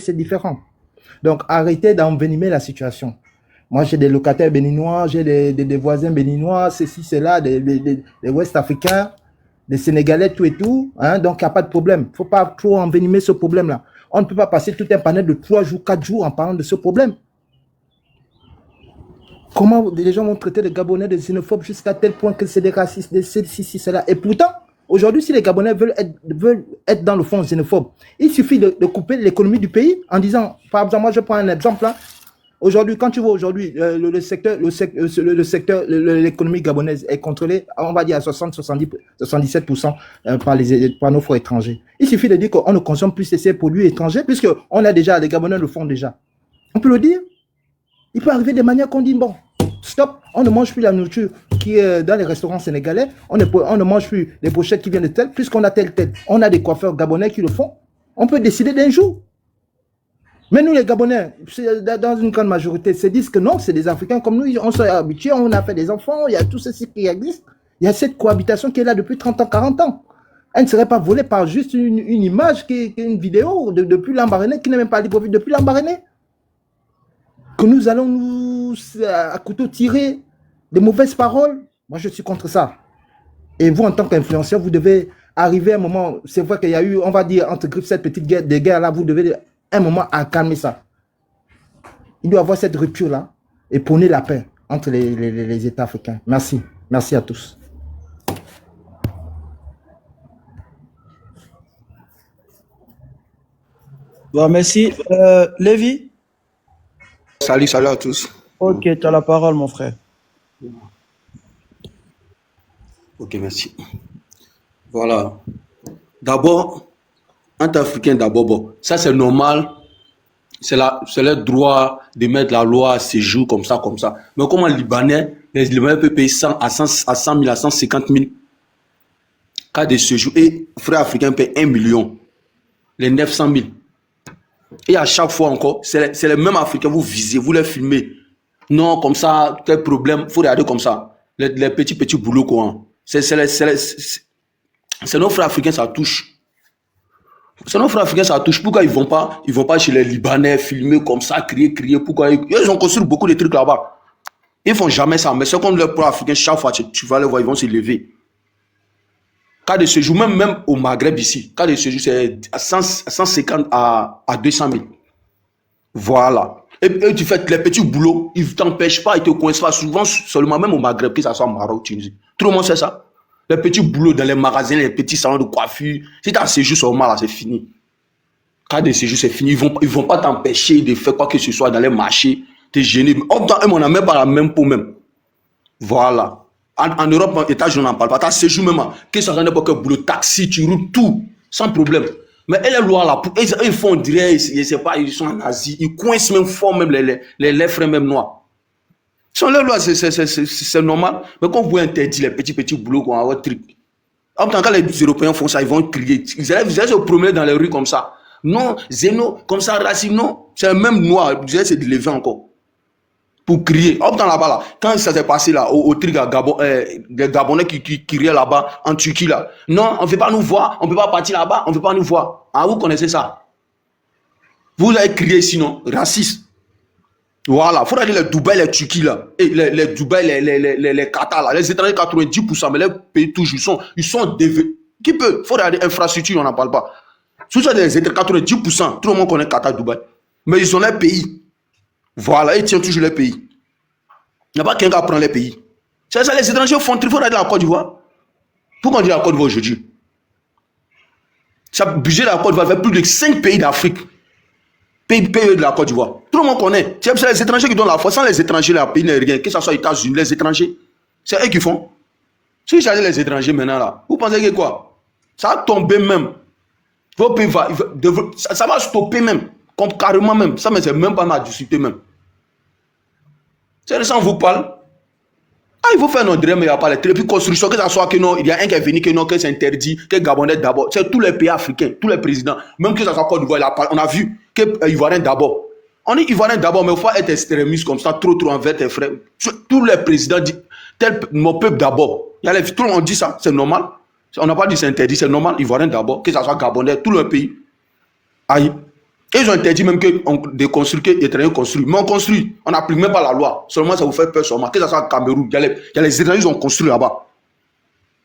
c'est différent. Donc, arrêtez d'envenimer la situation. Moi, j'ai des locataires béninois, j'ai des voisins béninois, ceci, cela, des Ouest-Africains, des Sénégalais, tout et tout. Hein, donc, il n'y a pas de problème. Il ne faut pas trop envenimer ce problème-là. On ne peut pas passer tout un panel de 3 jours, 4 jours en parlant de ce problème. Comment les gens vont traiter les Gabonais de xénophobes jusqu'à tel point que c'est des racistes, des ceci, cela. Et pourtant, aujourd'hui, si les Gabonais veulent être dans le fond xénophobes, il suffit de couper l'économie du pays en disant, par exemple, moi je prends un exemple là. Aujourd'hui, quand tu vois aujourd'hui, l'économie gabonaise est contrôlée, on va dire à 60, 70, 77% par nos fonds étrangers. Il suffit de dire qu'on ne consomme plus ces produits étrangers puisqu'on a déjà, les Gabonais le font déjà. On peut le dire. Il peut arriver des manières qu'on dit, bon, stop, on ne mange plus la nourriture qui est dans les restaurants sénégalais, on ne mange plus les brochettes qui viennent de tel, puisqu'on a telle tête. On a des coiffeurs gabonais qui le font. On peut décider d'un jour. Mais nous, les Gabonais, dans une grande majorité, se disent que non, c'est des Africains comme nous, on s'est habitués, on a fait des enfants, il y a tout ceci qui existe. Il y a cette cohabitation qui est là depuis 30 ans, 40 ans. Elle ne serait pas volée par juste une image, une vidéo depuis l'Ambaréné, qui n'est même pas libre depuis l'Ambaréné. Que nous allons nous, à couteau tirer des mauvaises paroles. Moi, je suis contre ça. Et vous, en tant qu'influenceur, vous devez arriver à un moment, c'est vrai qu'il y a eu, on va dire, entre griffes, cette petite guerre, des guerres là, vous devez un moment à calmer ça. Il doit y avoir cette rupture-là et prôner la paix entre les États africains. Merci. Merci à tous. Bon, merci. Lévi? Salut à tous. Ok, tu as la parole, mon frère. Ok, merci. Voilà. D'abord, un Africain, d'abord, bon, ça c'est normal. C'est le droit de mettre la loi à séjour comme ça, comme ça. Mais comment les Libanais peuvent payer 100 à 100 000, à 150 000 cas de séjour et frères africains paient 1 million, les 900 000. Et à chaque fois encore, c'est les mêmes Africains, vous visez, vous les filmez. Non, comme ça, quel problème, il faut regarder comme ça. Les petits boulots, quoi. C'est nos frères africains, ça touche. C'est nos frères africains, ça touche. Pourquoi ils vont pas chez les Libanais, filmer comme ça, crier. Pourquoi ils ont construit beaucoup de trucs là-bas. Ils font jamais ça. Mais c'est comme les frères africains, chaque fois tu vas les voir, ils vont se lever. Cas de séjour, même au Maghreb ici, cas de séjour, c'est 150 à 200 000. Voilà. Et tu fais les petits boulots, ils ne t'empêchent pas, ils te coincent pas. Souvent, seulement même au Maghreb, que ce soit au Maroc, Tunisie. Tout le monde sait ça. Les petits boulots dans les magasins, les petits salons de coiffure. Si tu as un séjour seulement, là, c'est fini. Cas de séjour, c'est fini. Ils vont pas t'empêcher de faire quoi que ce soit dans les marchés, te gêner. On n'a même pas la même peau même. Voilà. En Europe, en États-Unis, on n'en parle pas. Tu as séjour même, que ça soit n'importe quel boulot, taxi, tu roules tout, sans problème. Mais les lois là, ils font, on dirait, je sais pas, ils sont en Asie, ils coincent même fort, même les frères même noirs. Sur les lois, c'est normal. Mais quand vous interdisez les petits boulots qu'on a votre truc, quand les Européens font ça, ils vont crier. Ils allaient se promener dans les rues comme ça. Non, zéno, comme ça, racine, non. C'est même noir, vous allez se lever encore. Pour crier. Hop, dans là-bas, là. Quand ça s'est passé là, au truc à Gabon, les Gabonais qui criaient là-bas, en Turquie là. Non, on ne veut pas nous voir, on ne peut pas partir là-bas, on ne veut pas nous voir. Ah, vous connaissez ça? Vous avez crié sinon, raciste. Voilà, il faut aller les Dubaï, les Turquie là. Et les Dubaï, les Qatar là. Les étrangers 90%, mais les pays toujours, ils sont dévés. Qui peut? Il faut regarder l'infrastructure, on n'en parle pas. Si vous avez les étrangers 90%, tout le monde connaît Qatar, Dubaï. Mais ils ont les pays. Voilà, ils tiennent toujours les pays. Il n'y a pas quelqu'un qui prend les pays. C'est ça, les étrangers font il faut regarder la Côte d'Ivoire. Pourquoi on dit la Côte d'Ivoire aujourd'hui? Ça budget de la Côte d'Ivoire fait plus de 5 pays d'Afrique. Pays de la Côte d'Ivoire. Tout le monde connaît. C'est les étrangers qui donnent la force. Sans les étrangers, le pays n'est rien. Que ce soit les États-Unis, les étrangers, c'est eux qui font. Si vous chargez les étrangers maintenant là, vous pensez que quoi? Ça va tomber même. Vos pays ça va stopper même. Comme carrément même. Ça, mais c'est même pas ma discuter même. C'est ça, on vous parle. Ah, il faut faire notre drame, mais il n'y a pas les. Et puis construction, que ça soit que non, il y a un qui est venu, que non, que c'est interdit, que Gabonais d'abord. C'est tous les pays africains, tous les présidents. Même que ça soit Côte d'Ivoire, on a vu que Ivoirien d'abord. On dit Ivoirien d'abord, mais il faut être extrémiste comme ça, trop envers tes frères. Tous les présidents disent, mon peuple d'abord. Tout le monde dit ça, c'est normal. On n'a pas dit c'est interdit, c'est normal. Ivoirien d'abord, que ça soit Gabonais, tout le pays. Aïe. Et ils ont interdit même de construire, que les étrangers construisent. Mais on construit. On n'applique même pas la loi. Seulement, ça vous fait peur seulement. Que ce soit au Cameroun, il y a les étrangers qui ont construit là-bas.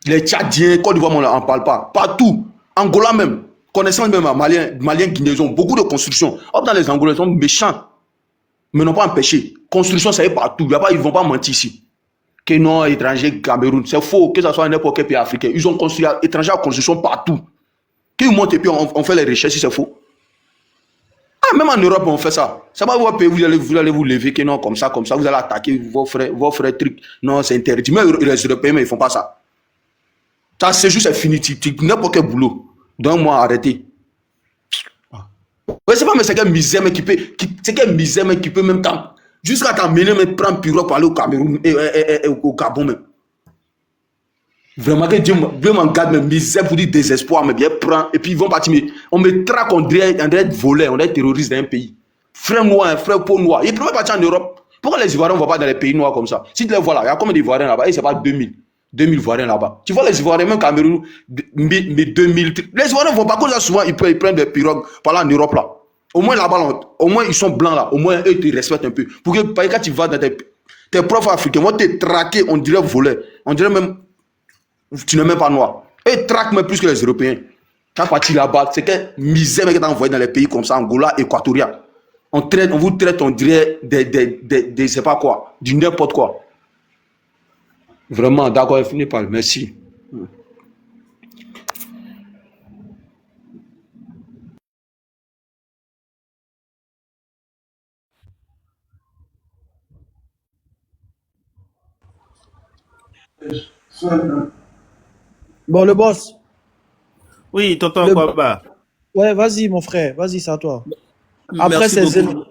Les Tchadiens, Côte d'Ivoire, on n'en parle pas. Partout. Angola même. Connaissant même Maliens, Guinéens, ils ont beaucoup de constructions. Hop, dans les Angolais, ils sont méchants. Mais n'ont pas empêché. Construction, ça y est partout. Ils ne vont pas mentir ici. Que non, étrangers, Cameroun. C'est faux. Que ce soit n'importe quel pays africain. Ils ont construit étrangers en construction partout. Qu'ils montent et puis on fait les recherches si c'est faux. Ah, même en Europe, on fait ça. Ça va vous payer, vous allez vous lever, que non, comme ça, vous allez attaquer vos frères trucs. Non, c'est interdit. Mais les Européens, mais ils ne font pas ça. Ça, c'est juste fini. N'importe quel boulot. Donc, moi, arrêtez. Ouais, c'est pas, mais c'est quelle misère, mais c'est quelle misère, mais qui peut même jusqu'à t'amener, mais prendre pirogue pour aller au Cameroun et au Gabon, même. Vraiment, que Dieu m'en garde, mais misère pour dire désespoir, mais bien prend. Et puis ils vont partir, mais on me traque, on dirait être volé, on est terroriste dans un pays. Frère noir, frère peau noire. Ils peuvent partir en Europe. Pourquoi les Ivoiriens ne vont pas dans les pays noirs comme ça? Si tu les vois là, il y a combien d'Ivoiriens là-bas? Et c'est pas 2000 Ivoiriens là-bas. Tu vois les Ivoiriens, même Cameroun, mais 2000. Les Ivoiriens ne vont pas, comme ça, souvent, ils prennent des pirogues par là en Europe là. Au moins là-bas, au moins ils sont blancs là. Au moins eux, ils te respectent un peu. Pour que, quand tu vas dans tes profs africains, vont te traquer, on dirait volé. On dirait même. Tu n'es même pas noir. Et ils traquent même plus que les Européens. Quand parti là-bas, c'est quelle misère que tu as envoyé dans les pays comme ça, Angola, Équatoria. On vous traite, on dirait je sais pas quoi, du n'importe quoi. Vraiment, d'accord, fini par merci. Bon, le boss. Oui, tonton Le... Kwaba. Ouais, vas-y, mon frère. Vas-y, c'est à toi. Après, Merci c'est beaucoup. Zeno.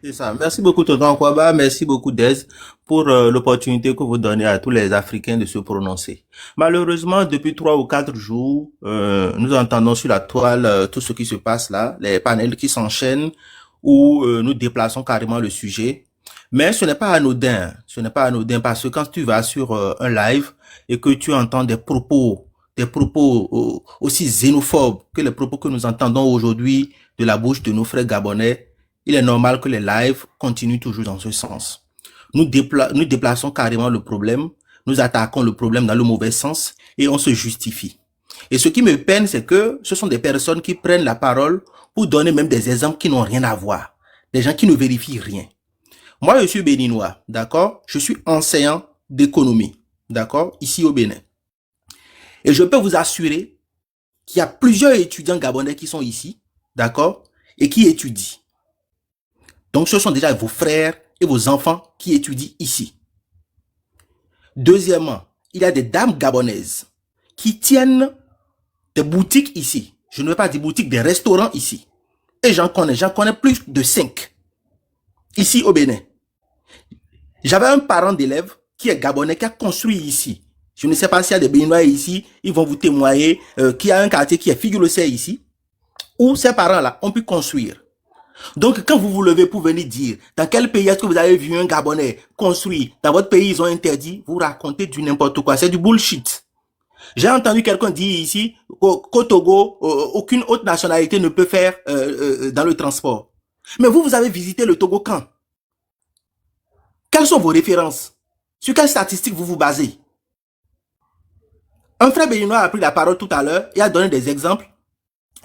C'est ça. Merci beaucoup, tonton Kwaba. Merci beaucoup, Dez, pour l'opportunité que vous donnez à tous les Africains de se prononcer. Malheureusement, depuis 3 ou 4 jours, nous entendons sur la toile tout ce qui se passe là, les panels qui s'enchaînent, où nous déplaçons carrément le sujet. Mais ce n'est pas anodin. Ce n'est pas anodin parce que quand tu vas sur un live et que tu entends des propos aussi xénophobes que les propos que nous entendons aujourd'hui de la bouche de nos frères gabonais, il est normal que les lives continuent toujours dans ce sens. Nous déplaçons carrément le problème, nous attaquons le problème dans le mauvais sens et on se justifie. Et ce qui me peine, c'est que ce sont des personnes qui prennent la parole pour donner même des exemples qui n'ont rien à voir. Des gens qui ne vérifient rien. Moi, je suis béninois, d'accord? Je suis enseignant d'économie, d'accord? Ici au Bénin. Et je peux vous assurer qu'il y a plusieurs étudiants gabonais qui sont ici, d'accord? Et qui étudient. Donc, ce sont déjà vos frères et vos enfants qui étudient ici. Deuxièmement, il y a des dames gabonaises qui tiennent des boutiques ici. Je ne veux pas dire boutiques, des restaurants ici. Et j'en connais plus de 5. Ici au Bénin. J'avais un parent d'élève qui est gabonais, qui a construit ici. Je ne sais pas s'il y a des Béninois ici, ils vont vous témoigner qu'il y a un quartier qui est Figueroa ici, où ces parents-là ont pu construire. Donc, quand vous vous levez pour venir dire dans quel pays est-ce que vous avez vu un Gabonais construire, dans votre pays ils ont interdit, vous racontez du n'importe quoi, c'est du bullshit. J'ai entendu quelqu'un dire ici qu'au Togo, aucune autre nationalité ne peut faire dans le transport. Mais vous avez visité le Togo quand? Quelles sont vos références? Sur quelles statistiques vous vous basez? Un frère béninois a pris la parole tout à l'heure et a donné des exemples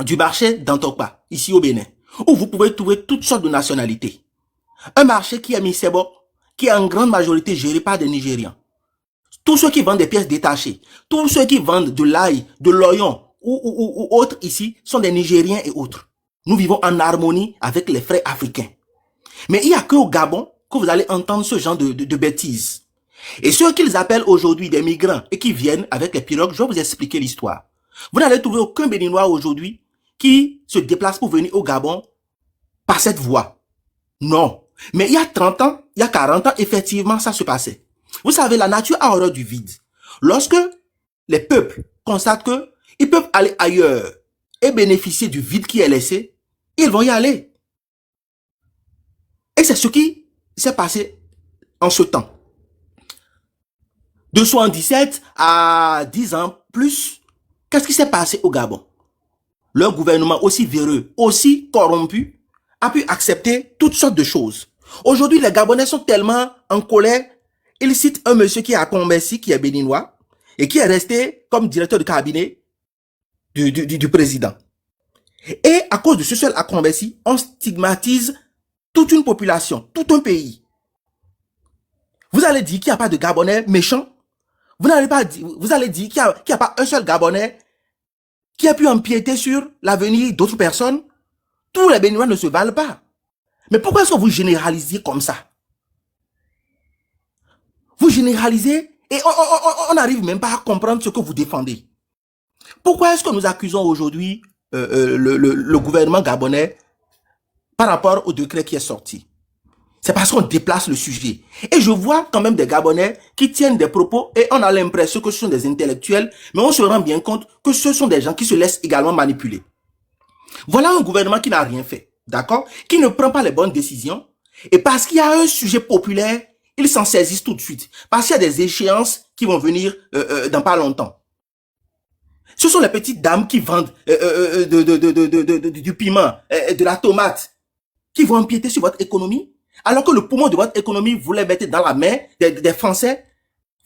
du marché d'Antokpa, ici au Bénin, où vous pouvez trouver toutes sortes de nationalités. Un marché qui est Misebo, qui est en grande majorité géré par des Nigérians. Tous ceux qui vendent des pièces détachées, tous ceux qui vendent de l'ail, de l'oignon ou autres ici sont des Nigériens et autres. Nous vivons en harmonie avec les frères africains. Mais il n'y a qu'au Gabon que vous allez entendre ce genre de bêtises. Et ceux qu'ils appellent aujourd'hui des migrants et qui viennent avec les pirogues, je vais vous expliquer l'histoire. Vous n'allez trouver aucun Béninois aujourd'hui qui se déplace pour venir au Gabon par cette voie. Non. Mais il y a 30 ans, il y a 40 ans, effectivement, ça se passait. Vous savez, la nature a horreur du vide. Lorsque les peuples constatent que ils peuvent aller ailleurs et bénéficier du vide qui est laissé, ils vont y aller. Et c'est ce qui s'est passé en ce temps. De 77 à 10 ans plus, qu'est-ce qui s'est passé au Gabon? leur gouvernement aussi véreux, aussi corrompu, a pu accepter toutes sortes de choses. Aujourd'hui, les Gabonais sont tellement en colère, ils citent un monsieur qui est à Combessi, qui est béninois, et qui est resté comme directeur de cabinet du président. Et à cause de ce seul Akombesi, on stigmatise toute une population, tout un pays. Vous allez dire qu'il n'y a pas de Gabonais méchants. Vous allez dire qu'il n'y a pas un seul Gabonais qui a pu empiéter sur l'avenir d'autres personnes. Tous les Béninois ne se valent pas. Mais pourquoi est-ce que vous généralisez comme ça? Vous généralisez et on n'arrive même pas à comprendre ce que vous défendez. Pourquoi est-ce que nous accusons aujourd'hui le gouvernement gabonais par rapport au décret qui est sorti? C'est parce qu'on déplace le sujet. Et je vois quand même des Gabonais qui tiennent des propos et on a l'impression que ce sont des intellectuels, mais on se rend bien compte que ce sont des gens qui se laissent également manipuler. Voilà un gouvernement qui n'a rien fait, d'accord? Qui ne prend pas les bonnes décisions. Et parce qu'il y a un sujet populaire, ils s'en saisissent tout de suite. Parce qu'il y a des échéances qui vont venir dans pas longtemps. Ce sont les petites dames qui vendent du piment, de la tomate, qui vont empiéter sur votre économie. Alors que le poumon de votre économie, vous les mettez dans la main des Français,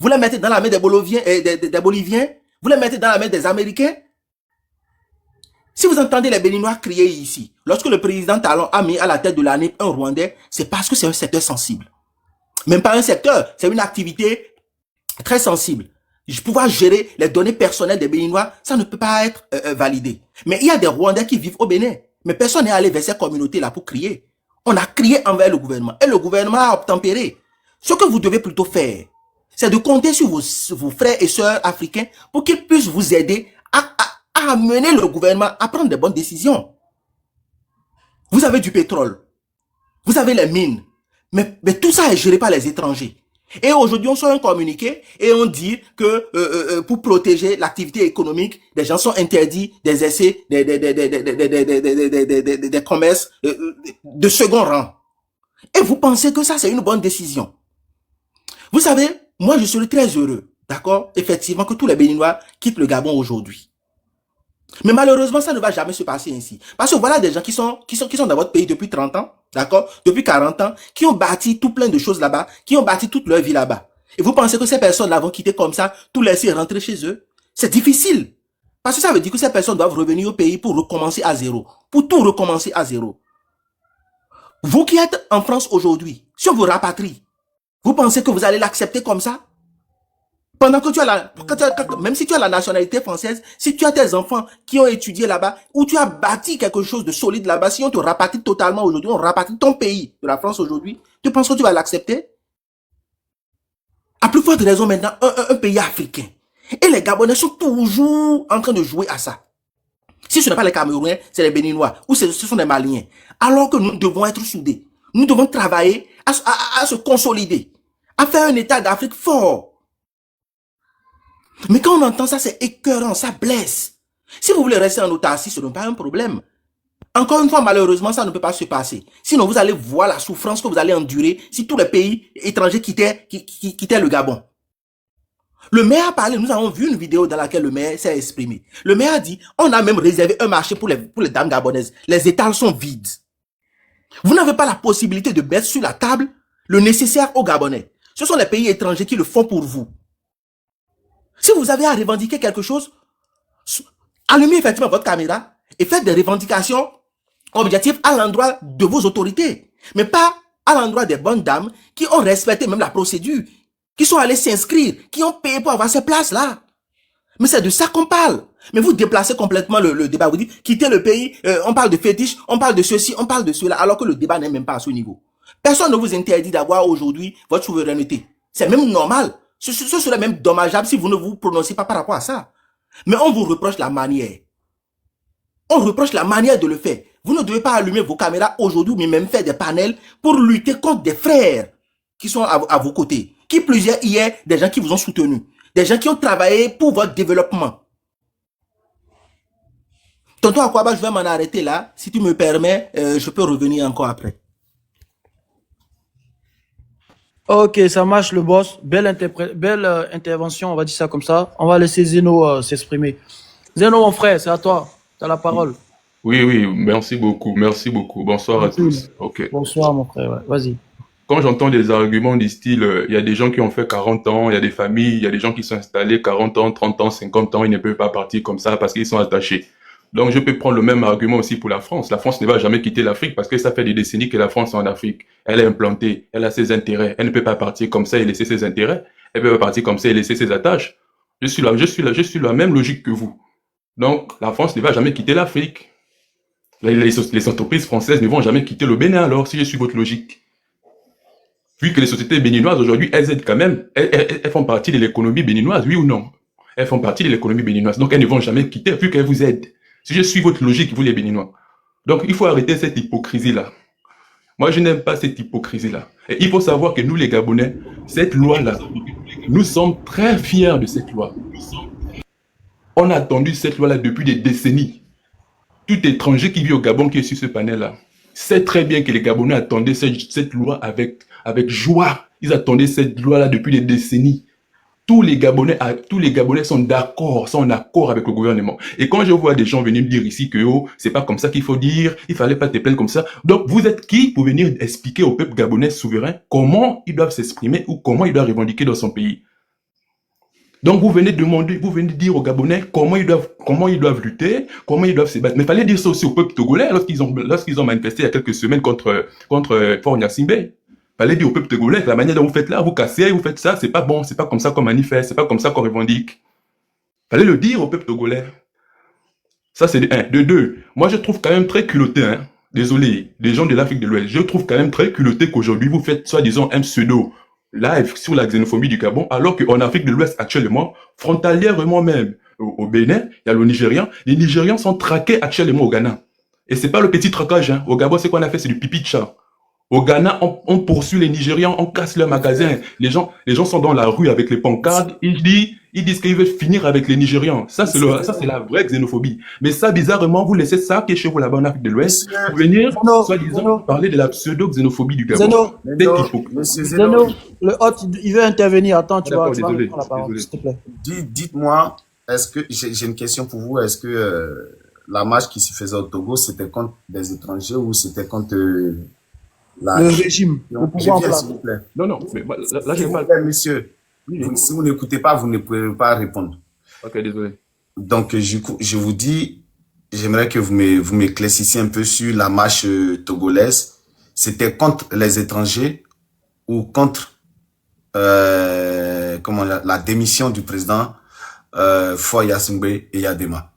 vous les mettez dans la main des Boliviens, vous les mettez dans la main des Américains. Si vous entendez les Béninois crier ici, lorsque le président Talon a mis à la tête de l'année un Rwandais, c'est parce que c'est un secteur sensible. Même pas un secteur, c'est une activité très sensible. Pouvoir gérer les données personnelles des Béninois, ça ne peut pas être validé. Mais il y a des Rwandais qui vivent au Bénin. Mais personne n'est allé vers ces communautés-là pour crier. On a crié envers le gouvernement. Et le gouvernement a obtempéré. Ce que vous devez plutôt faire, c'est de compter sur vos frères et sœurs africains pour qu'ils puissent vous aider à amener le gouvernement à prendre de bonnes décisions. Vous avez du pétrole. Vous avez les mines. Mais tout ça est géré par les étrangers. Et aujourd'hui, on sort un communiqué et on dit que pour protéger l'activité économique, des gens sont interdits des essais, des commerces de second rang. Et vous pensez que ça, c'est une bonne décision. Vous savez, moi, je serais très heureux, d'accord, effectivement, que tous les Béninois quittent le Gabon aujourd'hui. Mais malheureusement, ça ne va jamais se passer ainsi. Parce que voilà des gens qui sont dans votre pays depuis 30 ans, d'accord, depuis 40 ans, qui ont bâti tout plein de choses là-bas, qui ont bâti toute leur vie là-bas. Et vous pensez que ces personnes-là vont quitter comme ça, tout laisser rentrer chez eux? C'est difficile. Parce que ça veut dire que ces personnes doivent revenir au pays pour recommencer à zéro. Pour tout recommencer à zéro. Vous qui êtes en France aujourd'hui, si on vous rapatrie, vous pensez que vous allez l'accepter comme ça? Pendant que même si tu as la nationalité française, si tu as tes enfants qui ont étudié là-bas, ou tu as bâti quelque chose de solide là-bas, si on te rapatrie totalement aujourd'hui, on rapatrie ton pays de la France aujourd'hui, tu penses que tu vas l'accepter? À plus forte raison maintenant, un pays africain. Et les Gabonais sont toujours en train de jouer à ça. Si ce n'est pas les Camerounais, c'est les Béninois, ou ce sont les Maliens. Alors que nous devons être soudés. Nous devons travailler à se consolider, à faire un État d'Afrique fort. Mais quand on entend ça, c'est écœurant, ça blesse. Si vous voulez rester en autarcie, ce n'est pas un problème. Encore une fois, malheureusement, ça ne peut pas se passer. Sinon, vous allez voir la souffrance que vous allez endurer si tous les pays étrangers quittaient le Gabon. Le maire a parlé, nous avons vu une vidéo dans laquelle le maire s'est exprimé. Le maire a dit, on a même réservé un marché pour les dames gabonaises. Les étals sont vides. Vous n'avez pas la possibilité de mettre sur la table le nécessaire aux Gabonais. Ce sont les pays étrangers qui le font pour vous. Si vous avez à revendiquer quelque chose, allumez effectivement votre caméra et faites des revendications objectives à l'endroit de vos autorités. Mais pas à l'endroit des bonnes dames qui ont respecté même la procédure, qui sont allées s'inscrire, qui ont payé pour avoir ces places-là. Mais c'est de ça qu'on parle. Mais vous déplacez complètement le débat. Vous dites, quittez le pays, on parle de fétiche, on parle de ceci, on parle de cela, alors que le débat n'est même pas à ce niveau. Personne ne vous interdit d'avoir aujourd'hui votre souveraineté. C'est même normal. Ce serait même dommageable si vous ne vous prononcez pas par rapport à ça. Mais on vous reproche la manière. On reproche la manière de le faire. Vous ne devez pas allumer vos caméras aujourd'hui, mais même faire des panels pour lutter contre des frères qui sont à vos côtés. Qui plusieurs hier, des gens qui vous ont soutenu. Des gens qui ont travaillé pour votre développement. Tonton Akwaba, je vais m'en arrêter là. Si tu me permets, je peux revenir encore après. Ok, ça marche le boss. Belle intervention, on va dire ça comme ça. On va laisser Zeno s'exprimer. Zeno, mon frère, c'est à toi. tu as la parole. Oui, oui, merci beaucoup, merci beaucoup. Bonsoir à tous. Ok. Bonsoir, mon frère. Ouais. Vas-y. Quand j'entends des arguments du style, il y a des gens qui ont fait 40 ans, il y a des familles, il y a des gens qui sont installés 40 ans, 30 ans, 50 ans, ils ne peuvent pas partir comme ça parce qu'ils sont attachés. Donc je peux prendre le même argument aussi pour la France. La France ne va jamais quitter l'Afrique parce que ça fait des décennies que la France est en Afrique. Elle est implantée, elle a ses intérêts. Elle ne peut pas partir comme ça et laisser ses intérêts. Elle peut pas partir comme ça et laisser ses attaches. Je suis la même logique que vous. Donc la France ne va jamais quitter l'Afrique. Les entreprises françaises ne vont jamais quitter le Bénin alors, si je suis votre logique. Vu que les sociétés béninoises aujourd'hui, elles aident quand même, elles font partie de l'économie béninoise, oui ou non? Elles font partie de l'économie béninoise, donc elles ne vont jamais quitter vu qu'elles vous aident. Si je suis votre logique, vous les Béninois. Donc il faut arrêter cette hypocrisie-là. Moi, je n'aime pas cette hypocrisie-là. Et il faut savoir que nous, les Gabonais, cette loi-là, nous sommes très fiers de cette loi. On a attendu cette loi-là depuis des décennies. Tout étranger qui vit au Gabon, qui est sur ce panel-là, sait très bien que les Gabonais attendaient cette loi avec joie. Ils attendaient cette loi-là depuis des décennies. Tous les Gabonais sont d'accord, sont en accord avec le gouvernement. Et quand je vois des gens venir me dire ici que oh, c'est pas comme ça qu'il faut dire, il fallait pas te plaindre comme ça. Donc vous êtes qui pour venir expliquer au peuple gabonais souverain comment ils doivent s'exprimer ou comment ils doivent revendiquer dans son pays? Donc vous venez dire aux Gabonais comment ils doivent lutter, comment ils doivent se battre. Mais il fallait dire ça aussi au peuple togolais lorsqu'ils ont manifesté il y a quelques semaines contre Fort Gnassingbé. Fallait dire au peuple togolais, la manière dont vous faites là, vous cassez, vous faites ça, c'est pas bon, c'est pas comme ça qu'on manifeste, c'est pas comme ça qu'on revendique. Fallait le dire au peuple togolais. Ça c'est de un. De deux, moi je trouve quand même très culotté, hein. Désolé, les gens de l'Afrique de l'Ouest, je trouve quand même très culotté qu'aujourd'hui vous faites soi-disant un pseudo live sur la xénophobie du Gabon, alors qu'en Afrique de l'Ouest actuellement, frontalièrement même au Bénin, il y a le Nigérian, les Nigérians sont traqués actuellement au Ghana. Et c'est pas le petit traquage, hein. Au Gabon, c'est qu'on a fait, c'est du pipi de chat. Au Ghana, on poursuit les Nigérians, on casse leurs magasins. Les gens sont dans la rue avec les pancartes. Ils disent qu'ils veulent finir avec les Nigérians. Ça, c'est la vraie xénophobie. Mais ça, bizarrement, vous laissez ça qui est chez vous là-bas en Afrique de l'Ouest pour venir, soi-disant, parler de la pseudo-xénophobie du Gabon. Zeno, le hôte, il veut intervenir. Attends, tu vas prendre la parole, s'il te plaît. Dites-moi, est-ce que, j'ai une question pour vous, est-ce que la marche qui se faisait au Togo, c'était contre des étrangers ou c'était contre le régime, le pouvoir en place? S'il vous plaît. Non, mais là, je parle. Monsieur, si vous n'écoutez pas, vous ne pouvez pas répondre. Ok, désolé. Donc, je vous dis, j'aimerais que vous m'éclaircissiez un peu sur la marche togolaise. C'était contre les étrangers ou contre la démission du président Faure Gnassingbé et Yadema?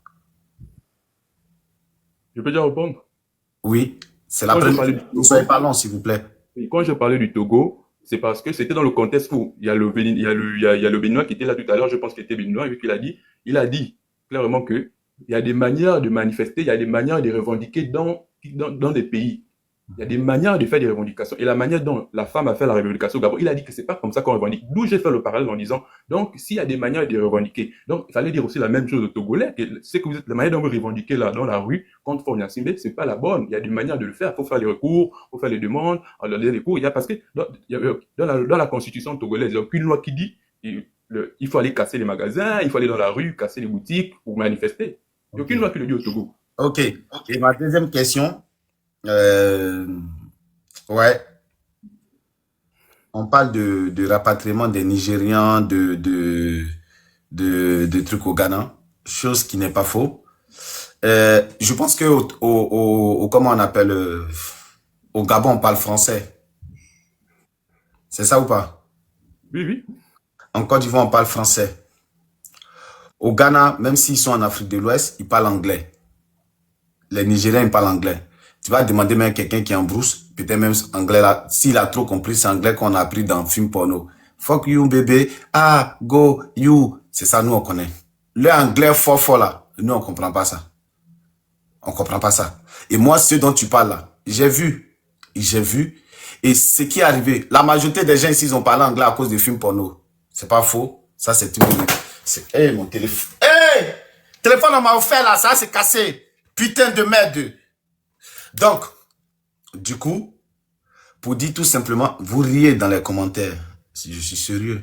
Je peux déjà répondre? Oui. C'est la première. Ne soyez pas long, s'il vous plaît. Quand je parlais du Togo, c'est parce que c'était dans le contexte où il y a le Béninois qui était là tout à l'heure, je pense qu'il était Béninois, vu qu'il a dit clairement que il y a des manières de manifester, il y a des manières de revendiquer dans des pays. Il y a des manières de faire des revendications. Et la manière dont la femme a fait la revendication au Gabon, il a dit que c'est pas comme ça qu'on revendique. D'où j'ai fait le parallèle en disant, donc, s'il y a des manières de revendiquer, donc, il fallait dire aussi la même chose aux Togolais, que c'est que la manière dont vous revendiquez là, dans la rue, contre Faure Gnassingbé, c'est pas la bonne. Il y a des manières de le faire. Il faut faire les recours, il faut faire les demandes, les recours. Parce que, dans la constitution togolaise, il n'y a aucune loi qui dit, il faut aller casser les magasins, il faut aller dans la rue, casser les boutiques pour manifester. Il n'y a aucune loi qui le dit au Togo. Ok. Et ma deuxième question, ouais. On parle de rapatriement des Nigérians, de trucs au Ghana, chose qui n'est pas faux. Je pense que comment on appelle, au Gabon, on parle français. C'est ça ou pas? Oui. En Côte d'Ivoire, on parle français. Au Ghana, même s'ils sont en Afrique de l'Ouest, ils parlent anglais. Les Nigériens, ils parlent anglais. Tu vas demander même à quelqu'un qui est en brousse, peut-être même anglais là, s'il a trop compris, c'est anglais qu'on a appris dans le film porno. Fuck you, bébé. Ah, go, you. C'est ça, nous, on connaît. Le anglais fort là, nous, on comprend pas ça. On comprend pas ça. Et moi, ce dont tu parles là, j'ai vu. Et ce qui est arrivé, la majorité des gens ici, ils ont parlé anglais à cause des films porno. C'est pas faux. Ça, c'est une... Hey, mon téléphone. Hey! Téléphone, on m'a offert là, ça, c'est cassé. Putain de merde. Donc, du coup, pour dire tout simplement, vous riez dans les commentaires. Je suis sérieux.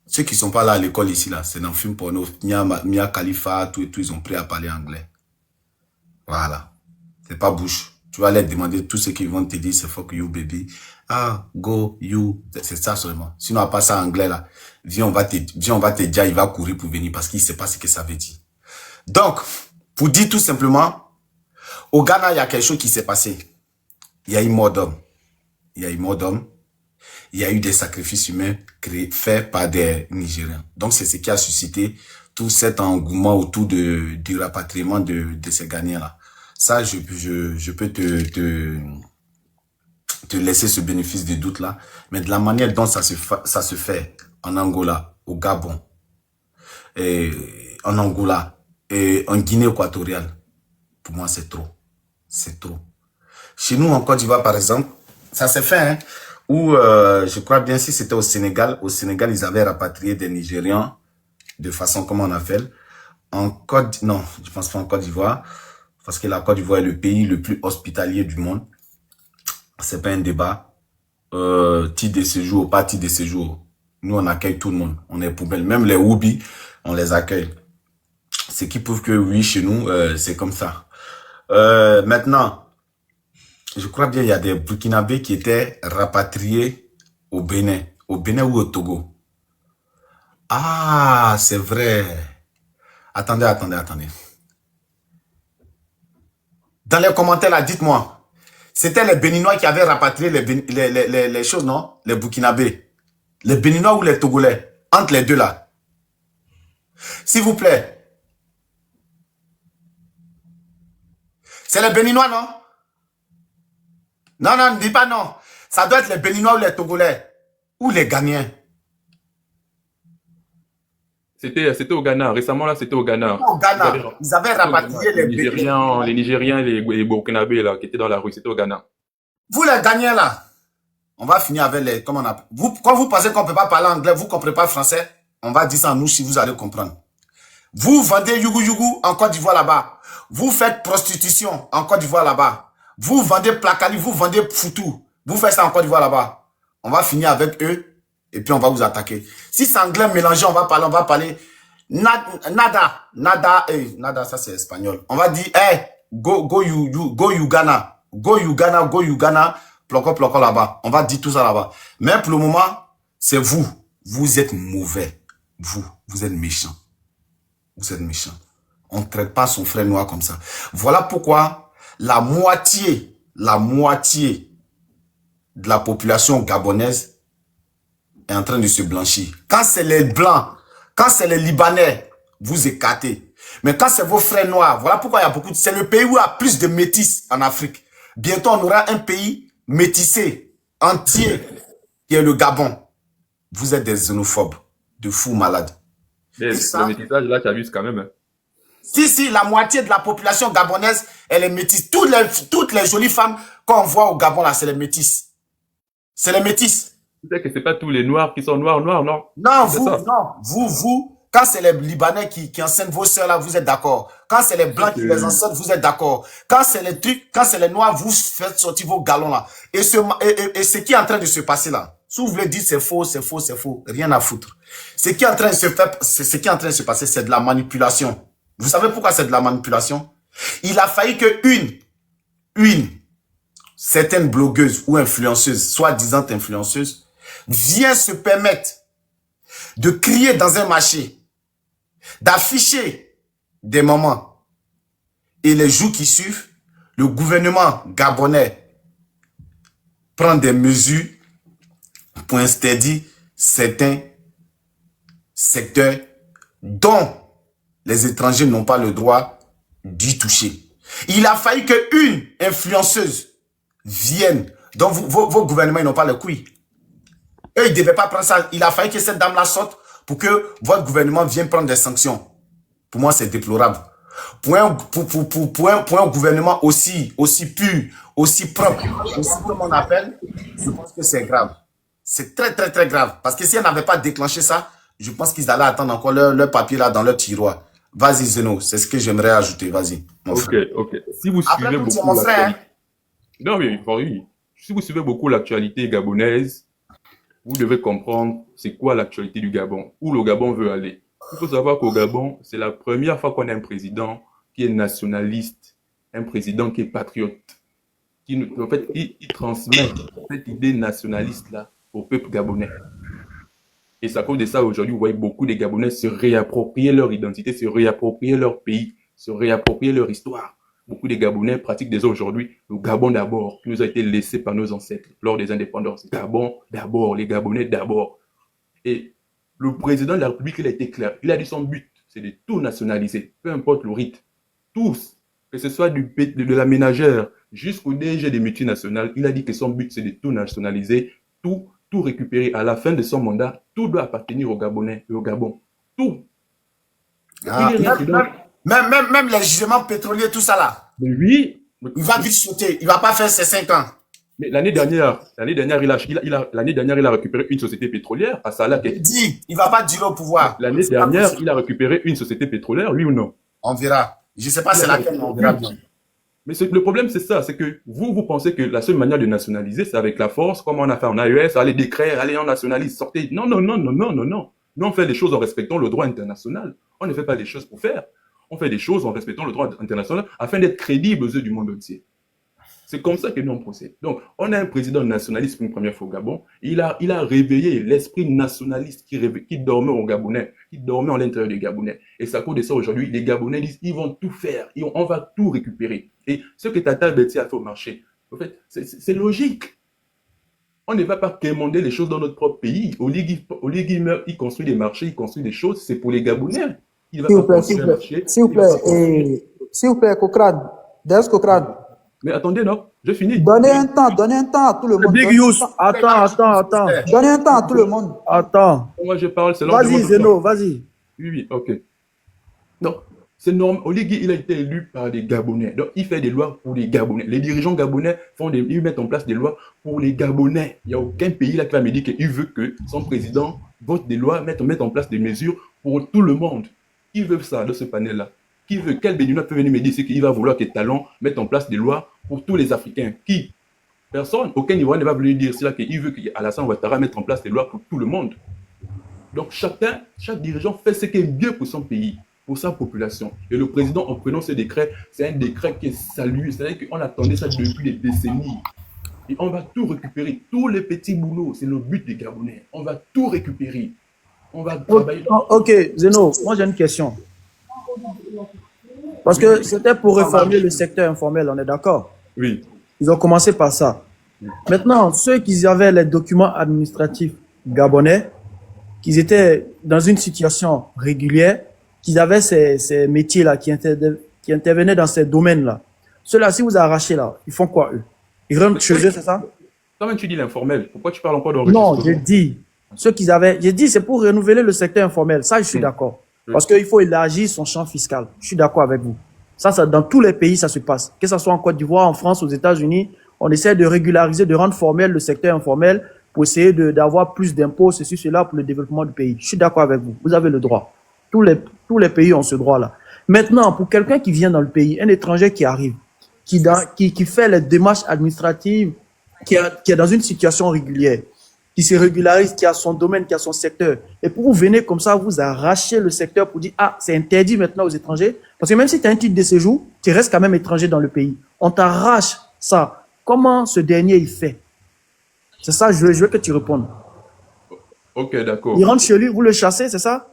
Ceux qui sont pas là à l'école ici, là, c'est dans le film porno. Mia Khalifa, tout et tout, ils ont pris à parler anglais. Voilà. C'est pas Bush. Tu vas leur demander tout ce qu'ils vont te dire, c'est fuck you, baby. Ah, go, you. C'est ça seulement. Sinon, à part ça, anglais, là. Viens, on va te dire, il va courir pour venir parce qu'il sait pas ce que ça veut dire. Donc, pour dire tout simplement, au Ghana, il y a quelque chose qui s'est passé. Il y a eu mort d'hommes. Il y a eu mort d'hommes. Il y a eu des sacrifices humains faits par des Nigériens. Donc, c'est ce qui a suscité tout cet engouement autour du rapatriement de ces Ghanéens-là. Ça, je peux te laisser ce bénéfice de doute là, mais de la manière dont ça se fait en Angola, au Gabon, et en Angola et en Guinée équatoriale, pour moi c'est trop. C'est trop. Chez nous en Côte d'Ivoire par exemple, ça s'est fait, hein, où je crois bien si c'était au Sénégal ils avaient rapatrié des Nigérians de façon, comment on appelle, non, je pense pas en Côte d'Ivoire, parce que la Côte d'Ivoire est le pays le plus hospitalier du monde. C'est pas un débat. Titre de séjour ou pas titre de séjour. Nous, on accueille tout le monde. On est poubelle. Même les Woubi, on les accueille. Ce qui prouve que oui, chez nous, c'est comme ça. Maintenant, je crois bien il y a des Burkinabés qui étaient rapatriés au Bénin. Au Bénin ou au Togo. Ah, c'est vrai. Attendez. Dans les commentaires, là, dites-moi. C'était les Béninois qui avaient rapatrié les choses, non? Les Burkinabés. Les Béninois ou les Togolais? Entre les deux, là. S'il vous plaît. C'est les Béninois, non? Non, ne dis pas non. Ça doit être les Béninois ou les Togolais. Ou les Ghanéens. C'était au Ghana. Récemment, là, c'était au Ghana. Au Ghana. Ils avaient rapatrié les Nigériens, les Nigériens et les Burkinabés, là, qui étaient dans la rue. C'était au Ghana. Vous, les Ghanéens, là, on va finir avec les... Comment on appelle? Quand vous pensez qu'on ne peut pas parler anglais, vous ne comprenez pas français, on va dire ça en nous si vous allez comprendre. Vous vendez yougou en Côte d'Ivoire là-bas. Vous faites prostitution en Côte d'Ivoire là-bas. Vous vendez placali, vous vendez foutou. Vous faites ça en Côte d'Ivoire là-bas. On va finir avec eux et puis on va vous attaquer. Si c'est anglais mélangé, on va parler nada, ça c'est espagnol. On va dire, hey, go Uganda, ploko là-bas. On va dire tout ça là-bas. Mais pour le moment, c'est vous. Vous êtes mauvais. Vous êtes méchants. Vous êtes méchants. On ne traite pas son frère noir comme ça. Voilà pourquoi la moitié de la population gabonaise est en train de se blanchir. Quand c'est les Blancs, quand c'est les Libanais, vous écartez. Mais quand c'est vos frères noirs, voilà pourquoi il y a beaucoup de... C'est le pays où il y a plus de métis en Afrique. Bientôt, on aura un pays métissé, entier, qui est le Gabon. Vous êtes des xénophobes, de fous malades. Mais le métissage, là, tu abuses quand même. Hein. Si, la moitié de la population gabonaise, elle est métisse. Toutes les jolies femmes qu'on voit au Gabon, là, c'est les métisses. C'est les métisses. Tu sais que c'est pas tous les noirs qui sont noirs, non? Non, vous, quand c'est les Libanais qui enseignent vos sœurs, là, vous êtes d'accord. Quand c'est les Blancs qui les enseignent, vous êtes d'accord. Quand c'est les trucs, quand c'est les Noirs, vous faites sortir vos galons, là. Et ce qui est en train de se passer, là, si vous voulez dire c'est faux, rien à foutre. Ce qui est en train de se passer, c'est de la manipulation. Vous savez pourquoi c'est de la manipulation? Il a fallu que certaine blogueuse ou influenceuse, soi-disant influenceuse, vient se permettre de crier dans un marché, d'afficher des moments. Et les jours qui suivent, le gouvernement gabonais prend des mesures pour interdire certains secteurs dont les étrangers n'ont pas le droit d'y toucher. Il a fallu qu'une influenceuse vienne, dont vos gouvernements n'ont pas le couilles. Eux, ils ne devaient pas prendre ça. Il a fallu que cette dame-là sorte pour que votre gouvernement vienne prendre des sanctions. Pour moi, c'est déplorable. Pour un gouvernement aussi pur, aussi propre, aussi comme on appelle, je pense que c'est grave. C'est très, très, très grave. Parce que si elle n'avait pas déclenché ça, je pense qu'ils allaient attendre encore leur papier là dans leur tiroir. Vas-y, Zeno, c'est ce que j'aimerais ajouter. Vas-y. Ok. Si vous suivez beaucoup l'actualité... Non, oui. Si vous suivez beaucoup l'actualité gabonaise, vous devez comprendre c'est quoi l'actualité du Gabon, où le Gabon veut aller. Il faut savoir qu'au Gabon, c'est la première fois qu'on a un président qui est nationaliste un président qui est patriote, en fait, il transmet cette idée nationaliste-là au peuple gabonais. Et c'est à cause de ça, aujourd'hui, vous voyez beaucoup de Gabonais se réapproprier leur identité, se réapproprier leur pays, se réapproprier leur histoire. Beaucoup de Gabonais pratiquent déjà aujourd'hui le Gabon d'abord, qui nous a été laissé par nos ancêtres lors des indépendances. Gabon d'abord, les Gabonais d'abord. Et le président de la République, il a été clair. Il a dit son but, c'est de tout nationaliser, peu importe le rite. Tous, que ce soit de la ménagère jusqu'au DG des multinationales, il a dit que son but, c'est de tout nationaliser, tout récupérer. À la fin de son mandat, tout doit appartenir aux Gabonais et au Gabon. Tout. Même les gisements pétroliers, tout ça là. Mais oui. Il va vite sauter. Il ne va pas faire ses 5 ans. Mais l'année dernière, il a récupéré une société pétrolière à Salak. Il ne va pas durer au pouvoir. L'année dernière, il a récupéré une société pétrolière, oui ou non? On verra. Je ne sais pas c'est laquelle, mais on verra bien. Mais le problème, c'est ça, c'est que vous pensez que la seule manière de nationaliser, c'est avec la force, comme on a fait en AES, allez décret, allez on nationalise, sortez. Non. Nous, on fait des choses en respectant le droit international. On ne fait pas des choses pour faire. On fait des choses en respectant le droit international afin d'être crédibles aux yeux du monde entier. C'est comme ça que nous on procède. Donc, on a un président nationaliste pour une première fois au Gabon. Il a réveillé l'esprit nationaliste qui dormait au Gabonais, qui dormait à l'intérieur des Gabonais. Et c'est à cause de ça aujourd'hui, les Gabonais disent, ils vont tout faire, on va tout récupérer. Et ce que Tata Betty a fait au marché, en fait, c'est logique. On ne va pas quémander les choses dans notre propre pays. Au lieu qu'il construit des marchés, il construit des choses, c'est pour les Gabonais. S'il vous plaît, Cocrade. Mais attendez, non, je finis. Donnez un temps à tout le monde. Big Youss, attends. Donnez un temps à tout le monde. Attends. Moi, je parle, c'est Vas-y, Zeno, vas-y. Oui, ok. Donc, c'est normal. Oligui, il a été élu par des Gabonais. Donc, il fait des lois pour les Gabonais. Les dirigeants gabonais ils mettent en place des lois pour les Gabonais. Il n'y a aucun pays là qui va me dire qu'il veut que son président vote des lois, mette en place des mesures pour tout le monde. Qui veut ça dans ce panel-là? Quel Béninois peut venir me dire qu'il va vouloir que Talon mette en place des lois pour tous les Africains? Qui? Personne. Aucun Ivoirien ne va venir dire cela qu'il veut qu'Alassane Ouattara mette en place des lois pour tout le monde. Donc chaque dirigeant fait ce qui est bien pour son pays, pour sa population. Et le président, en prenant ce décret, c'est un décret qui est salué. C'est-à-dire qu'on attendait ça depuis des décennies. Et on va tout récupérer. Tous les petits boulots, c'est le but des Gabonais. On va tout récupérer. On va travailler. Ok, Zeno, moi j'ai une question. Parce que c'était pour réformer le secteur informel, on est d'accord? Oui. Ils ont commencé par ça. Maintenant, ceux qui avaient les documents administratifs gabonais, qui étaient dans une situation régulière, qui avaient ces métiers-là, qui intervenaient dans ces domaines-là, ceux-là, si vous arrachez là, ils font quoi eux? Ils rentrent chez eux, c'est ça? Quand même tu dis l'informel, pourquoi tu parles encore d'enregistrement? Non, j'ai dit, c'est pour renouveler le secteur informel, ça je suis d'accord. Parce qu'il faut élargir son champ fiscal. Je suis d'accord avec vous. Ça, dans tous les pays, ça se passe. Que ce soit en Côte d'Ivoire, en France, aux États-Unis, on essaie de régulariser, de rendre formel le secteur informel pour essayer d'avoir plus d'impôts, ceci, cela, pour le développement du pays. Je suis d'accord avec vous. Vous avez le droit. Tous les pays ont ce droit-là. Maintenant, pour quelqu'un qui vient dans le pays, un étranger qui arrive, qui fait les démarches administratives, qui est dans une situation régulière, qui se régularise, qui a son domaine, qui a son secteur. Et pour vous venir comme ça, vous arrachez le secteur pour dire, ah, c'est interdit maintenant aux étrangers. Parce que même si tu as un titre de séjour, tu restes quand même étranger dans le pays. On t'arrache ça. Comment ce dernier il fait? C'est ça, je veux que tu répondes. Ok, d'accord. Il rentre chez lui, vous le chassez, c'est ça?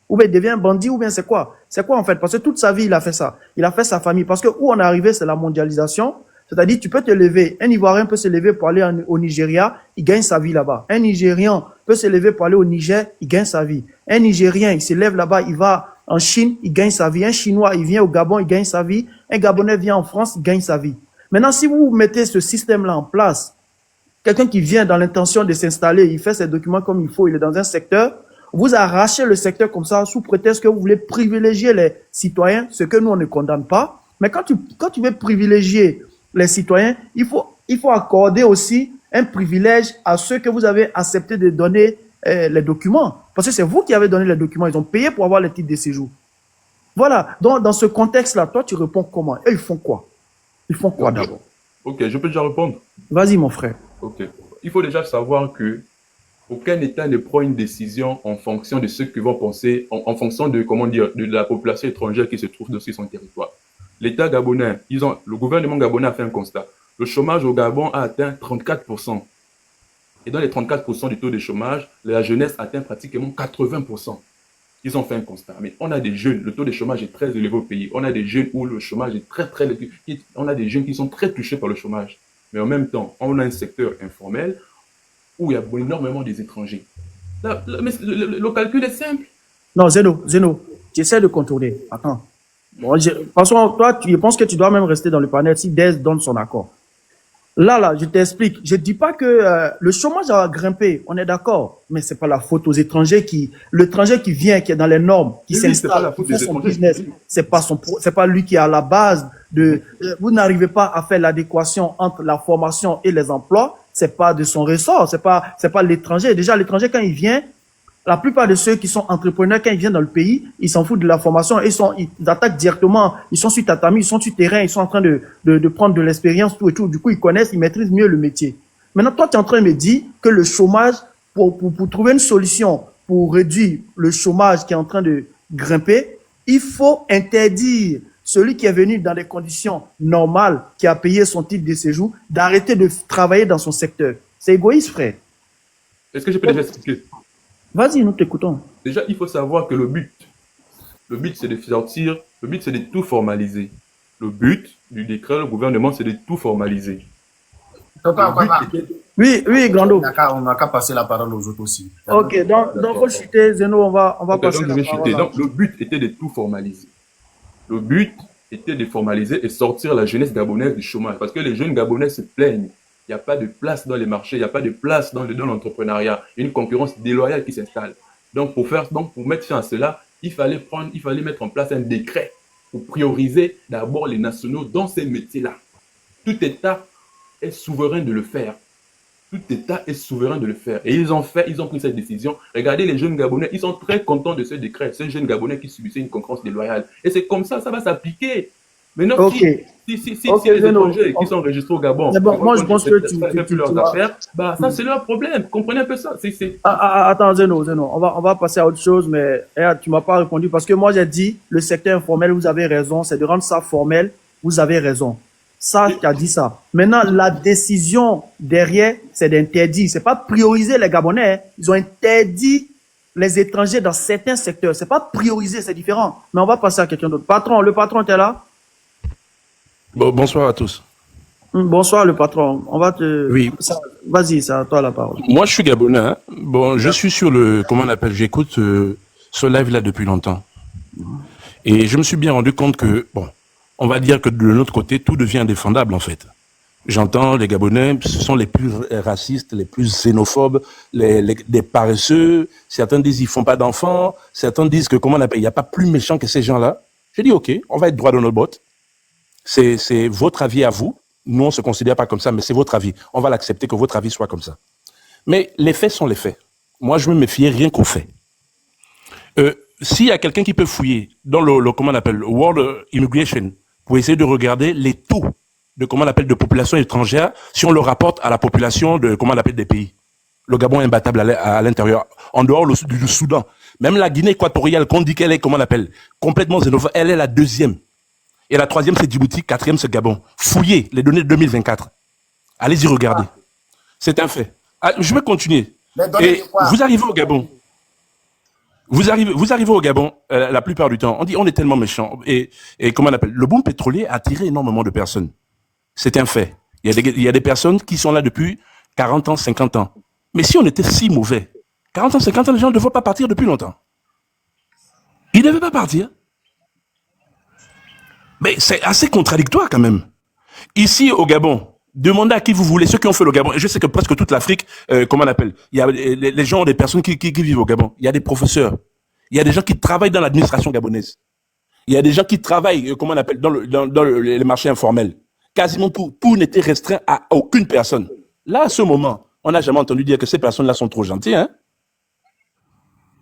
Ou bien il devient un bandit, ou bien c'est quoi? C'est quoi en fait? Parce que toute sa vie, il a fait ça. Il a fait sa famille. Parce que où on est arrivé, c'est la mondialisation. C'est-à-dire, tu peux te lever, un Ivoirien peut se lever pour aller au Nigeria, il gagne sa vie là-bas. Un Nigérian peut se lever pour aller au Niger, il gagne sa vie. Un Nigérien, il se lève là-bas, il va en Chine, il gagne sa vie. Un Chinois, il vient au Gabon, il gagne sa vie. Un Gabonais vient en France, il gagne sa vie. Maintenant, si vous mettez ce système-là en place, quelqu'un qui vient dans l'intention de s'installer, il fait ses documents comme il faut, il est dans un secteur, vous arrachez le secteur comme ça sous prétexte que vous voulez privilégier les citoyens, ce que nous, on ne condamne pas. Mais quand tu veux privilégier les citoyens, il faut accorder aussi un privilège à ceux que vous avez accepté de donner les documents. Parce que c'est vous qui avez donné les documents. Ils ont payé pour avoir les titres de séjour. Voilà. Donc, dans ce contexte-là, toi, tu réponds comment? Et ils font quoi? Ils font quoi d'abord? Ok, je peux déjà répondre. Vas-y, mon frère. Ok. Il faut déjà savoir que aucun État ne prend une décision en fonction de ce que vont penser, en fonction de, comment dire, de la population étrangère qui se trouve sur son territoire. l'État gabonais, le gouvernement gabonais a fait un constat. Le chômage au Gabon a atteint 34%. Et dans les 34% du taux de chômage, la jeunesse atteint pratiquement 80%. Ils ont fait un constat. Mais on a des jeunes, le taux de chômage est très élevé au pays. On a des jeunes où le chômage est très élevé. On a des jeunes qui sont très touchés par le chômage. Mais en même temps, on a un secteur informel où il y a énormément des étrangers. Mais le calcul est simple. Non, Zeno, tu essaies de contourner. Attends. Bon, François, toi, je pense que tu dois même rester dans le panel si Dez donne son accord. Là, je t'explique. Je dis pas que le chômage a grimpé, on est d'accord, mais c'est pas la faute aux étrangers l'étranger qui vient, qui est dans les normes, qui s'installe, qui fait son business. C'est pas lui qui est à la base vous n'arrivez pas à faire l'adéquation entre la formation et les emplois. C'est pas de son ressort. C'est pas l'étranger. Déjà, l'étranger, quand il vient, la plupart de ceux qui sont entrepreneurs, quand ils viennent dans le pays, ils s'en foutent de la formation, ils attaquent directement, ils sont sur tatami, ils sont sur terrain, ils sont en train de prendre de l'expérience, tout et tout. Du coup, ils connaissent, ils maîtrisent mieux le métier. Maintenant, toi, tu es en train de me dire que le chômage, pour trouver une solution pour réduire le chômage qui est en train de grimper, il faut interdire celui qui est venu dans des conditions normales, qui a payé son titre de séjour, d'arrêter de travailler dans son secteur. C'est égoïste, frère. Est-ce que je peux déjà expliquer? Vas-y, nous t'écoutons. Déjà, il faut savoir que le but, c'est de sortir, le but, c'est de tout formaliser. Le but du décret, le gouvernement, c'est de tout formaliser. Oui, Grando. On n'a qu'à passer la parole aux autres aussi. Ok, donc faut chuter, Zeno, on va passer la parole. Donc, le but était de tout formaliser. Le but était de formaliser et sortir la jeunesse gabonaise du chômage. Parce que les jeunes gabonais se plaignent. Il n'y a pas de place dans les marchés, il n'y a pas de place dans l'entrepreneuriat. Il y a une concurrence déloyale qui s'installe. Donc, pour mettre fin à cela, il fallait mettre en place un décret pour prioriser d'abord les nationaux dans ces métiers-là. Tout État est souverain de le faire. Tout État est souverain de le faire. Et ils ont pris cette décision. Regardez les jeunes Gabonais, ils sont très contents de ce décret. Ces jeunes Gabonais qui subissaient une concurrence déloyale. Et c'est comme ça va s'appliquer. Maintenant, si les étrangers qui sont enregistrés au Gabon, moi je pense que tu font plus leurs affaires, ça c'est leur problème. Comprenez un peu ça. Attends, Zeno, on va passer à autre chose, mais tu m'as pas répondu parce que moi j'ai dit le secteur informel, vous avez raison, c'est de rendre ça formel, vous avez raison. Ça, tu as dit ça. Maintenant, la décision derrière, c'est d'interdire. C'est pas prioriser les Gabonais. Hein. Ils ont interdit les étrangers dans certains secteurs. C'est pas prioriser, c'est différent. Mais on va passer à quelqu'un d'autre. Le patron, t'es là? Bon, bonsoir à tous. Bonsoir, le patron. On va te... Oui. Vas-y, c'est à toi la parole. Moi, je suis Gabonais. Hein. Bon, je suis sur j'écoute ce live-là depuis longtemps. Et je me suis bien rendu compte que, on va dire que de l'autre côté, tout devient indéfendable, en fait. J'entends les Gabonais, ce sont les plus racistes, les plus xénophobes, des paresseux. Certains disent ils font pas d'enfants. Certains disent que, il n'y a pas plus méchant que ces gens-là. Je dis, OK, on va être droit dans nos bottes. C'est votre avis à vous. Nous, on se considère pas comme ça, mais c'est votre avis. On va l'accepter que votre avis soit comme ça. Mais les faits sont les faits. Moi, je me méfiais rien qu'aux faits. S'il y a quelqu'un qui peut fouiller dans le World Immigration, pour essayer de regarder les taux de de population étrangère si on le rapporte à la population de des pays. Le Gabon est imbattable à l'intérieur, en dehors du Soudan. Même la Guinée équatoriale, qu'on dit qu'elle est complètement xénophobe, elle est la deuxième. Et la troisième c'est Djibouti, quatrième c'est Gabon. Fouillez les données de 2024. Allez-y regarder. C'est un fait. Je vais continuer. Et vous arrivez au Gabon. Vous arrivez au Gabon, la plupart du temps, on dit on est tellement méchant. Et le boom pétrolier a attiré énormément de personnes. C'est un fait. Il y a des personnes qui sont là depuis 40 ans, 50 ans. Mais si on était si mauvais, 40 ans, 50 ans, les gens ne devaient pas partir depuis longtemps. Ils ne devaient pas partir. Mais c'est assez contradictoire quand même. Ici au Gabon, demandez à qui vous voulez, ceux qui ont fait le Gabon. Et je sais que presque toute l'Afrique, il y a les gens, des personnes qui vivent au Gabon. Il y a des professeurs. Il y a des gens qui travaillent dans l'administration gabonaise. Il y a des gens qui travaillent, dans les marchés informels. Quasiment tout n'était restreint à aucune personne. Là, à ce moment, on n'a jamais entendu dire que ces personnes-là sont trop gentilles, hein.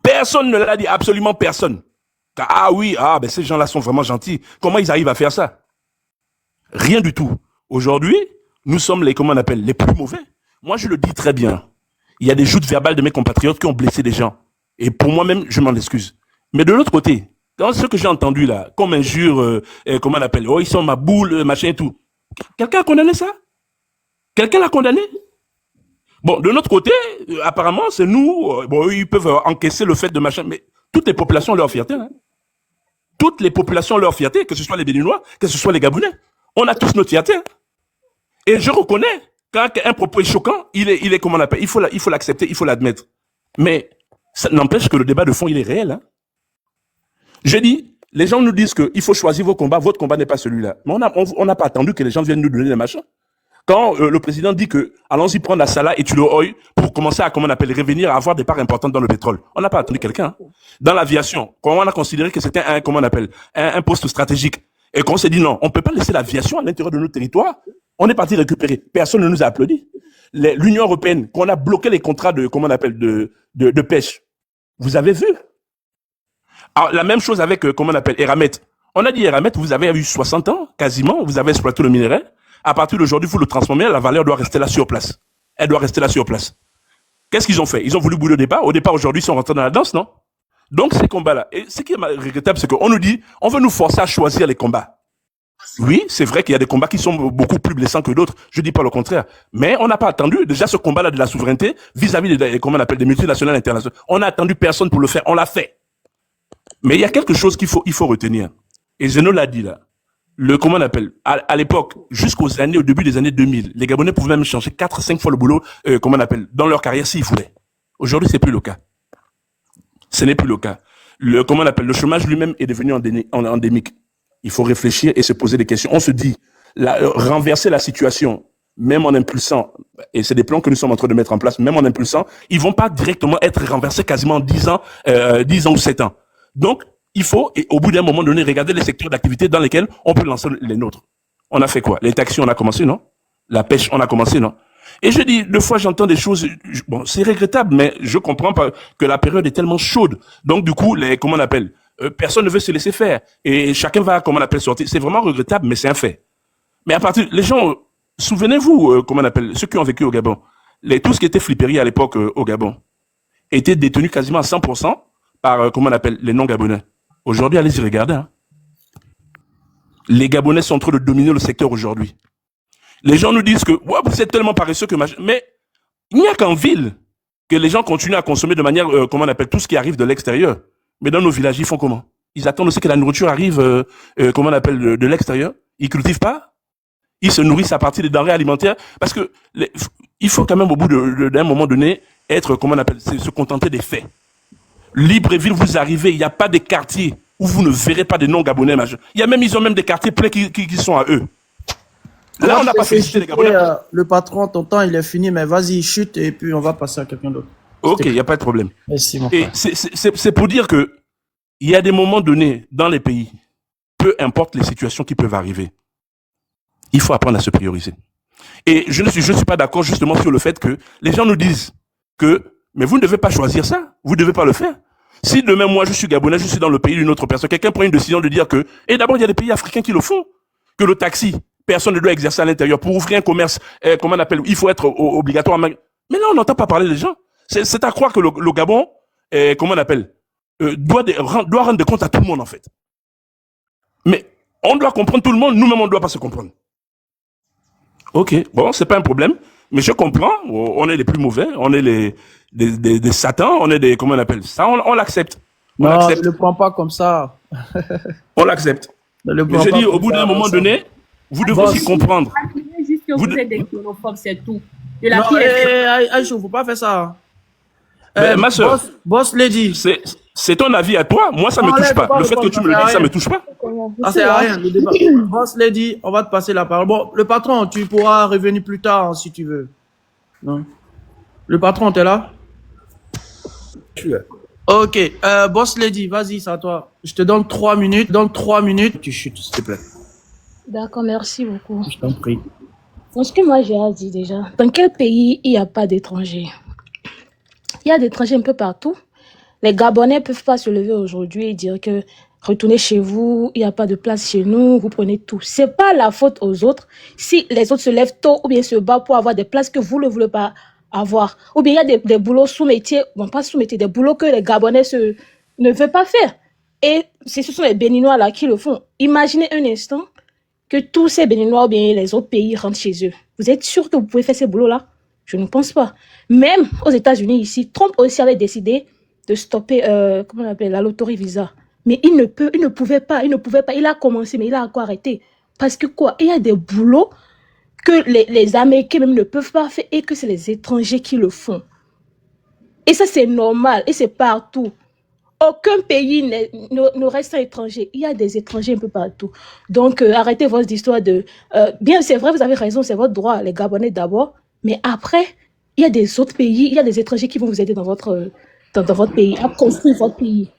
Personne ne l'a dit, absolument personne. Ces gens-là sont vraiment gentils. Comment ils arrivent à faire ça? Rien du tout. Aujourd'hui, nous sommes les plus mauvais. Moi, je le dis très bien. Il y a des joutes verbales de mes compatriotes qui ont blessé des gens. Et pour moi-même, je m'en excuse. Mais de l'autre côté, Dans ce que j'ai entendu là, comme injure, comment on appelle, oh, ils sont ma boule, machin et tout. Quelqu'un a condamné ça? Quelqu'un l'a condamné? Bon, de notre côté, apparemment, c'est nous, bon, eux, ils peuvent encaisser le fait de machin, mais toutes les populations ont leur fierté, hein. Toutes les populations ont leur fierté, que ce soit les Béninois, que ce soit les Gabonais. On a tous notre fierté, hein. Et je reconnais, quand un propos est choquant, il est comment on appelle, il faut l'accepter, il faut l'admettre. Mais, ça n'empêche que le débat de fond, il est réel, hein. Je dis, les gens nous disent qu'il faut choisir vos combats, votre combat n'est pas celui-là. Mais on n'a pas attendu que les gens viennent nous donner des machins. Quand le président dit que allons-y prendre la Salah et tu le oil pour commencer à, comment on appelle, revenir à avoir des parts importantes dans le pétrole. On n'a pas attendu quelqu'un, hein. Dans l'aviation, quand on a considéré que c'était comment on appelle, un poste stratégique, et qu'on s'est dit non, on peut pas laisser l'aviation à l'intérieur de notre territoire, on est parti récupérer. Personne ne nous a applaudi. L'Union européenne, qu'on a bloqué les contrats de, comment on appelle, de pêche. Vous avez vu? Alors, la même chose avec, comment on appelle, Eramet. On a dit Eramet, vous avez eu 60 ans, quasiment, vous avez exploité le minerai. À partir d'aujourd'hui, vous le transformez, la valeur doit rester là sur place. Elle doit rester là sur place. Qu'est-ce qu'ils ont fait? Ils ont voulu bouler au départ. Au départ, aujourd'hui, ils sont rentrés dans la danse, non? Donc, ces combats-là. Et ce qui est regrettable, c'est qu'on nous dit, on veut nous forcer à choisir les combats. Oui, c'est vrai qu'il y a des combats qui sont beaucoup plus blessants que d'autres. Je dis pas le contraire. Mais on n'a pas attendu. Déjà, ce combat-là de la souveraineté, vis-à-vis des, comment on appelle, des multinationales internationales. On n'a attendu personne pour le faire. On l'a fait. Mais il y a quelque chose il faut retenir. Et Zeno l'a dit là. Comment on appelle, à l'époque, au début des années 2000, les Gabonais pouvaient même changer 4-5 fois le boulot, comment on appelle, dans leur carrière s'ils voulaient. Aujourd'hui, c'est plus le cas. Ce n'est plus le cas. Comment on appelle, le chômage lui-même est devenu endémique. Il faut réfléchir et se poser des questions. On se dit, renverser la situation, même en impulsant, et c'est des plans que nous sommes en train de mettre en place, même en impulsant, ils vont pas directement être renversés quasiment en 10 ans ou 7 ans. Donc, il faut, et au bout d'un moment donné, regarder les secteurs d'activité dans lesquels on peut lancer les nôtres. On a fait quoi? Les taxis, on a commencé, non? La pêche, on a commencé, non? Et je dis, deux fois, j'entends des choses, bon, c'est regrettable, mais je comprends pas que la période est tellement chaude. Donc, du coup, comment on appelle? Personne ne veut se laisser faire. Et chacun va, comment on appelle, sortir. C'est vraiment regrettable, mais c'est un fait. Mais à partir, les gens, souvenez-vous, comment on appelle, ceux qui ont vécu au Gabon, tout ce qui était flipperie à l'époque au Gabon, était détenu quasiment à 100% par, comment on appelle, les non-Gabonais. Aujourd'hui, allez-y regarder, hein. Les Gabonais sont en train de dominer le secteur aujourd'hui. Les gens nous disent que ouais, vous êtes tellement paresseux que mais il n'y a qu'en ville que les gens continuent à consommer de manière, comment on appelle, tout ce qui arrive de l'extérieur. Mais dans nos villages, ils font comment? Ils attendent aussi que la nourriture arrive, comment on appelle, de l'extérieur. Ils cultivent pas. Ils se nourrissent à partir des denrées alimentaires. Parce que il faut quand même, au bout d'un moment donné, être, comment on appelle, se contenter des faits. Libreville, vous arrivez, il n'y a pas de quartiers où vous ne verrez pas des non-Gabonais. Ils ont même des quartiers pleins qui sont à eux. Là, on n'a pas félicité les Gabonais. Le patron, ton temps, il est fini, mais vas-y, chute, et puis on va passer à quelqu'un d'autre. Ok, il n'y a pas de problème. Merci, mon frère. Et c'est pour dire que il y a des moments donnés dans les pays, peu importe les situations qui peuvent arriver, il faut apprendre à se prioriser. Et je ne suis pas d'accord justement sur le fait que les gens nous disent mais vous ne devez pas choisir ça, vous ne devez pas le faire. Si demain, moi, je suis Gabonais, je suis dans le pays d'une autre personne, quelqu'un prend une décision de dire et d'abord, il y a des pays africains qui le font, que le taxi, personne ne doit exercer à l'intérieur. Pour ouvrir un commerce, comment on appelle, il faut être obligatoire. Mais là, on n'entend pas parler des gens. C'est à croire que le Gabon, comment on appelle, doit rendre compte à tout le monde, en fait. Mais on doit comprendre tout le monde, nous-mêmes, on ne doit pas se comprendre. Ok, bon, c'est pas un problème. Mais je comprends, on est les plus mauvais, on est des satans, on est des, comment on appelle ça, on l'accepte. Non, ne le prends pas comme ça. On l'accepte. Mais je dis, au bout d'un moment donné, vous devez aussi comprendre. Juste que vous êtes des xénophobes, c'est tout. De la non, Aïchou, faut pas faire ça. Ma soeur, Boss Lady. C'est ton avis à toi, moi ça me touche pas. Le fait que tu me le dis, ça me touche pas. Ah, c'est rien, le débat. Boss Lady, on va te passer la parole. Bon, le patron, tu pourras revenir plus tard si tu veux. Non. Le patron, t'es là? Je suis là. Ok, Boss Lady, vas-y, c'est à toi. Je te donne 3 minutes. Dans 3 minutes, tu chutes, s'il te plaît. D'accord, merci beaucoup. Je t'en prie. Bon, ce que moi j'ai à dire déjà, dans quel pays il n'y a pas d'étrangers? Il y a des étrangers un peu partout. Les Gabonais ne peuvent pas se lever aujourd'hui et dire que retournez chez vous, il n'y a pas de place chez nous, vous prenez tout. Ce n'est pas la faute aux autres si les autres se lèvent tôt ou bien se battent pour avoir des places que vous ne voulez pas avoir. Ou bien il y a des boulots sous-métiers, bon pas sous-métiers, des boulots que les Gabonais ne veulent pas faire. Et ce sont les Béninois là qui le font. Imaginez un instant que tous ces Béninois ou bien les autres pays rentrent chez eux. Vous êtes sûr que vous pouvez faire ce boulot-là? Je ne pense pas. Même aux États-Unis ici, Trump aussi avait décidé de stopper, comment on appelle, la loterie Visa. Mais il ne pouvait pas. Il a commencé, mais il a encore arrêté. Parce que quoi? Il y a des boulots que les Américains même ne peuvent pas faire et que c'est les étrangers qui le font. Et ça, c'est normal. Et c'est partout. Aucun pays ne reste un étranger. Il y a des étrangers un peu partout. Donc, arrêtez votre histoire de... bien, c'est vrai, vous avez raison, c'est votre droit, les Gabonais d'abord. Mais après, il y a des autres pays, il y a des étrangers qui vont vous aider dans votre pays, à construire votre pays.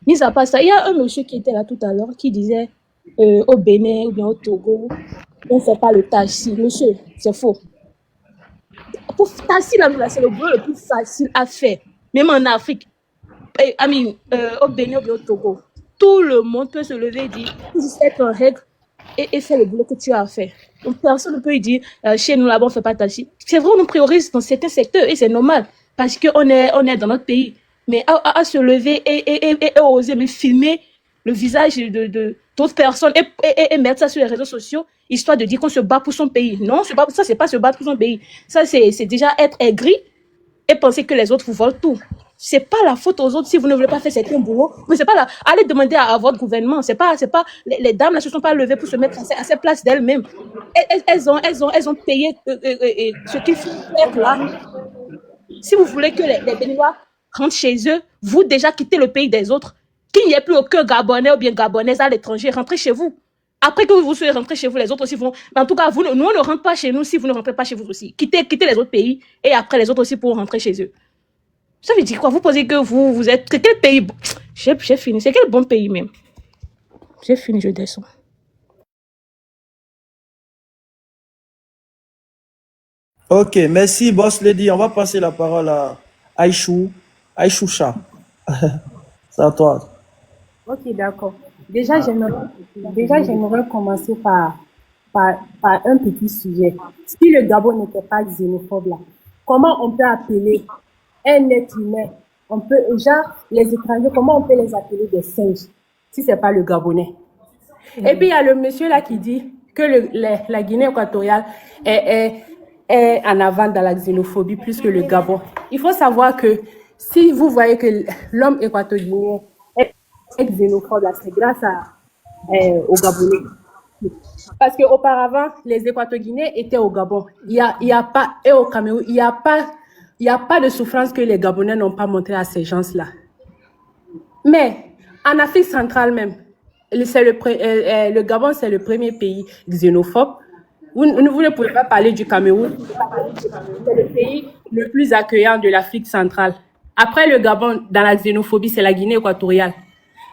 Mis à part ça, il y a un monsieur qui était là tout à l'heure qui disait au Bénin ou bien au Togo, on ne fait pas le taxi. Monsieur, c'est faux. Pour taxi, là, c'est le boulot le plus facile à faire. Même en Afrique. Au Bénin ou bien au Togo. Tout le monde peut se lever et dire, c'est en règle et faire le boulot que tu as à faire. Donc, personne ne peut dire, chez nous là-bas, on ne fait pas taxi. C'est vrai, on nous priorise dans certains secteurs et c'est normal parce qu'on est dans notre pays. Mais à se lever et oser me filmer le visage d'autres personnes et mettre ça sur les réseaux sociaux, histoire de dire qu'on se bat pour son pays. Non, ça, c'est pas se battre pour son pays. Ça, c'est déjà être aigri et penser que les autres vous volent tout. C'est pas la faute aux autres si vous ne voulez pas faire certains boulots. Mais c'est pas là. Allez demander à votre gouvernement. C'est pas les dames là se sont pas levées pour se mettre à ces places d'elles-mêmes. Elles ont payé ce qu'il faut faire là. Si vous voulez que les Béninois rentrent chez eux, vous déjà quittez le pays des autres, qu'il n'y ait plus aucun Gabonais ou bien Gabonaise à l'étranger, rentrez chez vous. Après que vous soyez rentrés chez vous, les autres aussi vont. En tout cas, nous, on ne rentre pas chez nous si vous ne rentrez pas chez vous aussi. Quittez les autres pays et après les autres aussi pourront rentrer chez eux. Ça veut dire quoi? Vous posez que vous êtes... Quel pays? J'ai fini. C'est quel bon pays même? J'ai fini, je descends. Ok, merci, Boss Lady. On va passer la parole à Aïchoucha. C'est à toi. Ok, d'accord. Déjà, j'aimerais commencer par un petit sujet. Si le Gabon n'était pas xénophobe là, comment on peut appeler un être humain, les étrangers, comment on peut les appeler des singes si c'est pas le Gabonais? Et puis il y a le monsieur là qui dit que la Guinée équatoriale est en avant dans la xénophobie plus que le Gabon. Il faut savoir que si vous voyez que l'homme équatorien est xénophobe, c'est grâce aux Gabonais. Parce qu'auparavant, les Équato-Guinéens étaient au Gabon. Il y a pas, et au Cameroun, il y a pas de souffrance que les Gabonais n'ont pas montré à ces gens-là. Mais en Afrique centrale même, le Gabon, c'est le premier pays xénophobe. Vous ne pouvez pas parler du Cameroun. C'est le pays le plus accueillant de l'Afrique centrale. Après le Gabon, dans la xénophobie, c'est la Guinée équatoriale.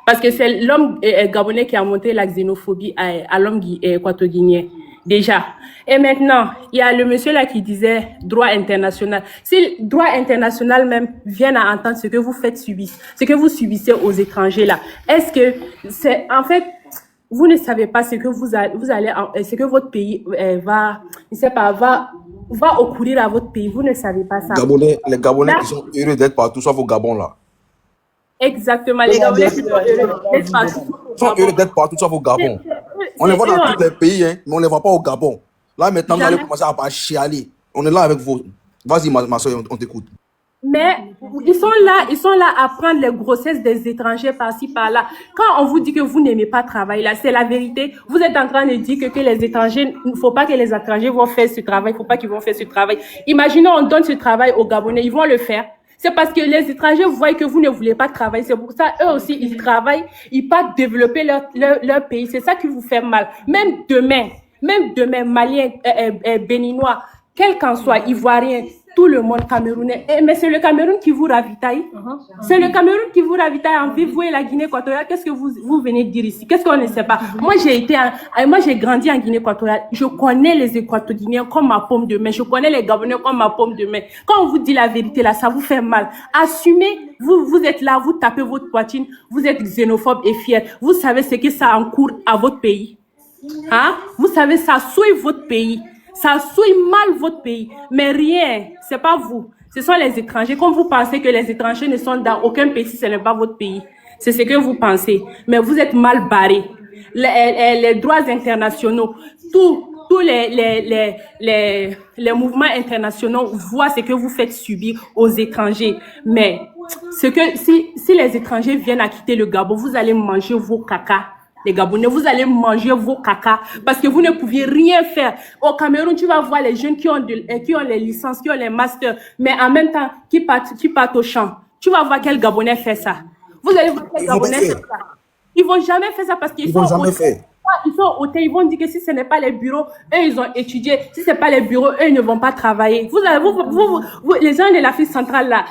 Parce que c'est l'homme gabonais qui a monté la xénophobie à l'homme équato-guinéen. Déjà. Et maintenant, il y a le monsieur là qui disait droit international. Si le droit international même vient à entendre ce que vous faites subir, ce que vous subissez aux étrangers là, est-ce que c'est, en fait, vous ne savez pas ce que vous allez, ce que votre pays va occourir à votre pays. Vous ne savez pas ça. Les Gabonais qui sont heureux d'être partout, sauf au Gabon là. Exactement, les Gabonais qui sont heureux d'être partout. Ils sont heureux d'être partout, sauf au Gabon. On les voit dans tous les pays, hein, mais on ne les voit pas au Gabon. Là, maintenant, vous allez commencer à chialer. On est là avec vous. Vas-y, ma soeur, on t'écoute. Mais ils sont là à prendre les grossesses des étrangers par-ci, par-là. Quand on vous dit que vous n'aimez pas travailler là, c'est la vérité. Vous êtes en train de dire que les étrangers, il ne faut pas que les étrangers vont faire ce travail, il ne faut pas qu'ils vont faire ce travail. Imaginons, on donne ce travail aux Gabonais, ils vont le faire. C'est parce que les étrangers voient que vous ne voulez pas travailler. C'est pour ça, eux aussi, ils travaillent, ils partent développer leur pays. C'est ça qui vous fait mal. Même demain, Maliens, Béninois, quel qu'en soit, Ivoiriens, tout le monde Camerounais. Mais c'est le Cameroun qui vous ravitaille. C'est le Cameroun qui vous ravitaille en vie. Vous et la Guinée équatoriale, qu'est-ce que vous venez de dire ici? Qu'est-ce qu'on ne sait pas? Moi, j'ai grandi en Guinée équatoriale. Je connais les Équato-Guinéens comme ma paume de main. Je connais les Gabonais comme ma paume de main. Quand on vous dit la vérité là, ça vous fait mal. Assumez, vous êtes là, vous tapez votre poitrine, vous êtes xénophobe et fier. Vous savez ce que ça encourt à votre pays. Hein? Vous savez, ça souille votre pays. Ça souille mal votre pays. Mais rien, c'est pas vous. Ce sont les étrangers. Comme vous pensez que les étrangers ne sont dans aucun pays si ce n'est pas votre pays. C'est ce que vous pensez. Mais vous êtes mal barrés. Les droits internationaux, tous les mouvements internationaux voient ce que vous faites subir aux étrangers. Mais si les étrangers viennent à quitter le Gabon, vous allez manger vos caca. Les Gabonais, vous allez manger vos caca parce que vous ne pouviez rien faire. Au Cameroun, tu vas voir les jeunes qui ont les licences, qui ont les masters, mais en même temps, qui partent au champ. Tu vas voir quel Gabonais fait ça. Vous allez voir quel Gabonais fait ça. Ils vont jamais faire ça parce qu'ils sont hôtels. Ils vont dire que si ce n'est pas les bureaux, eux, ils ont étudié. Si ce n'est pas les bureaux, eux, ils ne vont pas travailler. Vous, les gens de l'Afrique centrale, là,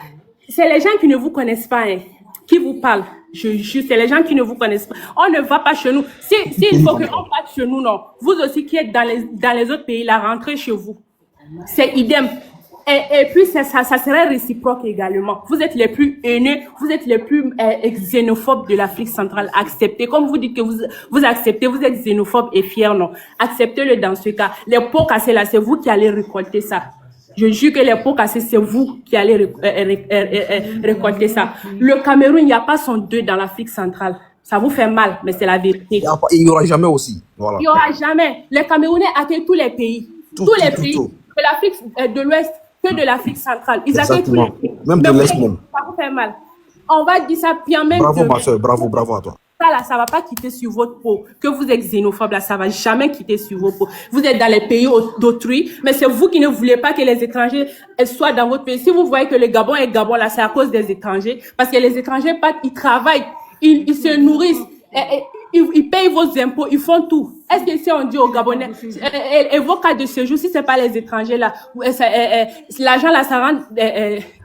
c'est les gens qui ne vous connaissent pas, hein, qui vous parlent. Je jure, c'est les gens qui ne vous connaissent pas. On ne va pas chez nous. S'il faut qu'on parte chez nous, non. Vous aussi qui êtes dans les autres pays, là, rentrez chez vous. C'est idem. Et puis, ça serait réciproque également. Vous êtes les plus haineux, vous êtes les plus xénophobes de l'Afrique centrale. Acceptez. Comme vous dites que vous acceptez, vous êtes xénophobe et fier, non. Acceptez-le dans ce cas. Les pots cassés, là, c'est vous qui allez récolter ça. Je jure que les pots cassés, c'est vous qui allez récolter ça. Le Cameroun, il n'y a pas son deuil dans l'Afrique centrale. Ça vous fait mal, mais c'est la vérité. Il n'y aura jamais aussi. Voilà. Il n'y aura jamais. Les Camerounais accueillent tous les pays. Tous les pays. De l'Afrique de l'Ouest que de l'Afrique centrale. Ils accueillent tous les pays. Même de l'Est même. Ça vous fait mal. On va dire ça bien même. Bravo, ma soeur. Bravo à toi. Ça là, ça va pas quitter sur votre peau. Que vous êtes xénophobe là, ça va jamais quitter sur vos peaux. Vous êtes dans les pays d'autrui, mais c'est vous qui ne voulez pas que les étrangers soient dans votre pays. Si vous voyez que le Gabon est Gabon là, c'est à cause des étrangers. Parce que les étrangers, ils travaillent, ils se nourrissent, ils payent vos impôts, ils font tout. Est-ce que si on dit aux Gabonais, et vos cas de séjour, si c'est pas les étrangers là, l'argent là, ça rentre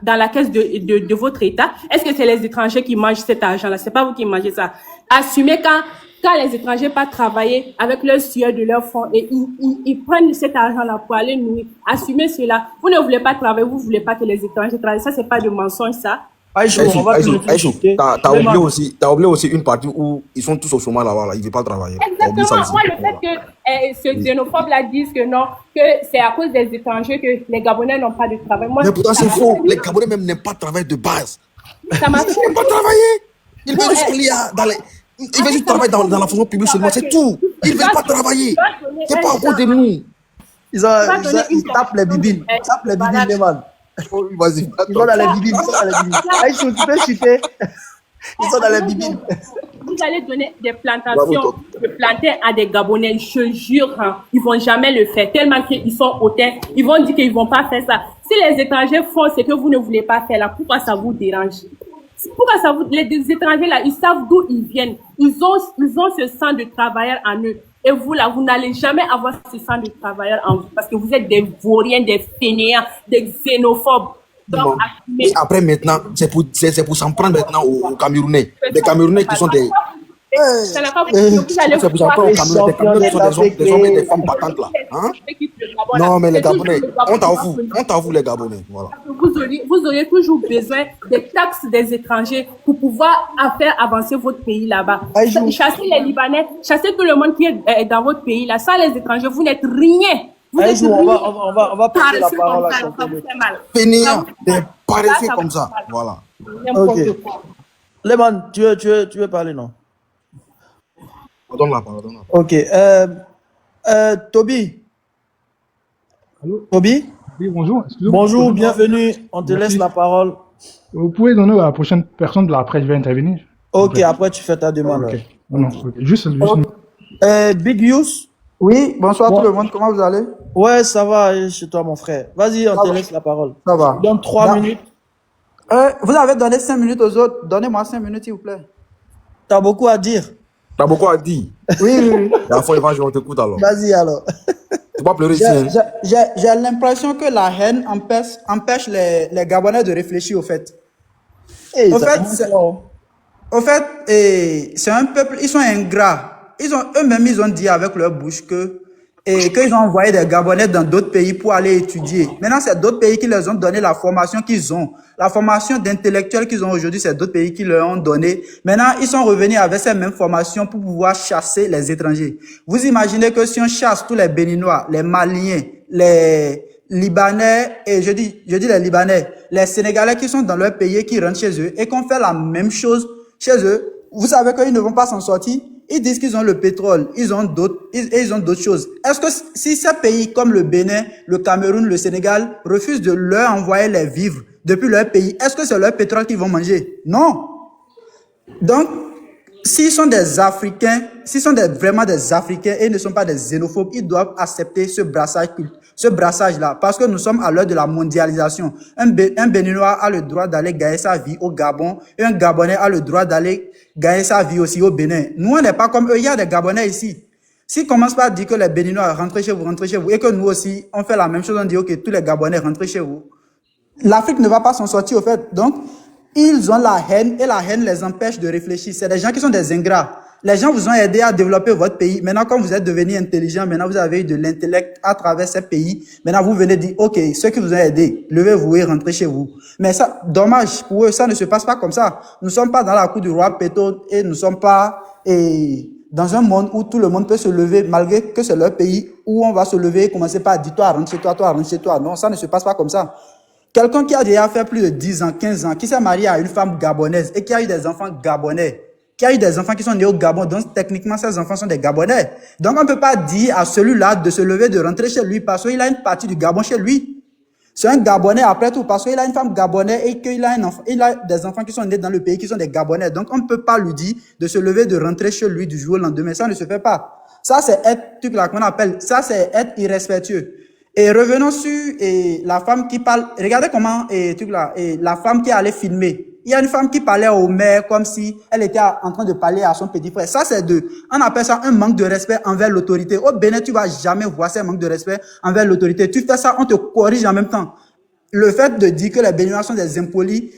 dans la caisse de votre État, est-ce que c'est les étrangers qui mangent cet argent là? C'est pas vous qui mangez ça. Assumez quand les étrangers partent travailler avec leur sueur de leur fonds et ils prennent cet argent là pour aller nourrir. Assumez cela. Vous ne voulez pas travailler, vous voulez pas que les étrangers travaillent. Ça, c'est pas de mensonge, ça. Aïchou, t'as oublié aussi une partie où ils sont tous au chômage là-bas, là. Ils ne veulent pas travailler. Exactement. Moi, le fait que ce xénophobe là disent que non, que c'est à cause des étrangers que les Gabonais n'ont pas de travail. Moi, mais pourtant, c'est faux. Les Gabonais même n'aiment pas travailler de base. Ça m'a fait. Ils n'aiment pas travailler. Ils veulent juste aller ils veulent juste travailler dans la fonction publique seulement, c'est tout. Ils ne veulent pas travailler. C'est pas à cause de nous. Ils tapent les bibines. Ils tapent les bibines, les man. Vas-y. Ils sont dans les bibines. Aïchou, tu peux chuter. Ils sont dans les bibines. Vous allez donner des plantations de plantains à des Gabonais, je jure, hein, ils vont jamais le faire. Tellement qu'ils sont hautains, ils vont dire qu'ils vont pas faire ça. Si les étrangers font ce que vous ne voulez pas faire là, pourquoi ça vous dérange? Pourquoi ça vous, les étrangers là, ils savent d'où ils viennent. Ils ont ce sang de travailleur en eux. Et vous là, vous n'allez jamais avoir ce sang de travailleur en vous parce que vous êtes des vauriens, des fainéants, des xénophobes. Donc, et après maintenant, c'est pour s'en prendre maintenant aux Camerounais. Les Camerounais qui sont des... Ça n'a pas c'est pour s'en prendre aux Camerounais qui sont des hommes et des femmes battantes là. Hein? Non mais les Gabonais, on t'en fout les Gabonais. Voilà. Vous auriez toujours besoin des taxes des étrangers pour pouvoir faire avancer votre pays là-bas. Chassez les Libanais, chassez tout le monde qui est dans votre pays là. Sans les étrangers, vous n'êtes rien. On va passer la parole à Chantal. Fainéant, des paresseux comme ça. Voilà. Ok. Leman, tu veux parler, non? Donne la parole. Ok. Toby. Allô? Toby? Oui, bonjour. Bonjour, bienvenue. On te laisse la parole. Vous pouvez donner à la prochaine personne de la après je vais intervenir. Ok, après tu fais ta demande. Ok. Non, ok. Juste. Big Use. Oui, bonsoir tout le monde, comment vous allez? Ouais, ça va chez toi mon frère. Vas-y, on te laisse la parole. Ça va. Donne 3 minutes. Vous avez donné 5 minutes aux autres, donnez-moi 5 minutes s'il vous plaît. T'as beaucoup à dire. T'as beaucoup à dire. Oui. La fois, on t'écoute alors. Vas-y alors. Tu vas pleurer ici. J'ai l'impression que la haine empêche les Gabonais de réfléchir au fait. Au fait, c'est un peuple, ils sont ingrats. Eux-mêmes, ils ont dit avec leur bouche qu'ils ont envoyé des Gabonais dans d'autres pays pour aller étudier. Maintenant, c'est d'autres pays qui leur ont donné la formation qu'ils ont. La formation d'intellectuels qu'ils ont aujourd'hui, c'est d'autres pays qui leur ont donné. Maintenant, ils sont revenus avec cette même formation pour pouvoir chasser les étrangers. Vous imaginez que si on chasse tous les Béninois, les Maliens, les Libanais, et je dis les Libanais, les Sénégalais qui sont dans leur pays, qui rentrent chez eux, et qu'on fait la même chose chez eux, vous savez qu'ils ne vont pas s'en sortir. Ils disent qu'ils ont le pétrole, ils ont d'autres choses. Est-ce que si ces pays comme le Bénin, le Cameroun, le Sénégal refusent de leur envoyer les vivres depuis leur pays, est-ce que c'est leur pétrole qu'ils vont manger? Non. Donc, s'ils sont des Africains, vraiment des Africains et ne sont pas des xénophobes, ils doivent accepter ce brassage-là, parce que nous sommes à l'heure de la mondialisation. Un Béninois a le droit d'aller gagner sa vie au Gabon, et un Gabonais a le droit d'aller gagner sa vie aussi au Bénin. Nous, on n'est pas comme eux, il y a des Gabonais ici. S'ils commencent pas à dire que les Béninois rentrez chez vous, et que nous aussi, on fait la même chose, on dit ok, tous les Gabonais rentrez chez vous. L'Afrique ne va pas s'en sortir au fait, donc ils ont la haine et la haine les empêche de réfléchir. C'est des gens qui sont des ingrats. Les gens vous ont aidé à développer votre pays. Maintenant, quand vous êtes devenu intelligent, maintenant vous avez eu de l'intellect à travers ces pays. Maintenant, vous venez dire, ok, ceux qui vous ont aidé, levez-vous et rentrez chez vous. Mais ça, dommage pour eux, ça ne se passe pas comme ça. Nous ne sommes pas dans la cour du roi Péto et nous ne sommes pas dans un monde où tout le monde peut se lever, malgré que c'est leur pays, où on va se lever et commencer par dire, toi, rentre chez toi, toi, rentre chez toi. Non, ça ne se passe pas comme ça. Quelqu'un qui a déjà fait plus de 10 ans, 15 ans, qui s'est marié à une femme gabonaise et qui a eu des enfants gabonais, qui a eu des enfants qui sont nés au Gabon, donc techniquement, ces enfants sont des Gabonais. Donc, on ne peut pas dire à celui-là de se lever, de rentrer chez lui parce qu'il a une partie du Gabon chez lui. C'est un Gabonais après tout parce qu'il a une femme gabonaise et qu'il a il a des enfants qui sont nés dans le pays qui sont des Gabonais. Donc, on ne peut pas lui dire de se lever, de rentrer chez lui du jour au lendemain. Ça ne se fait pas. Ça, c'est être, là qu'on appelle, ça, c'est être irrespectueux. Et revenons sur la femme qui parle. Regardez comment la femme qui allait filmer. Il y a une femme qui parlait au maire comme si elle était en train de parler à son petit frère. Ça, on appelle ça un manque de respect envers l'autorité. Au Bénin, tu vas jamais voir ce manque de respect envers l'autorité. Tu fais ça, on te corrige en même temps. Le fait de dire que les Béninois sont des impolis,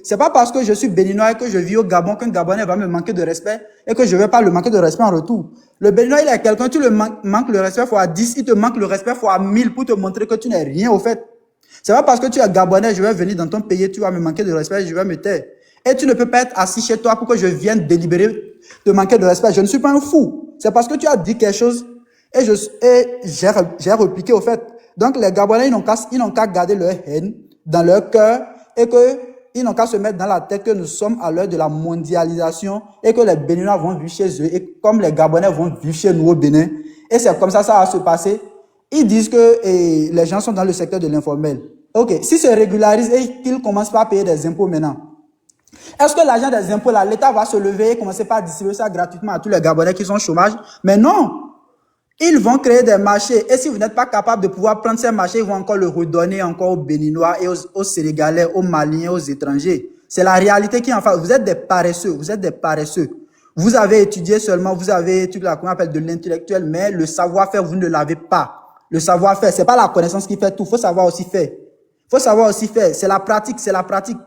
c'est pas parce que je suis Béninois et que je vis au Gabon qu'un Gabonais va me manquer de respect et que je vais pas le manquer de respect en retour. Le Béninois, il est quelqu'un, tu le manques le respect fois 10, il te manque le respect fois 1000 pour te montrer que tu n'es rien au fait. C'est pas parce que tu es Gabonais, je vais venir dans ton pays, tu vas me manquer de respect, je vais me taire. Et tu ne peux pas être assis chez toi pour que je vienne délibérer te manquer de respect. Je ne suis pas un fou. C'est parce que tu as dit quelque chose et j'ai répliqué au fait. Donc, les Gabonais, ils n'ont qu'à garder leur haine dans leur cœur et ils n'ont qu'à se mettre dans la tête que nous sommes à l'heure de la mondialisation et que les Béninois vont vivre chez eux et comme les Gabonais vont vivre chez nous au Bénin. Et c'est comme ça va se passer. Ils disent que les gens sont dans le secteur de l'informel. Ok, si se régularisent et qu'ils commencent par payer des impôts maintenant, est-ce que l'argent des impôts là, l'État va se lever et commencer par distribuer ça gratuitement à tous les Gabonais qui sont au chômage? Mais non! Ils vont créer des marchés et si vous n'êtes pas capable de pouvoir prendre ces marchés, ils vont encore le redonner encore aux Béninois et aux Sénégalais, aux Maliens, aux étrangers. C'est la réalité qui est en face. Vous êtes des paresseux, vous êtes des paresseux. Vous avez étudié seulement, vous avez tout qu'on appelle de l'intellectuel, mais le savoir-faire, vous ne l'avez pas. Le savoir-faire, c'est pas la connaissance qui fait tout, faut savoir aussi faire. Faut savoir aussi faire, c'est la pratique, c'est la pratique.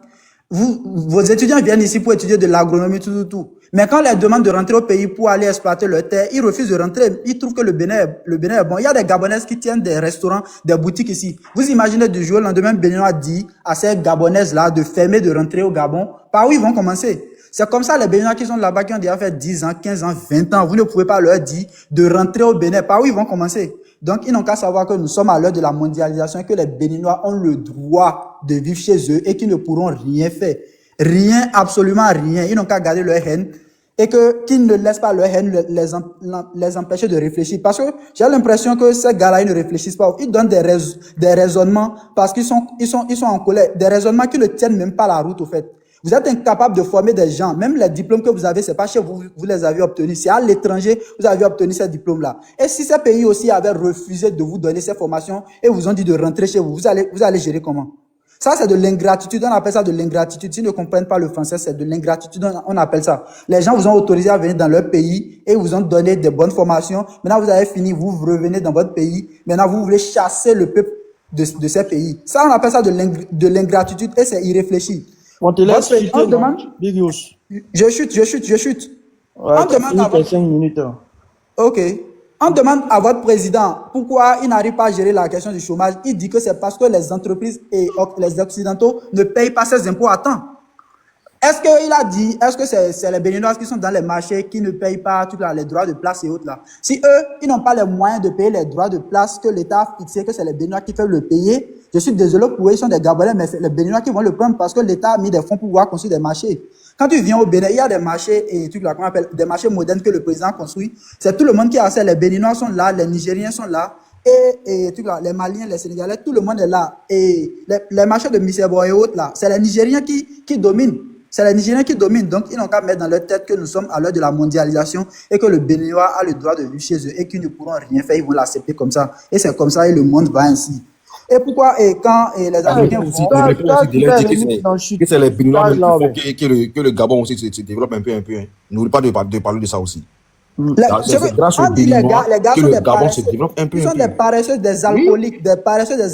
Vos étudiants viennent ici pour étudier de l'agronomie, tout. Mais quand on les demande de rentrer au pays pour aller exploiter leur terre, ils refusent de rentrer. Ils trouvent que le Bénin est bon. Il y a des Gabonaises qui tiennent des restaurants, des boutiques ici. Vous imaginez du jour au lendemain, Béninois dit à ces Gabonaises-là de fermer, de rentrer au Gabon. Par où ils vont commencer? C'est comme ça les Béninois qui sont là-bas, qui ont déjà fait 10 ans, 15 ans, 20 ans. Vous ne pouvez pas leur dire de rentrer au Bénin. Par où ils vont commencer? Donc, ils n'ont qu'à savoir que nous sommes à l'heure de la mondialisation et que les Béninois ont le droit de vivre chez eux et qu'ils ne pourront rien faire. Rien, absolument rien. Ils n'ont qu'à garder leur haine et qu'ils ne laissent pas leur haine les empêcher de réfléchir. Parce que j'ai l'impression que ces gars-là, ils ne réfléchissent pas. Ils donnent des raisonnements parce qu'ils sont en colère. Des raisonnements qui ne tiennent même pas la route, au fait. Vous êtes incapable de former des gens. Même les diplômes que vous avez, c'est pas chez vous, vous les avez obtenus. C'est à l'étranger, vous avez obtenu ces diplômes-là. Et si ces pays aussi avaient refusé de vous donner ces formations et vous ont dit de rentrer chez vous, vous allez gérer comment? Ça, c'est de l'ingratitude. On appelle ça de l'ingratitude. S'ils ne comprennent pas le français, c'est de l'ingratitude. On appelle ça. Les gens vous ont autorisé à venir dans leur pays et vous ont donné des bonnes formations. Maintenant, vous avez fini, vous revenez dans votre pays. Maintenant, vous voulez chasser le peuple de ces pays. Ça, on appelle ça de l'ingratitude et c'est irréfléchi. On te laisse chuter, on demande. Big Youss. Je chute. Ouais, On demande à votre... 5 minutes. Ok. On demande à votre président pourquoi il n'arrive pas à gérer la question du chômage. Il dit que c'est parce que les entreprises et les Occidentaux ne payent pas ces impôts à temps. Est-ce qu'il a dit, est-ce que c'est les Béninois qui sont dans les marchés qui ne payent pas les droits de place et autres là? Si eux, ils n'ont pas les moyens de payer les droits de place que l'État a fixé, que c'est les Béninois qui peuvent le payer, je suis désolé pour eux, ils sont des Gabonais, mais c'est les Béninois qui vont le prendre parce que l'État a mis des fonds pour pouvoir construire des marchés. Quand tu viens au Bénin, il y a des marchés, et trucs là, qu'on appelle des marchés modernes que le président construit. C'est tout le monde qui a accès. Les Béninois sont là, les Nigériens sont là, et trucs là, les Maliens, les Sénégalais, tout le monde est là. Et les marchés de Misebo et autres là, c'est les Nigériens qui dominent. C'est les Nigériens qui dominent, donc ils n'ont qu'à mettre dans leur tête que nous sommes à l'heure de la mondialisation et que le Béninois a le droit de vivre chez eux et qu'ils ne pourront rien faire, ils vont l'accepter comme ça. Et c'est comme ça et le monde va ainsi. Et pourquoi, et quand les Africains vont... Que c'est les Béninois que le Gabon aussi se développe un peu. N'oublie pas de parler de ça aussi. C'est grâce aux Béninois que le Gabon se développe un peu. Ils sont des paresseux, des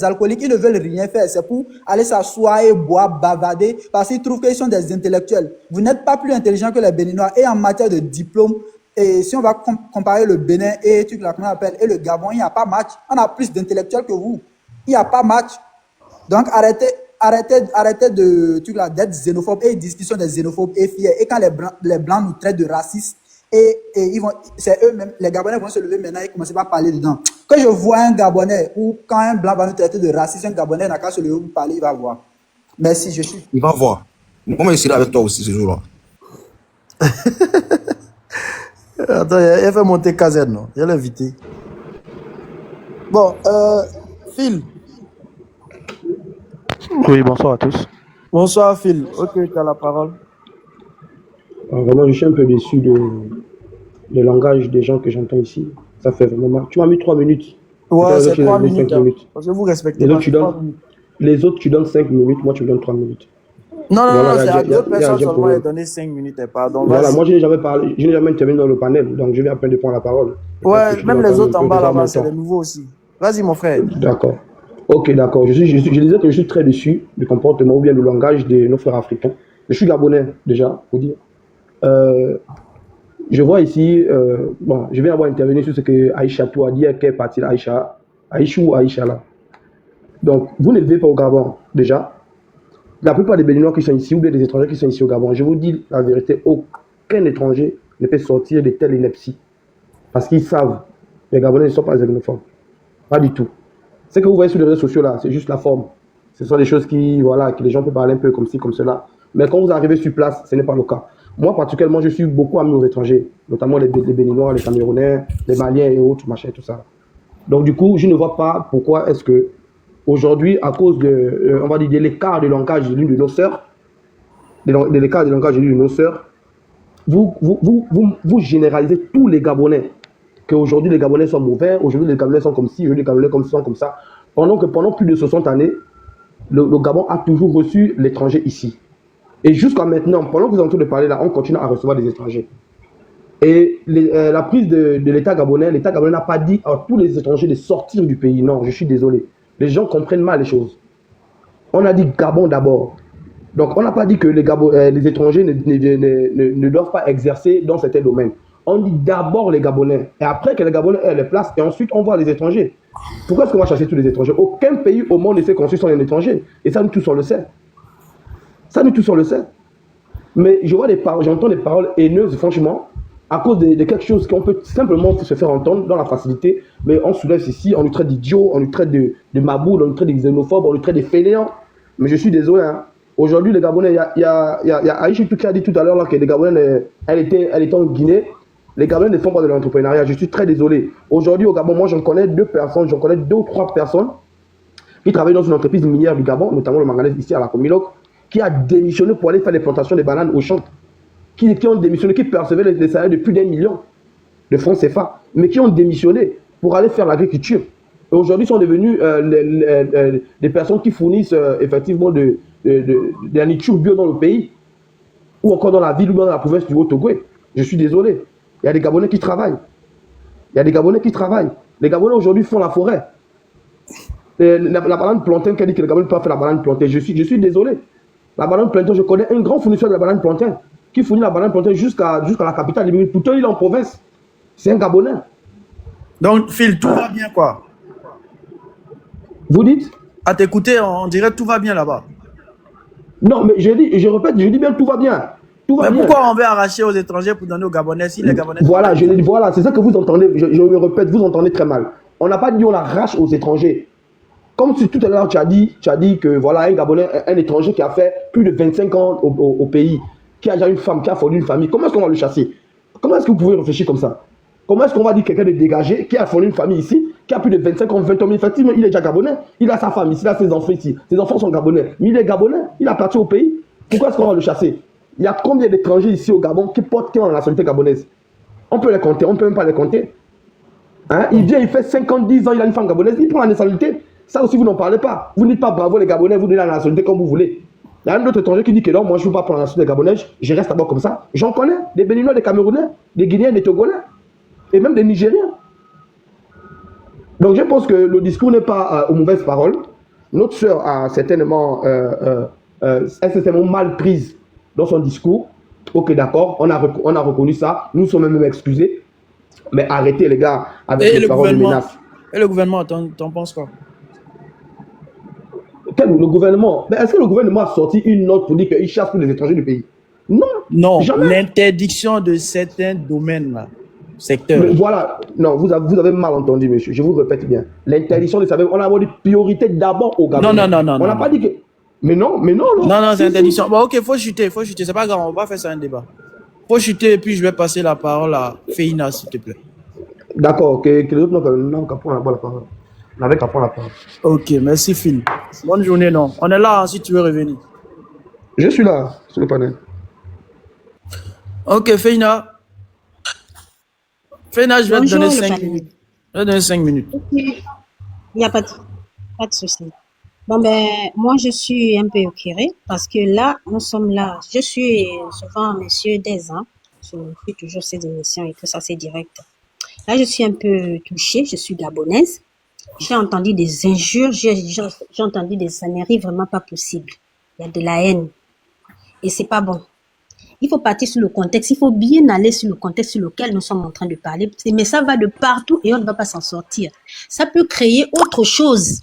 alcooliques, ils ne veulent rien faire. C'est pour aller s'asseoir et boire, bavarder, parce qu'ils trouvent qu'ils sont des intellectuels. Vous n'êtes pas plus intelligents que les Béninois. Et en matière de diplôme, et si on va comparer le Bénin et le Gabon, il n'y a pas match. On a plus d'intellectuels que vous. Il n'y a pas match. Donc arrêtez d'être xénophobe et discussion des xénophobes et fiers. Et quand les Blancs nous traitent de racistes, et c'est eux-mêmes, les Gabonais vont se lever maintenant et commencer par parler dedans. Quand je vois un Gabonais ou quand un Blanc va nous traiter de raciste, un Gabonais n'a qu'à se lever pour parler, il va voir. Merci, je suis. Il va voir. Moi, je serai avec toi aussi ce jour-là. Attends, il fait monter KZ, non? Il a l'invité. Bon, Phil. Oui, bonsoir à tous. Bonsoir, Phil. Ok, tu as la parole. Vraiment, je suis un peu déçu de langage des gens que j'entends ici. Ça fait vraiment mal. Tu m'as mis 3 minutes. Ouais, c'est 3 minutes, hein, parce que vous respectez les autres, tu donnes 5 minutes. Moi, tu me donnes 3 minutes. Non, c'est à d'autres personnes seulement de donner 5 minutes. Pardon. Voilà, moi, je n'ai jamais parlé, je n'ai jamais intervenu dans le panel, donc je viens à peine de prendre la parole. Ouais, même les autres en bas là-bas, c'est les nouveaux aussi. Vas-y, mon frère. D'accord. Ok, d'accord. Je disais que je suis très déçu du comportement ou bien du langage de nos frères africains. Je suis gabonais, déjà, pour dire. Je vois ici, je vais avoir intervenu sur ce que Aïcha Tou a dit, qu'elle est partie là, Aïcha là. Donc, vous ne vivez pas au Gabon, déjà. La plupart des Béninois qui sont ici, ou bien des étrangers qui sont ici au Gabon, je vous dis la vérité, aucun étranger ne peut sortir de telle ineptie. Parce qu'ils savent, les Gabonais ne sont pas xénophobes. Pas du tout. Ce que vous voyez sur les réseaux sociaux là, c'est juste la forme. Ce sont des choses que les gens peuvent parler un peu comme ci, comme cela. Mais quand vous arrivez sur place, ce n'est pas le cas. Moi, particulièrement, je suis beaucoup ami aux étrangers, notamment les Béninois, les Camerounais, les Maliens et autres, machin, tout ça. Donc, du coup, je ne vois pas pourquoi est-ce que, aujourd'hui, à cause de, on va dire, de l'écart de langage de l'une de nos sœurs, vous généralisez tous les Gabonais, qu'aujourd'hui, les Gabonais sont mauvais, aujourd'hui, les Gabonais sont comme ci, aujourd'hui, les Gabonais sont comme ça. Pendant plus de 60 années, le Gabon a toujours reçu l'étranger ici. Et jusqu'à maintenant, pendant que vous êtes en train de parler là, on continue à recevoir des étrangers. Et la prise de l'État gabonais n'a pas dit à tous les étrangers de sortir du pays. Non, je suis désolé. Les gens comprennent mal les choses. On a dit Gabon d'abord. Donc, on n'a pas dit que les étrangers ne doivent pas exercer dans certains domaines. On dit d'abord les Gabonais. Et après que les Gabonais aient les places, et ensuite on voit les étrangers. Pourquoi est-ce qu'on va chercher tous les étrangers? Aucun pays au monde ne s'est construit sans un étranger. Et ça, nous tous, on le sait. Ça, nous tous, on le sait. Mais j'entends des paroles haineuses, franchement, à cause de quelque chose qu'on peut simplement se faire entendre dans la facilité. Mais on soulève ici, on nous traite d'idiots, on nous traite de maboules, on nous traite de xénophobes, on nous traite de fainéants. Mais je suis désolé, hein. Aujourd'hui, les Gabonais, il y a Aïcha qui a dit tout à l'heure que les Gabonais, elle était en Guinée. Les Gabonais ne font pas de l'entrepreneuriat. Je suis très désolé. Aujourd'hui, au Gabon, moi, j'en connais 2 ou 3 personnes qui travaillent dans une entreprise minière du Gabon, notamment le manganèse ici à la Comiloc, qui a démissionné pour aller faire des plantations de bananes au champ, qui ont démissionné, qui percevaient les salaires de plus d'1 million de francs CFA, mais qui ont démissionné pour aller faire l'agriculture. Et aujourd'hui, sont devenus des personnes qui fournissent effectivement de la nourriture bio dans le pays, ou encore dans la ville ou dans la province du Haut-Togo. Je suis désolé. Il y a des Gabonais qui travaillent. Les Gabonais aujourd'hui font la forêt. La banane plantain, qui a dit que les Gabonais peuvent faire la banane plantain. Je suis désolé. La banane plantain, je connais un grand fournisseur de la banane plantain qui fournit la banane plantain jusqu'à la capitale. Pourtant, il est en province. C'est un Gabonais. Donc, Phil, tout va bien, quoi. Vous dites? À t'écouter, on dirait que tout va bien là-bas. Non, mais je répète, je dis bien tout va bien. Tout va Mais bien. pourquoi on veut arracher aux étrangers pour donner aux Gabonais si les Gabonais... Voilà, voilà, c'est ça que vous entendez, je me répète, vous entendez très mal. On n'a pas dit on l'arrache aux étrangers. Comme si tout à l'heure tu as dit que voilà, un Gabonais, un étranger qui a fait plus de 25 ans au pays, qui a déjà une femme, qui a fondé une famille, comment est-ce qu'on va le chasser? Comment est-ce que vous pouvez réfléchir comme ça? Comment est-ce qu'on va dire quelqu'un de dégagé, qui a fondé une famille ici, qui a plus de 25 ans, 20 ans, mais effectivement, il est déjà Gabonais, il a sa femme ici, il a ses enfants ici, ses enfants sont Gabonais, mais il est Gabonais, il a parti au pays, pourquoi est-ce qu'on va le chasser? Il y a combien d'étrangers ici au Gabon qui portent qui ont la nationalité gabonaise? On peut les compter, on ne peut même pas les compter. Hein? Il vient, il fait 50-10 ans, il a une femme gabonaise, il prend la nationalité. Ça aussi, vous n'en parlez pas. Vous dites pas bravo les Gabonais, vous donnez la nationalité comme vous voulez. Il y a un autre étranger qui dit que non, moi je ne veux pas prendre la nationalité gabonaise, je reste d'abord comme ça. J'en connais, des Béninois, des Camerounais, des Guinéens, des Togolais, et même des Nigériens. Donc je pense que le discours n'est pas aux mauvaises paroles. Notre sœur a certainement, mal prise dans son discours. Ok, d'accord, on a reconnu ça, nous sommes même excusés. Mais arrêtez les gars avec les paroles de menace. Et le gouvernement, t'en penses quoi? Le gouvernement? Mais est-ce que le gouvernement a sorti une note pour dire qu'il chasse tous les étrangers du pays? Non. Non, jamais. L'interdiction de certains domaines là, secteurs. Mais voilà, non, vous avez mal entendu, monsieur. Je vous répète bien. L'interdiction de certains, on a dit priorité d'abord au Gabon. Non. On n'a pas dit que. Mais non. Non, c'est interdiction. Bon, ok, faut chuter. C'est pas grave, on va faire ça un débat. Faut chuter et puis je vais passer la parole à Feina, s'il te plaît. D'accord, que les autres n'ont qu'à prendre la parole. On avait qu'à prendre la parole. Ok, merci Phil. Bonne journée, non. On est là hein, si tu veux revenir. Je suis là, sur le panel. Ok, Feina. Feina, je vais te donner 5 minutes. Je vais te donner 5 minutes. Il n'y a pas de souci. Bon, ben, moi, je suis un peu écœurée parce que là, nous sommes là. Je suis souvent monsieur des ans. Je fais toujours ces émissions et tout ça, c'est direct. Là, je suis un peu touchée. Je suis gabonaise. J'ai entendu des injures. J'ai entendu des sceneries vraiment pas possibles. Il y a de la haine. Et c'est pas bon. Il faut partir sur le contexte. Il faut bien aller sur le contexte sur lequel nous sommes en train de parler. Mais ça va de partout et on ne va pas s'en sortir. Ça peut créer autre chose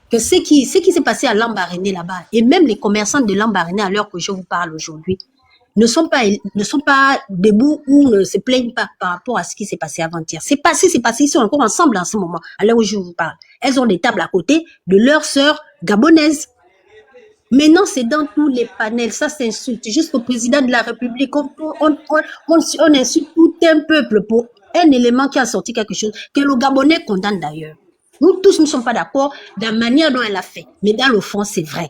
que ce qui s'est passé à Lambaréné là-bas. Et même les commerçants de Lambaréné, à l'heure que je vous parle aujourd'hui, ne sont pas debout ou ne se plaignent pas par rapport à ce qui s'est passé avant-hier. C'est passé, ils sont encore ensemble en ce moment, à l'heure où je vous parle. Elles ont des tables à côté de leurs sœurs gabonaises. Maintenant, c'est dans tous les panels, ça s'insulte jusqu'au président de la République. On insulte tout un peuple pour un élément qui a sorti quelque chose, que le Gabonais condamne d'ailleurs. Nous tous ne sommes pas d'accord de la manière dont elle a fait, mais dans le fond, c'est vrai.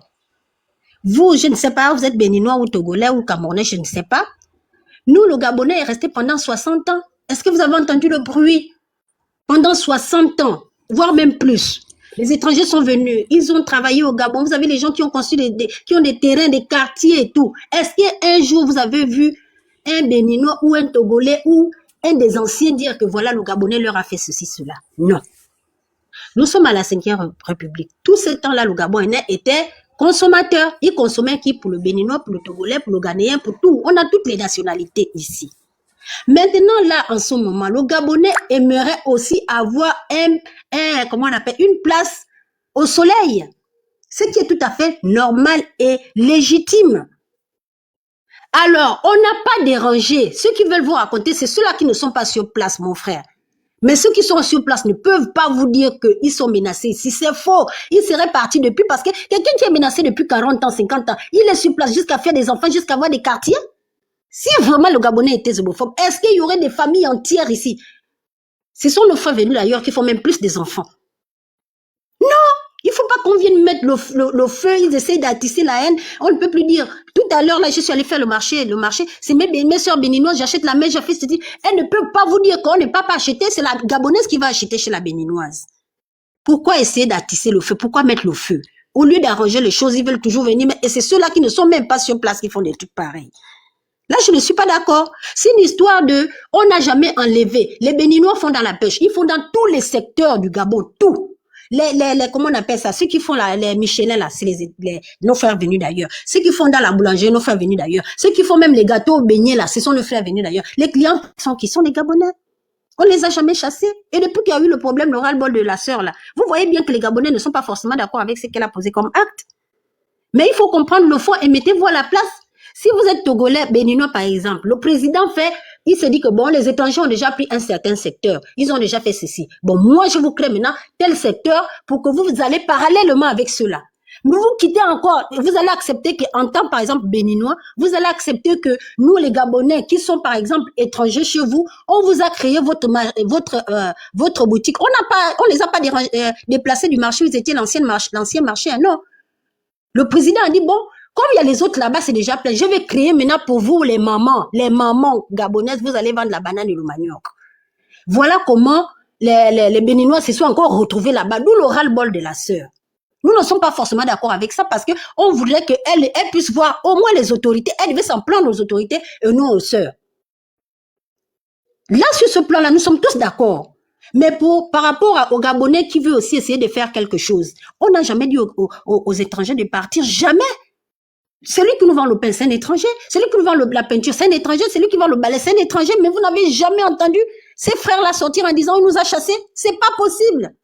Vous, je ne sais pas, vous êtes béninois ou togolais ou camerounais, je ne sais pas. Nous, le Gabonais est resté pendant 60 ans. Est-ce que vous avez entendu le bruit? Pendant 60 ans, voire même plus. Les étrangers sont venus, ils ont travaillé au Gabon. Vous avez les gens qui ont construit qui ont des terrains, des quartiers et tout. Est-ce qu'un jour vous avez vu un béninois ou un togolais ou un des anciens dire que voilà, le Gabonais leur a fait ceci, cela? Non. Nous sommes à la 5e République. Tout ce temps-là, le Gabonais était consommateur. Il consommait qui? Pour le béninois, pour le togolais, pour le ghanéen, pour tout. On a toutes les nationalités ici. Maintenant, là, en ce moment, le Gabonais aimerait aussi avoir une place au soleil. Ce qui est tout à fait normal et légitime. Alors, on n'a pas dérangé. Ceux qui veulent vous raconter, c'est ceux-là qui ne sont pas sur place, mon frère. Mais ceux qui sont sur place ne peuvent pas vous dire qu'ils sont menacés ici. C'est faux. Ils seraient partis depuis parce que quelqu'un qui est menacé depuis 40 ans, 50 ans, il est sur place jusqu'à faire des enfants, jusqu'à avoir des quartiers. Si vraiment le Gabonais était xénophobe, est-ce qu'il y aurait des familles entières ici? Ce sont nos frères venus d'ailleurs qui font même plus des enfants. Non, il ne faut pas qu'on vienne mettre le feu, ils essayent d'attiser la haine. On ne peut plus dire. Tout à l'heure, là, je suis allée faire le marché, c'est mes soeurs béninoises, j'achète la mèche, j'ai fait ceci. Elles ne peuvent pas vous dire qu'on n'est pas acheter, c'est la Gabonaise qui va acheter chez la béninoise. Pourquoi essayer d'attiser le feu? Pourquoi mettre le feu? Au lieu d'arranger les choses, ils veulent toujours venir, et c'est ceux-là qui ne sont même pas sur place qui font des trucs pareils. Là, je ne suis pas d'accord. C'est une histoire on n'a jamais enlevé. Les Béninois font dans la pêche. Ils font dans tous les secteurs du Gabon, tout. Comment on appelle ça? Ceux qui font les Michelin, là, c'est nos frères venus d'ailleurs. Ceux qui font dans la boulangerie, nos frères venus d'ailleurs. Ceux qui font même les gâteaux beignets, là, ce sont nos frères venus d'ailleurs. Les clients qui sont les Gabonais. On les a jamais chassés. Et depuis qu'il y a eu le problème, le ras-le-bol de la sœur, là, vous voyez bien que les Gabonais ne sont pas forcément d'accord avec ce qu'elle a posé comme acte. Mais il faut comprendre le fond et mettez-vous à la place. Si vous êtes Togolais, Béninois par exemple, le président il se dit que bon, les étrangers ont déjà pris un certain secteur. Ils ont déjà fait ceci. Bon, moi, je vous crée maintenant tel secteur pour que vous allez parallèlement avec cela. Mais vous quittez encore, vous allez accepter qu'en tant, par exemple, Béninois, vous allez accepter que nous, les Gabonais, qui sont, par exemple, étrangers chez vous, on vous a créé votre boutique. On les a pas déplacés du marché où ils étaient l'ancien marché, hein, non. Le président a dit, bon, comme il y a les autres là-bas, c'est déjà plein. Je vais créer maintenant pour vous, les mamans gabonaises, vous allez vendre la banane et le manioc. Voilà comment les Béninois se sont encore retrouvés là-bas, d'où le ras-le-bol de la sœur. Nous ne sommes pas forcément d'accord avec ça parce qu'on voudrait qu'elle puisse voir au moins les autorités. Elle devait s'en plaindre aux autorités et nous aux sœurs. Là, sur ce plan-là, nous sommes tous d'accord. Mais par rapport aux Gabonais qui veulent aussi essayer de faire quelque chose, on n'a jamais dit aux étrangers de partir, jamais. Celui qui nous vend le pain, c'est un étranger. Celui qui nous vend la peinture, c'est un étranger. Celui qui vend le balai, c'est un étranger. Mais vous n'avez jamais entendu ces frères-là sortir en disant, on nous a chassés. C'est pas possible.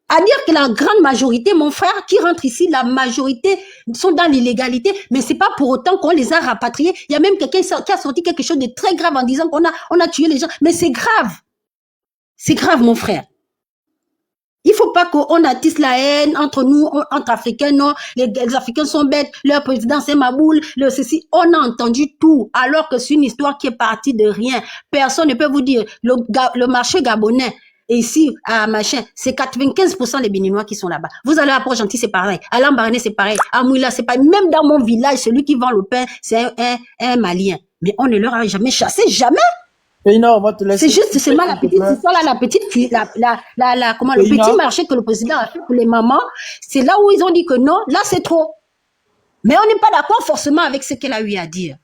À dire que la grande majorité, mon frère, qui rentre ici, la majorité sont dans l'illégalité, mais c'est pas pour autant qu'on les a rapatriés. Il y a même quelqu'un qui a sorti quelque chose de très grave en disant qu'on a tué les gens. Mais c'est grave. C'est grave, mon frère. Il faut pas qu'on attisse la haine entre nous, entre Africains, non. Les Africains sont bêtes, leur président c'est Maboul, ceci. On a entendu tout, alors que c'est une histoire qui est partie de rien. Personne ne peut vous dire, le marché gabonais, et ici, à machin, c'est 95% les Béninois qui sont là-bas. Vous allez à Port-Gentil, c'est pareil. À Lambaréné, c'est pareil. À Mouila, c'est pareil. Même dans mon village, celui qui vend le pain, c'est un Malien. Mais on ne leur a jamais chassé, jamais. Peina, on va te laisser. C'est juste, c'est mal la petite histoire, là, le petit marché que le président a fait pour les mamans. C'est là où ils ont dit que non, là, c'est trop. Mais on n'est pas d'accord forcément avec ce qu'elle a eu à dire.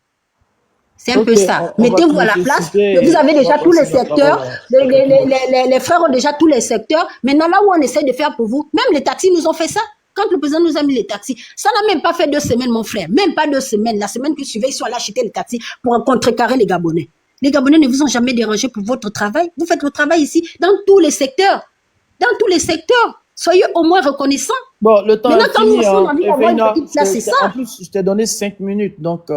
C'est un peu ça. Mettez-vous à la place. Vous avez déjà tous les secteurs. Les frères ont déjà tous les secteurs. Maintenant, là où on essaie de faire pour vous, même les taxis nous ont fait ça. Quand le président nous a mis les taxis, ça n'a même pas fait 2 semaines, mon frère. Même pas 2 semaines. La semaine qui suivait, ils sont allés acheter les taxis pour contrecarrer les Gabonais. Les Gabonais ne vous ont jamais dérangé pour votre travail. Vous faites le travail ici, dans tous les secteurs. Dans tous les secteurs. Soyez au moins reconnaissants. Bon, le temps est fini. C'est ça. En plus, je t'ai donné 5 minutes, donc...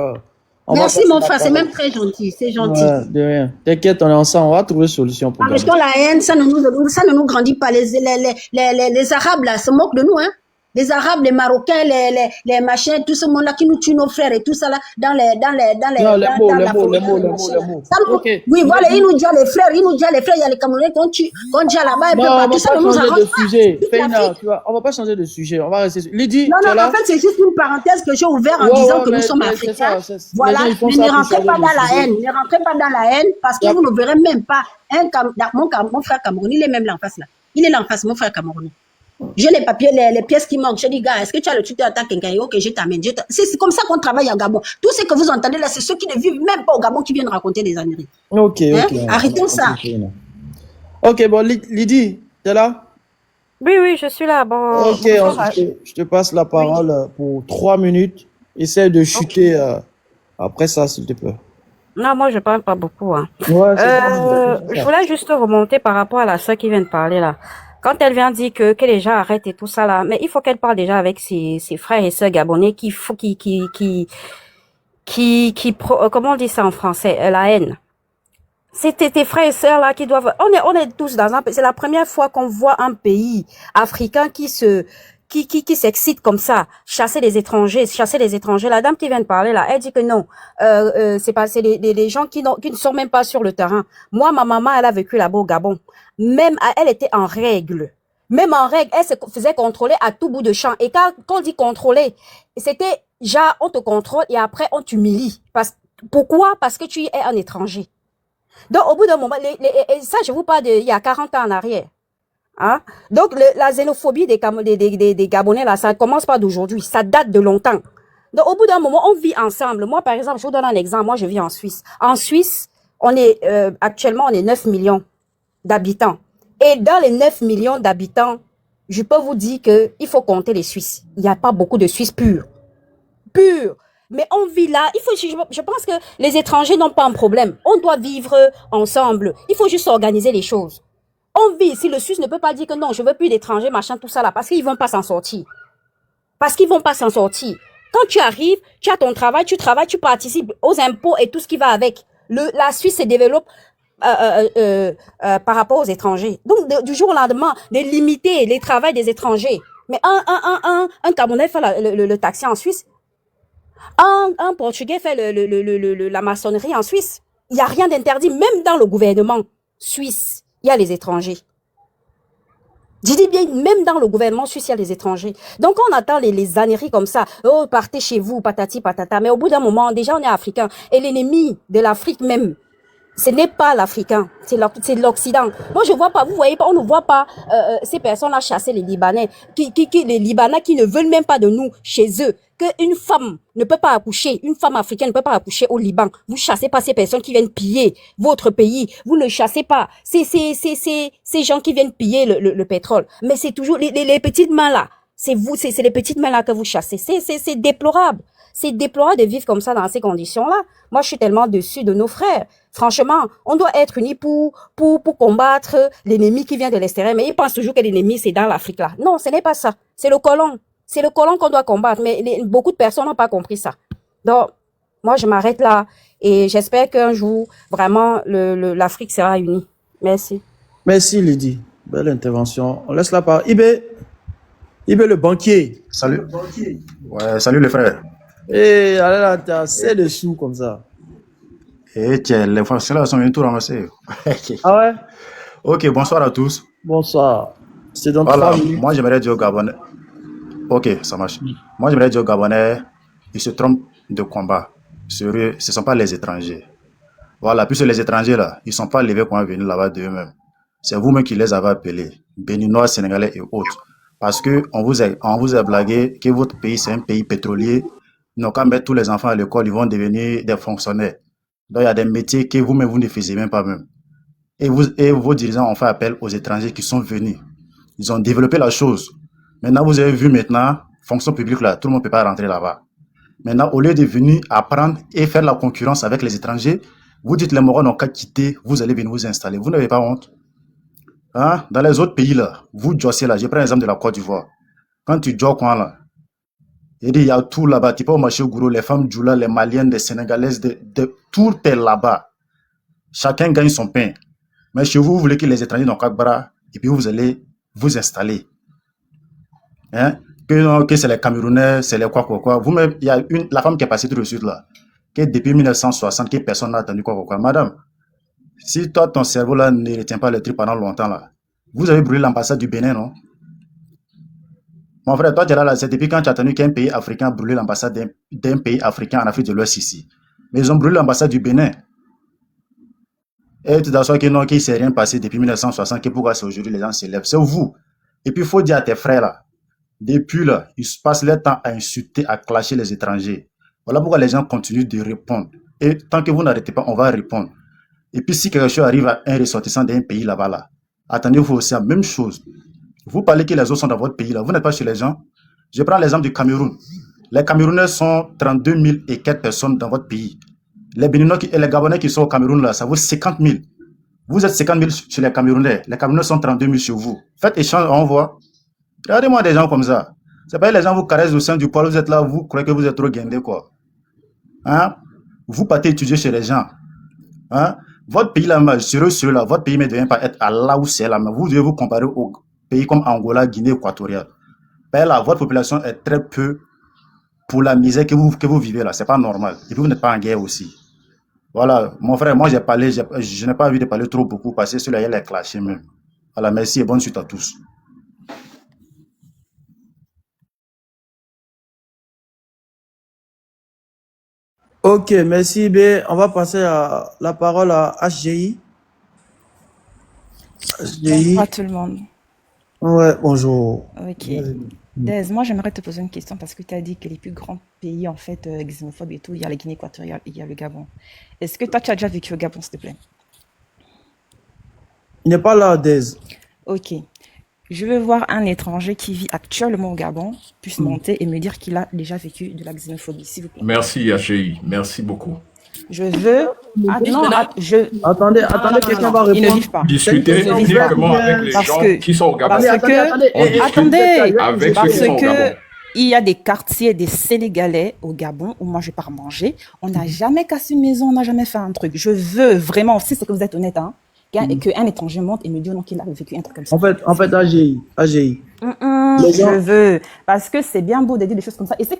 Merci mon frère, c'est même très gentil, c'est gentil. Ouais, de rien. T'inquiète, on est ensemble, on va trouver solution pour ça. Arrêtons la haine, ça ne nous grandit pas. Les Arabes là se moquent de nous, hein. Les Arabes, les Marocains, les machins, tout ce monde-là qui nous tue nos frères et tout ça là, dans les mots. Okay. Oui, voilà, ils nous disent les frères, il y a les Camerounais qu'on tue là-bas, et puis partout, ça ne nous arrange pas. On va pas changer de sujet, on va rester sur... Lydie, non, en fait, c'est juste une parenthèse que j'ai ouverte en disant que nous sommes africains. Voilà, mais ne rentrez pas dans la haine, parce que vous ne verrez même pas mon frère Camerounais, il est même là en face là. Il est là en face, mon frère Camerounais. J'ai les papiers, les pièces qui manquent. Je dis, gars, est-ce que tu as le tuteur à ta Kengaï? Ok, je t'amène. C'est comme ça qu'on travaille à Gabon. Tout ce que vous entendez là, c'est ceux qui ne vivent même pas au Gabon qui viennent raconter des âneries. Ok. Arrêtons ça. Ok, bon, Lydie, t'es là? Oui, je suis là. Bon, ok, je te passe la parole pour 3 minutes. Essaye de chuter après ça, s'il te plaît. Non, moi, je parle pas beaucoup. Hein. Ouais, je voulais juste remonter par rapport à la sœur qui vient de parler là. Quand elle vient dire que les gens arrêtent et tout ça là, mais il faut qu'elle parle déjà avec ses frères et sœurs gabonais comment on dit ça en français, la haine. C'est tes frères et sœurs là qui doivent, on est tous dans c'est la première fois qu'on voit un pays africain qui s'excite comme ça, chasser les étrangers. La dame qui vient de parler là, elle dit que non, c'est les gens qui ne sont même pas sur le terrain. Moi, ma maman, elle a vécu là-bas au Gabon. Même, elle était en règle. Même en règle, elle se faisait contrôler à tout bout de champ. Et quand on dit contrôler, c'était genre, on te contrôle et après, on t'humilie. Pourquoi? Parce que tu es un étranger. Donc, au bout d'un moment, et ça, je vous parle il y a 40 ans en arrière. Hein? Donc, la xénophobie des Gabonais, là, ça commence pas d'aujourd'hui. Ça date de longtemps. Donc, au bout d'un moment, on vit ensemble. Moi, par exemple, je vous donne un exemple. Moi, je vis en Suisse. En Suisse, actuellement, on est 9 millions d'habitants. Et dans les 9 millions d'habitants, je peux vous dire que il faut compter les Suisses. Il n'y a pas beaucoup de Suisses purs. Mais on vit là. Je pense que les étrangers n'ont pas un problème. On doit vivre ensemble. Il faut juste organiser les choses. On vit ici. Le Suisse ne peut pas dire que non, je veux plus d'étrangers, machin, tout ça là, parce qu'ils vont pas s'en sortir. Parce qu'ils vont pas s'en sortir. Quand tu arrives, tu as ton travail, tu travailles, tu participes aux impôts et tout ce qui va avec. La Suisse se développe par rapport aux étrangers. Donc, du jour au lendemain, de limiter les travails des étrangers. Mais un Camerounais fait le taxi en Suisse. Un Portugais fait la maçonnerie en Suisse. Il n'y a rien d'interdit. Même dans le gouvernement suisse, il y a les étrangers. Je dis bien, même dans le gouvernement suisse, il y a les étrangers. Donc, on attend les âneries comme ça. Oh, partez chez vous, patati, patata. Mais au bout d'un moment, déjà, on est africain. Et l'ennemi de l'Afrique même, ce n'est pas l'Africain, c'est l'Occident. Moi, je vois pas, vous voyez pas, on ne voit pas ces personnes-là chasser les Libanais, les Libanais qui ne veulent même pas de nous chez eux. Qu'une femme ne peut pas accoucher, une femme africaine ne peut pas accoucher au Liban. Vous chassez pas ces personnes qui viennent piller votre pays. Vous ne chassez pas ces gens qui viennent piller le pétrole. Mais c'est toujours les petites mains là. C'est vous, c'est les petites mains là que vous chassez. C'est déplorable. C'est déplorable de vivre comme ça dans ces conditions-là. Moi, je suis tellement déçue de nos frères. Franchement, on doit être unis pour combattre l'ennemi qui vient de l'extérieur. Mais ils pensent toujours que l'ennemi, c'est dans l'Afrique là. Non, ce n'est pas ça. C'est le colon. C'est le colon qu'on doit combattre. Mais beaucoup de personnes n'ont pas compris ça. Donc, moi, je m'arrête là. Et j'espère qu'un jour, vraiment, l'Afrique sera unie. Merci. Merci, Lydie. Belle intervention. On laisse la parole. Ibé le banquier. Salut. Ouais, salut les frères. Eh, allez là, t'as assez de sous comme ça. Eh, tiens, les Français là sont bien tout ramassés. Ah ouais? Ok, bonsoir à tous. Bonsoir. C'est dans Voilà, 3 minutes. moi j'aimerais dire aux Gabonais. Ok, ça marche. Moi j'aimerais dire aux Gabonais, ils se trompent de combat. Sérieux, ce ne sont pas les étrangers. Voilà, puisque les étrangers là, ils ne sont pas levés pour venir là-bas d'eux-mêmes. C'est vous-même qui les avez appelés, Béninois, Sénégalais et autres. Parce que on vous a blagué que votre pays c'est un pays pétrolier. Ils n'ont qu'à mettre tous les enfants à l'école, ils vont devenir des fonctionnaires. Donc il y a des métiers que vous-même vous ne faisiez même pas même. Et vos dirigeants ont fait appel aux étrangers qui sont venus. Ils ont développé la chose. Maintenant, vous avez vu maintenant, fonction publique là, tout le monde ne peut pas rentrer là-bas. Maintenant, au lieu de venir apprendre et faire la concurrence avec les étrangers, vous dites les Marocains n'ont qu'à quitter, vous allez venir vous installer. Vous n'avez pas honte. Hein? Dans les autres pays là, vous jossez là, je prends l'exemple de la Côte d'Ivoire. Quand tu josses quoi là, il y a tout là-bas. Tu peux au marché au gourou, les femmes djoula, les maliennes, les sénégalaises, tout est là-bas. Chacun gagne son pain. Mais chez vous, vous voulez que les étrangers n'ont qu'à bras et puis vous allez vous installer. Hein? Que c'est les Camerounais, c'est les quoi. Vous-même, il y a la femme qui est passée tout de suite là, que depuis 1960, que personne n'a attendu quoi. Madame, si toi, ton cerveau là ne retient pas le truc pendant longtemps là, vous avez brûlé l'ambassade du Bénin, non? Mon frère, toi, tu es là, c'est depuis quand tu as attendu qu'un pays africain a brûlé l'ambassade d'un pays africain en Afrique de l'Ouest ici. Mais ils ont brûlé l'ambassade du Bénin. Et tu t'assois qu'il ne s'est rien passé depuis 1960, que pourquoi c'est aujourd'hui les gens s'élèvent. C'est vous. Et puis, il faut dire à tes frères là, depuis là, ils passent leur temps à insulter, à clasher les étrangers. Voilà pourquoi les gens continuent de répondre. Et tant que vous n'arrêtez pas, on va répondre. Et puis, si quelque chose arrive à un ressortissant d'un pays là-bas, là, attendez-vous aussi à la même chose. Vous parlez que les autres sont dans votre pays là, vous n'êtes pas chez les gens. Je prends l'exemple du Cameroun. Les Camerounais sont 32 000 et quelques personnes dans votre pays. Les Béninois et les Gabonais qui sont au Cameroun là, ça vaut 50 000. Vous êtes 50 000 chez les Camerounais. Les Camerounais sont 32 000 chez vous. Faites échange, on voit. Regardez-moi des gens comme ça. C'est pas les gens vous caressent au sein du poil, vous êtes là, vous croyez que vous êtes trop guindé quoi. Hein? Vous partez étudier chez les gens. Hein? Votre pays là, sur là, votre pays ne devient pas être à là où c'est là, mais vous devez vous comparer aux pays comme Angola, Guinée équatoriale. Ben là, votre population est très peu pour la misère que vous vivez là. C'est pas normal. Et puis vous n'êtes pas en guerre aussi. Voilà, mon frère, moi j'ai parlé, je n'ai pas envie de parler trop beaucoup parce que celui-là, il est clashé même. Voilà, merci et bonne suite à tous. Ok, merci B. On va passer la parole à HGI. Bonjour à tout le monde. Ouais, bonjour. Ok. Dez, moi j'aimerais te poser une question parce que tu as dit que les plus grands pays en fait xénophobes et tout, il y a la Guinée équatoriale et il y a le Gabon. Est-ce que toi tu as déjà vécu au Gabon, s'il te plaît? Il n'est pas là, Dez. Ok. Je veux voir un étranger qui vit actuellement au Gabon puisse monter et me dire qu'il a déjà vécu de la xénophobie, s'il vous plaît. Merci HI, merci beaucoup. Je veux... Attendez, quelqu'un va répondre. Ils ne vivent pas. Discuter directement avec les gens qui sont au Gabon. Parce que... Attendez. Avec ceux qui sont au Gabon. il y a des quartiers des Sénégalais au Gabon où moi je pars manger. On n'a jamais cassé une maison, on n'a jamais fait un truc. Je veux vraiment, si c'est que vous êtes honnête, hein, qu'un étranger monte et me dit non, qu'il a vécu un truc comme ça. En fait, AGI. Je veux, parce que c'est bien beau de dire des choses comme ça. Et ce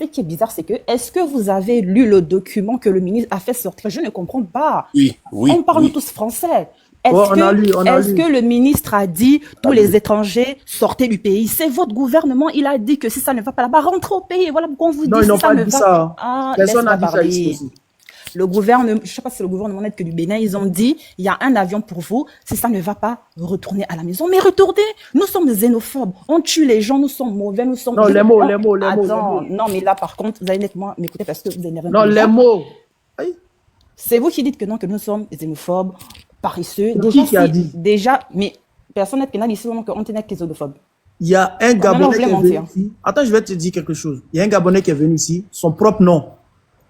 qui est bizarre, c'est que, est-ce que vous avez lu le document que le ministre a fait sortir? Je ne comprends pas. Oui. On parle tous français. Est-ce que le ministre a dit tous les étrangers sortez du pays? C'est votre gouvernement, il a dit que si ça ne va pas là-bas, rentrez au pays. Voilà pourquoi on vous dit non, ils n'ont si ça pas ne dit va ça. pas. Ah, Personne n'a dit ça parler. ici aussi. Le gouvernement, je ne sais pas si c'est le gouvernement net que du Bénin, ils ont dit il y a un avion pour vous, si ça ne va pas, retournez à la maison. Mais retournez, nous sommes xénophobes, on tue les gens, nous sommes mauvais, nous sommes... Non, les mots. Non, mais là par contre, vous allez nettement m'écouter parce que vous énervez. Non, les mots. C'est vous qui dites que non, que nous sommes xénophobes, paresseux. Qui a dit? Déjà, mais personne n'est pénal ici, on tenait que xénophobe. Il y a un Gabonais qui est venu ici. Attends, je vais te dire quelque chose. Il y a un Gabonais qui est venu ici, son propre nom,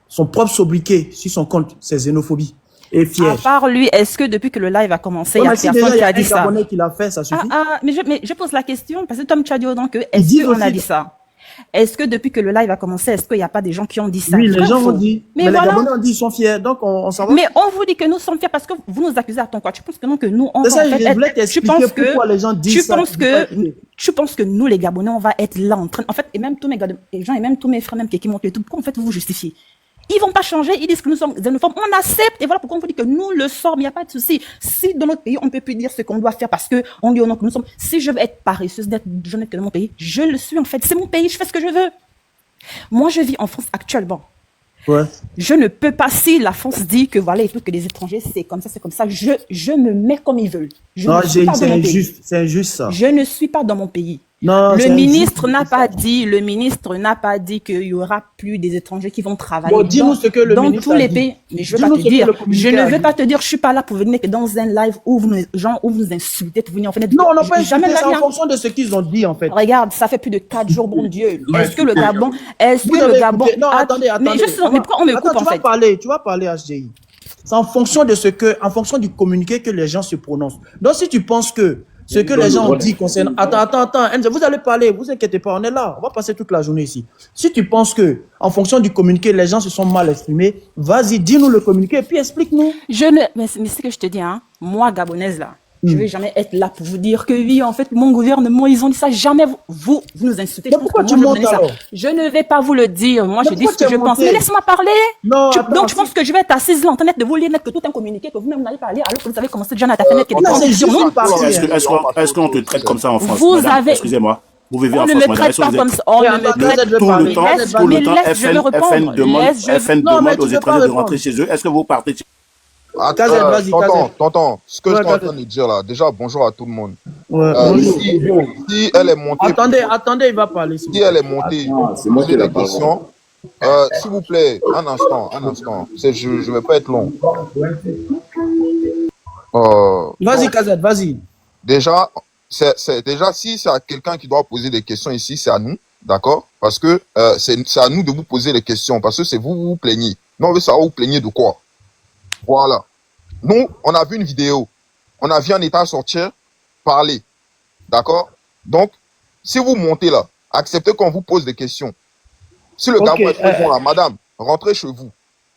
son propre sobriquet sur son compte, c'est xénophobie. Et fier. À part lui, est-ce que depuis que le live a commencé, il y a personne qui a dit ça? Il y a un Gabonais qui l'a fait, ça suffit. Mais je pose la question, parce que Tom Tchadio, donc, est-ce qu'on a dit ça? Est-ce que depuis que le live a commencé, est-ce qu'il n'y a pas des gens qui ont dit ça? Oui, les gens ont dit. Mais voilà. Les Gabonais ont dit, ils sont fiers, donc on s'en va. Mais on vous dit que nous sommes fiers parce que vous nous accusez à ton quoi? Tu penses que non, que nous, on va ça, je voulais t'expliquer pourquoi les gens disent ça. Tu penses que nous, les Gabonais, on va être là en train, en fait, et même tous mes gens, et même tous mes frères, même qui montent et tout, pourquoi en fait vous vous justifiez? Ils vont pas changer, ils disent que nous sommes xénophobes, on accepte, et voilà pourquoi on vous dit que nous le sommes, il n'y a pas de souci. Si dans notre pays, on ne peut plus dire ce qu'on doit faire parce que on dit au nom que nous sommes, si je veux être paresseuse, d'être jeune que dans mon pays, je le suis en fait, c'est mon pays, je fais ce que je veux. Moi, je vis en France actuellement. Ouais. Je ne peux pas, si la France dit que voilà, et tout, que les étrangers, c'est comme ça, je me mets comme ils veulent. Non, c'est injuste ça. Je ne suis pas dans mon pays. Non, le ministre n'a pas dit qu'il y aura plus des étrangers qui vont travailler dans tous les pays. Mais je veux pas te dire, je ne vais pas te dire, je suis pas là pour venir dans un live où vous nous insultez pour venir en fait. Non, on n'a pas insulté, c'est en fonction de ce qu'ils ont dit en fait. Regarde, ça fait plus de 4 jours, bon Dieu. Est-ce que le Gabon, non, attendez. Mais pourquoi on me coupe en fait? Tu vas parler HDI. C'est en fonction de en fonction du communiqué que les gens se prononcent. Donc si tu penses que ce que les gens ont dit concernant... Attends, vous allez parler, vous inquiétez pas, on est là, on va passer toute la journée ici. Si tu penses que, en fonction du communiqué, les gens se sont mal exprimés, vas-y, dis-nous le communiqué et puis explique-nous. Mais c'est ce que je te dis, hein, moi, gabonaise, là, je vais jamais être là pour vous dire que oui, en fait, mon gouvernement, ils ont dit ça. Jamais vous nous insultez. Mais pourquoi tu montes alors? Je ne vais pas vous le dire. Moi, je dis ce que je pense. Mais laisse-moi parler. Non, donc, je pense que je vais être assise là en train de vous lire que tout un communiqué que vous-même n'allez parler alors que vous avez commencé déjà à ta fenêtre. Est-ce qu'on te traite comme ça en France? Vous avez... Excusez-moi. Vous vivez en France, madame. On ne me traite pas comme ça. On me traite tout le temps, FN demande aux étrangers de rentrer chez eux. Est-ce que vous partez? Tonton, ce que je suis en train de dire là, déjà bonjour à tout le monde. Si elle est montée. Attendez, il va parler. Si elle est montée, c'est moi qui ai la question. S'il vous plaît, un instant. Je ne vais pas être long. Vas-y, Kazet, vas-y. Déjà, si c'est à quelqu'un qui doit poser des questions ici, c'est à nous, d'accord? Parce que c'est à nous de vous poser les questions, parce que c'est vous plaignez. Nous, on veut savoir vous plaignez de quoi. Voilà. Nous, on a vu une vidéo. On a vu un État sortir, parler. D'accord? Donc, si vous montez là, acceptez qu'on vous pose des questions. Si le Gabon est trop bon là, madame, rentrez chez vous.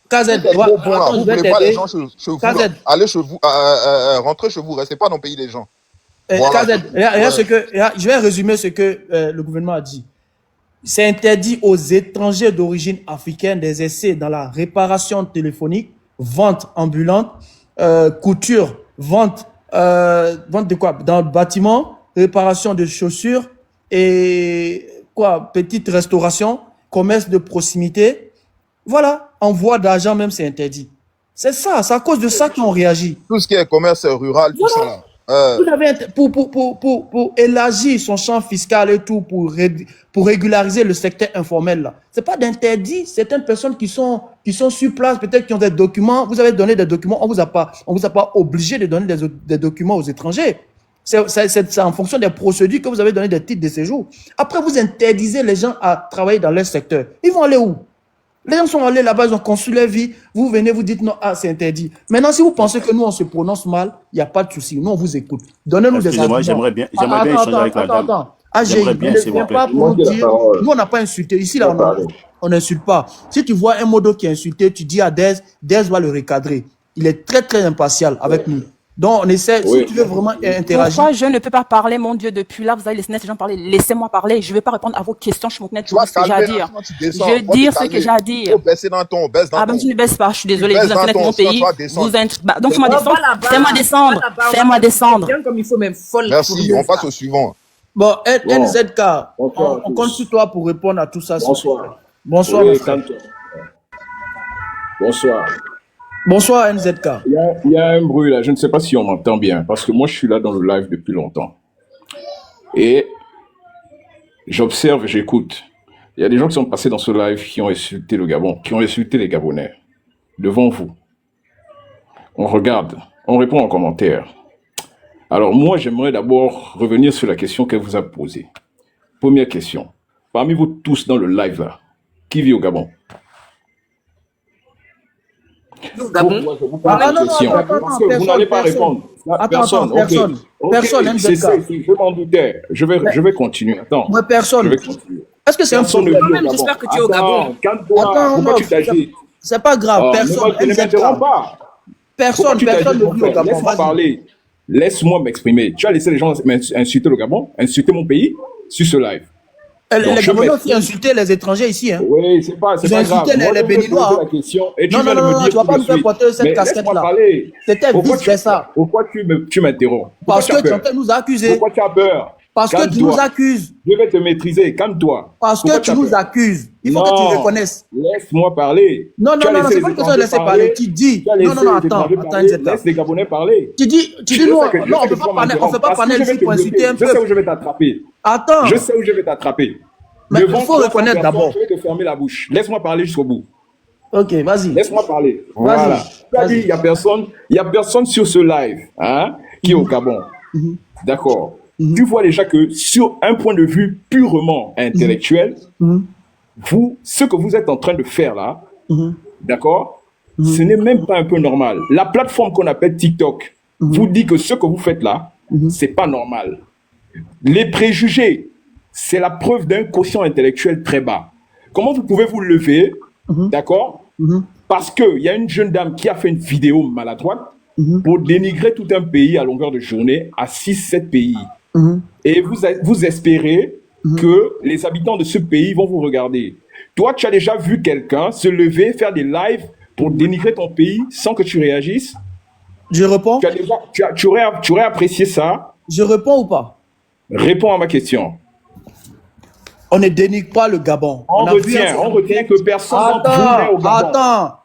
Kazet, vous ne voulez pas les gens chez vous. Allez chez vous, rentrez chez vous, restez pas dans le pays des gens. Kazet, je vais résumer ce que le gouvernement a dit. C'est interdit aux étrangers d'origine africaine d'exercer dans la réparation téléphonique, vente ambulante, couture, vente de quoi? Dans le bâtiment, réparation de chaussures et quoi? Petite restauration, commerce de proximité. Voilà, envoi d'argent même, c'est interdit. C'est ça, c'est à cause de ça qu'on réagit. Tout ce qui est commerce rural, tout ça là. Pour élargir son champ fiscal et tout, pour régulariser le secteur informel là. C'est pas d'interdit. Certaines personnes qui sont sur place, peut-être qui ont des documents. Vous avez donné des documents, on vous a pas obligé de donner des documents aux étrangers. C'est en fonction des procédures que vous avez donné des titres de séjour. Après, vous interdisez les gens à travailler dans leur secteur. Ils vont aller où? Les gens sont allés là-bas, ils ont construit leur vie. Vous venez, vous dites non, c'est interdit. Maintenant, si vous pensez que nous, on se prononce mal, il n'y a pas de souci. Nous, on vous écoute. Donnez-nous des arguments. J'aimerais bien échanger avec la dame. AGI, J'aimerais on bien, ne s'il vous vient plaît. pas pour dire. Nous, on n'a pas insulté. Ici, là, on n'insulte pas. Si tu vois un modo qui est insulté, tu dis à Dez va le recadrer. Il est très, très impartial avec nous. Donc, on essaie, si tu veux vraiment interagir. Pourquoi je ne peux pas parler, mon Dieu, depuis là, vous allez laisser ces gens parler. Laissez-moi parler. Je ne vais pas répondre à vos questions. Je suis honnête, je dis ce que j'ai à dire. Je vais dire ce que j'ai à dire. Faut baisser dans ton, baisse dans Ah, ton. ben, tu ne baisses pas. Je suis désolée. Tu Vous baisses insultez dans mon ton, sinon pays. tu vas descendre. Donc, fais-moi descendre. Fais-moi descendre. Fais-moi descendre. Bien comme il faut, même folle. Merci, on passe au suivant. Bon, NZK, on compte sur toi pour répondre à tout ça. Bonsoir. Bonsoir, Oui, mon frère. calme-toi. Bonsoir. Bonsoir, NZK. Il y a un bruit là, je ne sais pas si on m'entend bien, parce que moi je suis là dans le live depuis longtemps. Et j'observe et j'écoute. Il y a des gens qui sont passés dans ce live qui ont insulté le Gabon, qui ont insulté les Gabonais. Devant vous. On regarde, on répond en commentaire. Alors moi j'aimerais d'abord revenir sur la question qu'elle vous a posée. Première question. Parmi vous tous dans le live là, qui vit au Gabon? Nous, Gabon. Pourquoi je vous pose cette question? Parce que vous n'allez pas répondre. Personne. Personne, Ok, c'est ça, je m'en doutais. Je vais continuer. Attends. Ouais, personne. Je vais continuer. Est-ce que c'est un Personne ne problème? vit au Gabon. J'espère que tu es au Gabon. Attends, calme-toi. Pourquoi tu t'agites? C'est pas grave, Oh, personne. ne m'interromps pas. Personne Pourquoi tu t'agites, ne mon vit au frère? Gabon. Laisse-moi Vas-y. parler. Laisse-moi m'exprimer. Tu as laissé les gens insulter le Gabon, insulter mon pays sur ce live. Donc, Les je Gabonais vais- aussi insulté les étrangers ici. Hein. Oui, c'est pas Ils ont grave. insulté Moi, les je vais te Béninois. poser hein. la question et tu Non, vas non, me non, dire tu vas tout pas de nous faire suite. porter cette Mais casquette-là. laisse-moi parler. C'était Pourquoi vice-versa. Pourquoi tu m'interromps? Parce Pourquoi que tu es en as train de peur? nous accuser. Pourquoi tu as peur? Parce que tu Calme-toi. nous accuses. Je vais te maîtriser, calme-toi. Parce Pourquoi que tu as nous peur? accuses. Il faut que Non. tu reconnaisses. Laisse-moi parler. Non, Tu non, as non, laissé c'est pas les une question de laisser étrangers parler. Tu dis. Tu as Non, laissé non, non, les attends, étrangers attends, parler. NZK. Laisse les Gabonais parler. Tu dis, Je nous, sais que- je non, sais on que peut tu vas pas parler, on m'interrompre fait pas parce que parler je vais ici te pour insulter bloquer. un Je sais où peuple. je vais t'attraper. Attends. Je sais où je vais t'attraper. Mais Devant il faut 300 reconnaître personnes, d'abord. je vais te fermer la bouche. Laisse-moi parler jusqu'au bout. Ok, vas-y. Laisse-moi parler. Vas-y. Voilà. Tu as dit, Vas-y. il y a personne sur ce live, hein, qui est au Gabon. D'accord. Tu vois déjà que sur un point de vue purement intellectuel, vous, ce que vous êtes en train de faire là, d'accord, ce n'est même pas un peu normal. La plateforme qu'on appelle TikTok vous dit que ce que vous faites là, c'est pas normal. Les préjugés, c'est la preuve d'un quotient intellectuel très bas. Comment vous pouvez vous lever, d'accord, parce qu'il y a une jeune dame qui a fait une vidéo maladroite pour dénigrer tout un pays à longueur de journée, à 6-7 pays. Et vous espérez que les habitants de ce pays vont vous regarder. Toi, tu as déjà vu quelqu'un se lever, faire des lives pour dénigrer ton pays sans que tu réagisses? Je réponds. Tu aurais apprécié ça? Je réponds ou pas? Réponds à ma question. On ne dénigre pas le Gabon. On a vu retient que personne ne voulait au Gabon. Attends.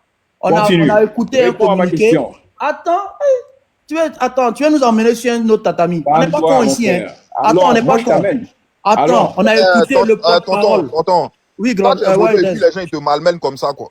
On Continue. a écouté un Réponds à ma communiqué. question. Attends, tu vas nous emmener sur un autre tatami. On n'est pas Calme-toi, con mon ici. Hein. frère. Attends, Alors, on n'est moi, pas je con. t'amène. Attends, Alors, on a écouté le porte-parole. Tonton. Oui, Quand grand. tu es modèle, et puis les gens ils te malmènent comme ça, quoi.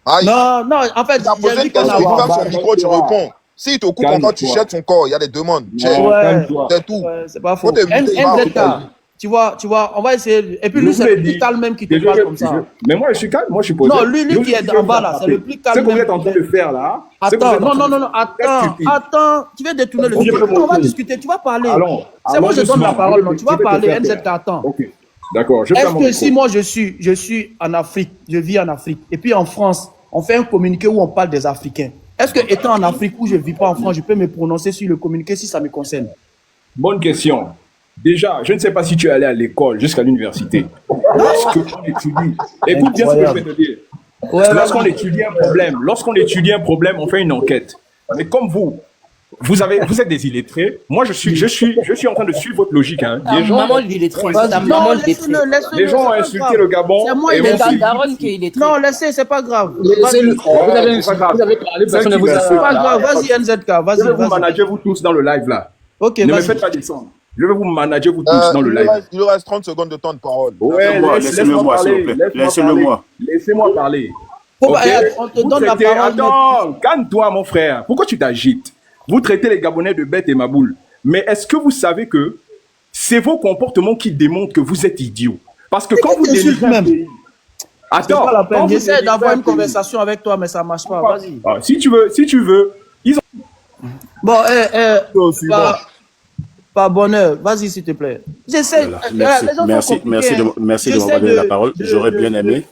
Aïe. Non, non, en fait, Tu as posé j'ai une dit qu'on question, il a ferme son micro, tu réponds. S'il te coupe encore, tu jettes son corps, il y a des demandes. C'est tout. C'est pas faux. Faut te muter, il va NZK, tu vois, on va essayer. Et puis lui, c'est le plus calme même qui te parle comme ça. Mais moi, je suis calme. Moi, je suis posé. Non, lui qui est en bas là, c'est le plus calme. Ce que vous êtes en train de faire là. Attends, non, attends, tu vas détourner le sujet. On va discuter, tu vas parler. C'est moi, je donne la parole, non, tu vas parler, NZK, attends. Ok, d'accord. Est-ce que si moi je suis en Afrique, je vis en Afrique, et puis en France, on fait un communiqué où on parle des Africains, est-ce que étant en Afrique où je ne vis pas en France, je peux me prononcer sur le communiqué si ça me concerne? Bonne question. Déjà, je ne sais pas si tu es allé à l'école jusqu'à l'université. Lorsqu'on étudie, écoute bien ce que je vais te dire. Lorsqu'on étudie un problème, on fait une enquête. Mais comme vous êtes des illettrés. Moi, je suis en train de suivre votre logique. Hein. Les gens, Maman l'illettré. les gens ont insulté le Gabon. C'est moi, et il est vont suivre. Daronne qui est illettré. Non, laissez, c'est pas grave. Laissez-le. Vous avez parlé, personne ne vous a C'est pas grave, vas-y NZK, vas-y. Je vais vous manager vous tous dans le live là. Ok, ne me vas-y. faites pas descendre. Je vais vous manager vous tous dans le live. Il nous reste 30 secondes de temps de parole. Ouais, Laissez-le-moi, s'il vous plaît. Laissez-le-moi. Laissez-moi parler. Ok, Ok? on te Vous donne la traitez- parole. Attends, calme-toi, mon frère. Pourquoi tu t'agites? Vous traitez les Gabonais de bêtes et maboules. Mais est-ce que vous savez que c'est vos comportements qui démontrent que vous êtes idiots? Parce que quand vous dénigrez un pays... C'est pas la peine. quand vous J'essaie dénigrez d'avoir un une pays- conversation avec toi, mais ça marche pas. Vas-y. Ah, si tu veux, ils ont... Bon, par bonheur. Vas-y, s'il te plaît. J'essaie. Voilà. Les Merci, gens sont merci, compliqués, hein. merci de J'essaie m'avoir donné la parole. J'aurais bien aimé.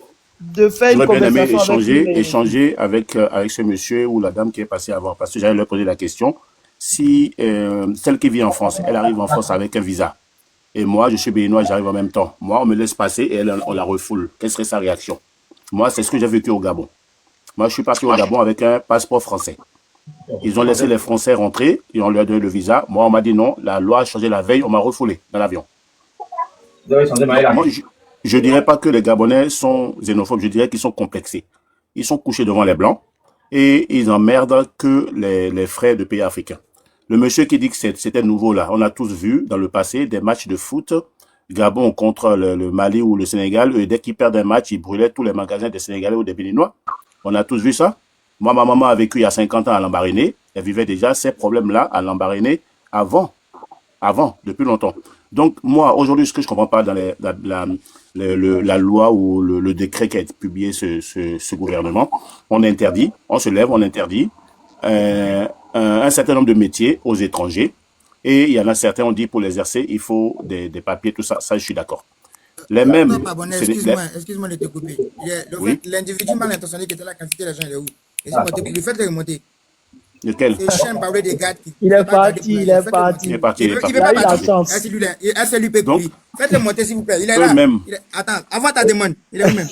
de faire une J'aurais bien aimé conversation avec lui, mais échanger avec, avec ce monsieur ou la dame qui est passée avant, parce que j'allais leur poser la question. Si celle qui vit en France, elle arrive en France avec un visa, et moi, je suis béninois, j'arrive en même temps. Moi, on me laisse passer et elle, on la refoule. Quelle serait sa réaction? Moi, c'est ce que j'ai vécu au Gabon. Moi, je suis parti au Gabon avec un passeport français. Ils ont laissé les Français rentrer et on leur a donné le visa. Moi, on m'a dit non, la loi a changé la veille, on m'a refoulé dans l'avion. Moi, je ne dirais pas que les Gabonais sont xénophobes, je dirais qu'ils sont complexés. Ils sont couchés devant les Blancs et ils emmerdent que les frères de pays africains. Le monsieur qui dit que c'était nouveau là, on a tous vu dans le passé des matchs de foot, Gabon contre le Mali ou le Sénégal, et dès qu'ils perdent un match, ils brûlaient tous les magasins des Sénégalais ou des Béninois. On a tous vu ça. Moi, ma maman a vécu il y a 50 ans à Lambaréné. Elle vivait déjà ces problèmes-là à Lambaréné avant, depuis longtemps. Donc, moi, aujourd'hui, ce que je comprends pas dans la loi ou le décret qui a été publié ce gouvernement, on interdit, on se lève, on interdit un certain nombre de métiers aux étrangers. Et il y en a certains, on dit pour l'exercer, il faut des papiers, tout ça. Ça, je suis d'accord. Les mêmes. Excuse-moi de te couper. Oui. L'individu mal intentionné qui était là quand c'était les gens, il est où? Le fait de remonter. Lequel? Le chien parlait des gars qui. il est parti. Il est parti. Il peut Il a pas eu la partir. chance. C'est lui peut courir. Faites-le monter, s'il vous plaît. Il est là. Eux-mêmes. Attends, avant ta demande. Il est où-même?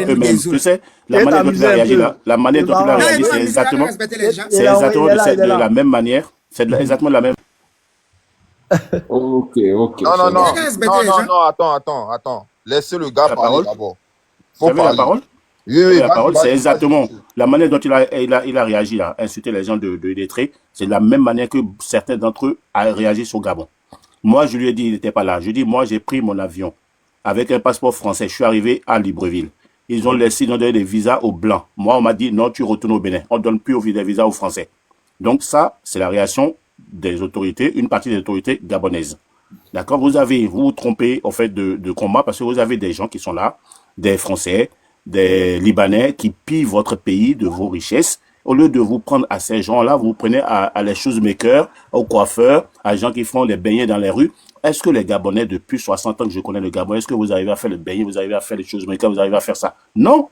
Eux-mêmes. Tu sais, la manière dont il a réagi là, la manière dont il a réagi, c'est exactement de la même manière. C'est exactement la même. Ok. Non, attends. Laissez le gars parler d'abord. Vous avez la parole? Oui, la parole, c'est exactement la manière dont il a réagi là, insulter les gens de lettrés, c'est la même manière que certains d'entre eux ont réagi sur Gabon. Moi, je lui ai dit, il n'était pas là. Je lui ai dit, moi, j'ai pris mon avion avec un passeport français. Je suis arrivé à Libreville. Ils ont donné des visas aux Blancs. Moi, on m'a dit, non, tu retournes au Bénin. On ne donne plus des visas aux Français. Donc ça, c'est la réaction des autorités, une partie des autorités gabonaises. D'accord? Vous vous trompez, en fait, de combat parce que vous avez des gens qui sont là, des Français, des Libanais qui pillent votre pays de vos richesses. Au lieu de vous prendre à ces gens-là, vous prenez à les shoemakers, aux coiffeurs, à gens qui font les beignets dans les rues. Est-ce que les Gabonais, depuis 60 ans que je connais le Gabon, est-ce que vous arrivez à faire le beignet, vous arrivez à faire les shoemakers, vous arrivez à faire ça? Non!